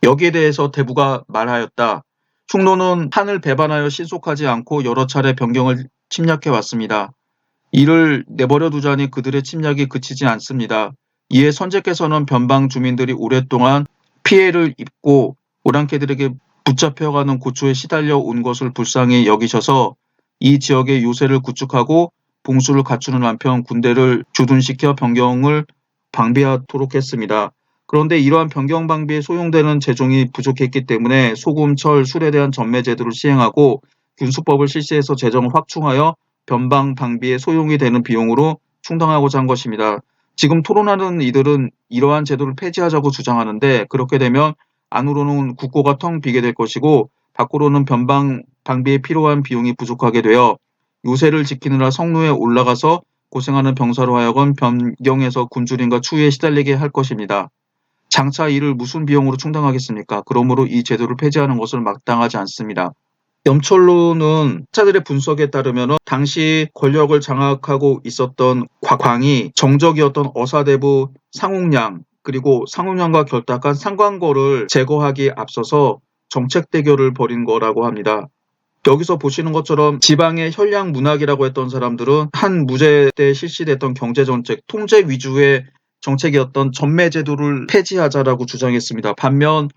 Speaker 1: 여기에 대해서 대부가 말하였다. 흉노는 한을 배반하여 신속하지 않고 여러 차례 변경을 침략해 왔습니다. 이를 내버려 두자니 그들의 침략이 그치지 않습니다. 이에 선제께서는 변방 주민들이 오랫동안 피해를 입고 오랑캐들에게 붙잡혀가는 고초에 시달려 온 것을 불쌍히 여기셔서 이 지역의 요새를 구축하고 봉수를 갖추는 한편 군대를 주둔시켜 변경을 방비하도록 했습니다. 그런데 이러한 변경 방비에 소용되는 재종이 부족했기 때문에 소금, 철, 술에 대한 전매 제도를 시행하고 균수법을 실시해서 재정을 확충하여 변방 방비에 소용이 되는 비용으로 충당하고자 한 것입니다. 지금 토론하는 이들은 이러한 제도를 폐지하자고 주장하는데 그렇게 되면 안으로는 국고가 텅 비게 될 것이고 밖으로는 변방 방비에 필요한 비용이 부족하게 되어 요새를 지키느라 성루에 올라가서 고생하는 병사로 하여금 변경해서 굶주림과 추위에 시달리게 할 것입니다. 장차 이를 무슨 비용으로 충당하겠습니까? 그러므로 이 제도를 폐지하는 것은 마땅하지 않습니다. 염철로는 학자들의 분석에 따르면 당시 권력을 장악하고 있었던 광이 정적이었던 어사대부 상옥량 그리고 상옥량과 결탁한 상관거를 제거하기에 앞서서 정책 대결을 벌인 거라고 합니다. 여기서 보시는 것처럼 지방의 현량 문학이라고 했던 사람들은 한 무제 때 실시됐던 경제정책, 통제 위주의 정책이었던 전매제도를 폐지하자라고 주장했습니다. 반면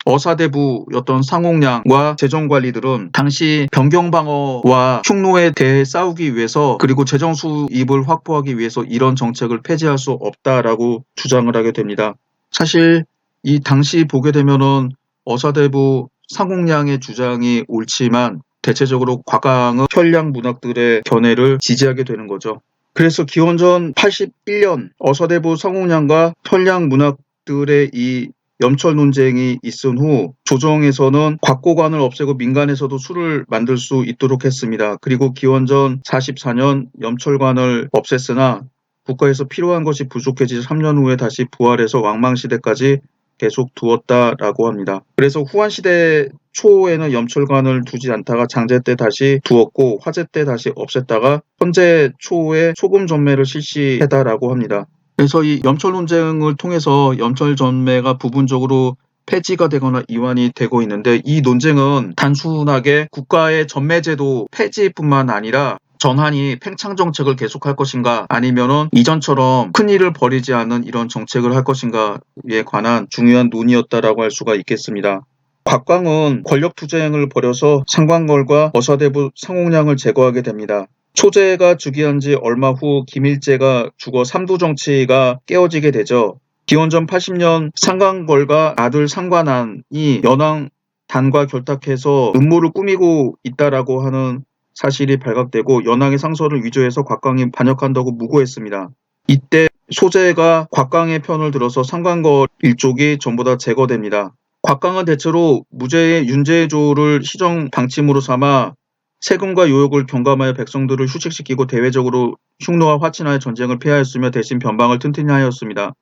Speaker 1: 어사대부였던 상옥량과 재정관리들은 당시 변경방어와 흉노에 대해 싸우기 위해서 그리고 재정 수입을 확보하기 위해서 이런 정책을 폐지할 수 없다라고 주장을 하게 됩니다. 사실 이 당시 보게 되면은 어사대부 상옥량의 주장이 옳지만 대체적으로 곽강의 현량 문학들의 견해를 지지하게 되는 거죠. 그래서 기원전 81년 어사대부 상옥량과 현량 문학들의 이 염철 논쟁이 있은 후 조정에서는 곽고관을 없애고 민간에서도 술을 만들 수 있도록 했습니다. 그리고 기원전 44년 염철관을 없앴으나 국가에서 필요한 것이 부족해지 3년 후에 다시 부활해서 왕망시대까지 계속 두었다라고 합니다. 그래서 후한시대 초에는 염철관을 두지 않다가 장제 때 다시 두었고 화제 때 다시 없앴다가 현재 초에 소금 전매를 실시했다라고 합니다. 그래서 이 염철 논쟁을 통해서 염철 전매가 부분적으로 폐지가 되거나 이완이 되고 있는데, 이 논쟁은 단순하게 국가의 전매제도 폐지뿐만 아니라 전한이 팽창 정책을 계속할 것인가 아니면은 이전처럼 큰일을 벌이지 않는 이런 정책을 할 것인가에 관한 중요한 논의였다라고 할 수가 있겠습니다. 곽광은 권력 투쟁을 벌여서 상관걸과 어사대부 상홍량을 제거하게 됩니다. 초제가 즉위한 지 얼마 후 김일제가 죽어 삼두 정치가 깨어지게 되죠. 기원전 80년 상관걸과 아들 상관안이 연왕 단과 결탁해서 음모를 꾸미고 있다라고 하는 사실이 발각되고 연왕의 상서를 위조해서 곽광이 반역한다고 무고했습니다. 이때 소제가 곽광의 편을 들어서 상관걸 일족이 전부 다 제거됩니다. 곽광은 대체로 무죄의 윤제조를 시정 방침으로 삼아 세금과 요역을 경감하여 백성들을 휴식시키고 대외적으로 흉노와 화친하여 전쟁을 폐하였으며 대신 변방을 튼튼히 하였습니다.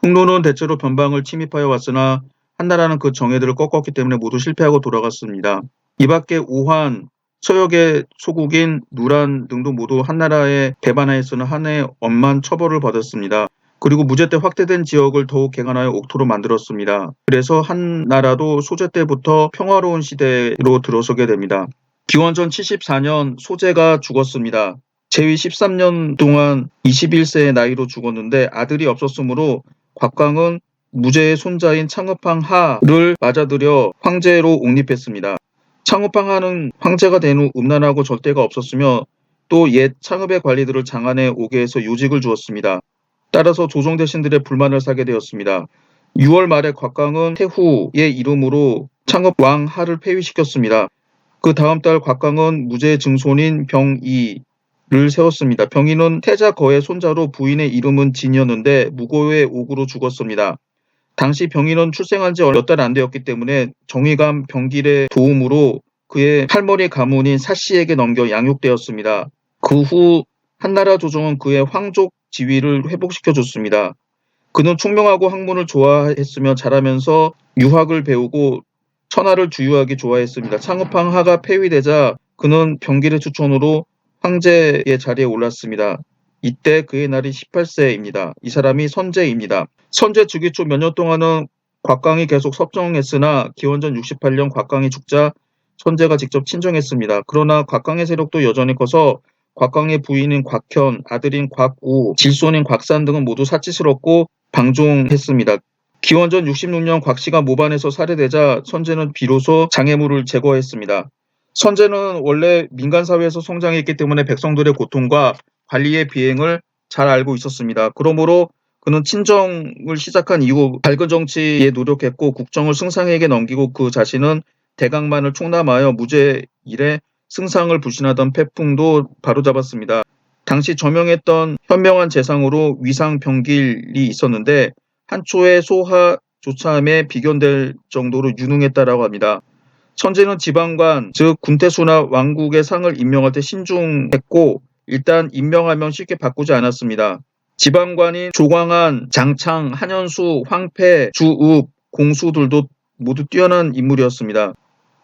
Speaker 1: 흉노는 대체로 변방을 침입하여 왔으나 한나라는 그 정예들을 꺾었기 때문에 모두 실패하고 돌아갔습니다. 이 밖에 오한, 서역의 소국인 누란 등도 모두 한나라에 배반하였으나 한해에 엄한 처벌을 받았습니다. 그리고 무제 때 확대된 지역을 더욱 개간하여 옥토로 만들었습니다. 그래서 한나라도 소제 때부터 평화로운 시대로 들어서게 됩니다. 기원전 74년 소제가 죽었습니다. 제위 13년 동안 21세의 나이로 죽었는데 아들이 없었으므로 곽광은 무제의 손자인 창업항 하를 맞아들여 황제로 옹립했습니다. 창업항 하는 황제가 된 후 음란하고 절대가 없었으며 또 옛 창업의 관리들을 장안에 오게 해서 요직을 주었습니다. 따라서 조정 대신들의 불만을 사게 되었습니다. 6월 말에 곽광은 태후의 이름으로 창업왕 하를 폐위시켰습니다. 그 다음 달 곽광은 무제의 증손인 병이를 세웠습니다. 병이는 태자 거의 손자로 부인의 이름은 진이었는데 무고의 옥으로 죽었습니다. 당시 병이는 출생한 지 몇 달 안 되었기 때문에 정의감 병길의 도움으로 그의 할머니 가문인 사씨에게 넘겨 양육되었습니다. 그 후 한나라 조정은 그의 황족 지위를 회복시켜줬습니다. 그는 총명하고 학문을 좋아했으며 자라면서 유학을 배우고 천하를 주유하기 좋아했습니다. 창업항 하가 폐위되자 그는 병길의 추천으로 황제의 자리에 올랐습니다. 이때 그의 나이 18세입니다. 이 사람이 선제입니다. 선제 즉위 초 몇 년 동안은 곽광이 계속 섭정했으나 기원전 68년 곽광이 죽자 선제가 직접 친정했습니다. 그러나 곽광의 세력도 여전히 커서 곽광의 부인인 곽현, 아들인 곽우, 질손인 곽산 등은 모두 사치스럽고 방종했습니다. 기원전 66년 곽씨가 모반에서 살해되자 선제는 비로소 장애물을 제거했습니다. 선제는 원래 민간사회에서 성장했기 때문에 백성들의 고통과 관리의 비행을 잘 알고 있었습니다. 그러므로 그는 친정을 시작한 이후 밝은 정치에 노력했고 국정을 승상에게 넘기고 그 자신은 대강만을 총남하여 무제 일에 승상을 불신하던 패풍도 바로잡았습니다. 당시 저명했던 현명한 재상으로 위상 병길이 있었는데 한초의 소하 조참에 비견될 정도로 유능했다라고 합니다. 선제는 지방관, 즉 군태수나 왕국의 상을 임명할 때 신중했고 일단 임명하면 쉽게 바꾸지 않았습니다. 지방관인 조광안, 장창, 한현수, 황폐, 주읍, 공수들도 모두 뛰어난 인물이었습니다.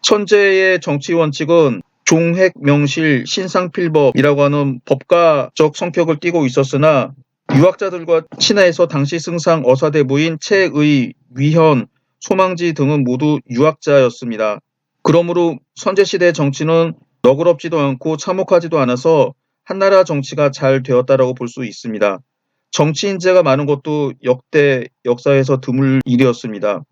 Speaker 1: 선제의 정치 원칙은 종획, 명실, 신상필법이라고 하는 법가적 성격을 띠고 있었으나 유학자들과 친해서 당시 승상 어사대부인 채의, 위현, 소망지 등은 모두 유학자였습니다. 그러므로 선제시대의 정치는 너그럽지도 않고 참혹하지도 않아서 한나라 정치가 잘 되었다라고 볼 수 있습니다. 정치 인재가 많은 것도 역대 역사에서 드물 일이었습니다.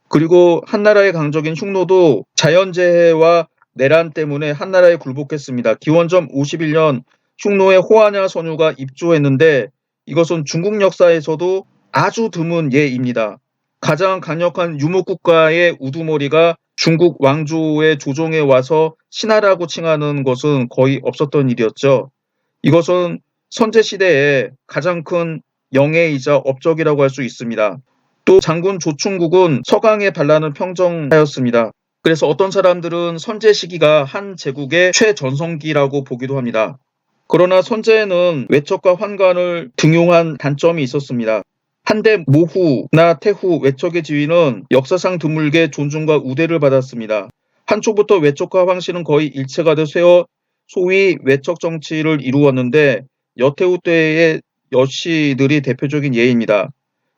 Speaker 1: 그리고 한나라의 강적인 흉노도 자연재해와 내란 때문에 한나라에 굴복했습니다. 기원전 51년 흉노의 호하냐 선유가 입조했는데 이것은 중국 역사에서도 아주 드문 예입니다. 가장 강력한 유목국가의 우두머리가 중국 왕조의 조정에 와서 신하라고 칭하는 것은 거의 없었던 일이었죠. 이것은 선제시대에 가장 큰 영예이자 업적이라고 할 수 있습니다. 또 장군 조충국은 서강에 반란을 평정하였습니다. 그래서 어떤 사람들은 선제 시기가 한 제국의 최전성기라고 보기도 합니다. 그러나 선제에는 외척과 환관을 등용한 단점이 있었습니다. 한데 모후나 태후 외척의 지위는 역사상 드물게 존중과 우대를 받았습니다. 한초부터 외척과 황씨는 거의 일체가 돼 세워 소위 외척 정치를 이루었는데 여태후 때의 여씨들이 대표적인 예입니다.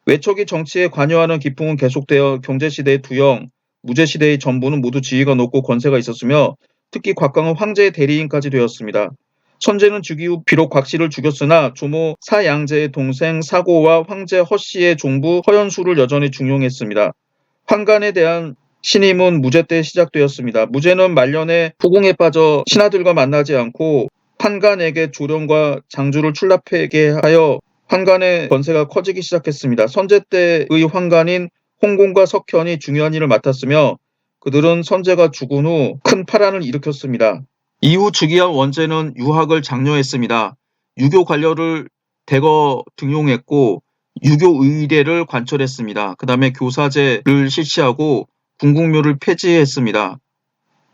Speaker 1: 외척이 정치에 관여하는 기풍은 계속되어 경제시대의 두영, 무제시대의 전부는 모두 지위가 높고 권세가 있었으며 특히 곽광은 황제의 대리인까지 되었습니다. 선제는 즉위 후 비록 곽씨를 죽였으나 조모 사양제의 동생 사고와 황제 허씨의 종부 허연수를 여전히 중용했습니다. 환관에 대한 신임은 무제 때 시작되었습니다. 무제는 말년에 후궁에 빠져 신하들과 만나지 않고 환관에게 조령과 장주를 출납하게 하여 환관의 권세가 커지기 시작했습니다. 선제 때의 환관인 홍공과 석현이 중요한 일을 맡았으며 그들은 선제가 죽은 후 큰 파란을 일으켰습니다. 이후 즉위한 원제는 유학을 장려했습니다. 유교 관료를 대거 등용했고 유교 의례를 관철했습니다. 그 다음에 교사제를 실시하고 궁극묘를 폐지했습니다.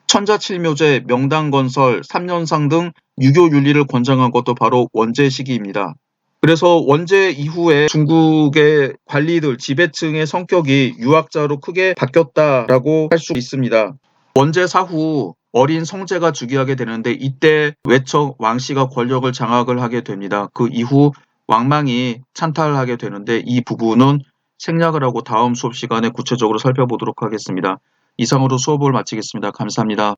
Speaker 1: 천자칠묘제, 명당건설, 삼년상 등 유교 윤리를 권장한 것도 바로 원제 시기입니다. 그래서 원제 이후에 중국의 관리들, 지배층의 성격이 유학자로 크게 바뀌었다라고 할 수 있습니다. 원제 사후 어린 성제가 즉위하게 되는데 이때 외척 왕씨가 권력을 장악을 하게 됩니다. 그 이후 왕망이 찬탈하게 되는데 이 부분은 생략을 하고 다음 수업 시간에 구체적으로 살펴보도록 하겠습니다. 이상으로 수업을 마치겠습니다. 감사합니다.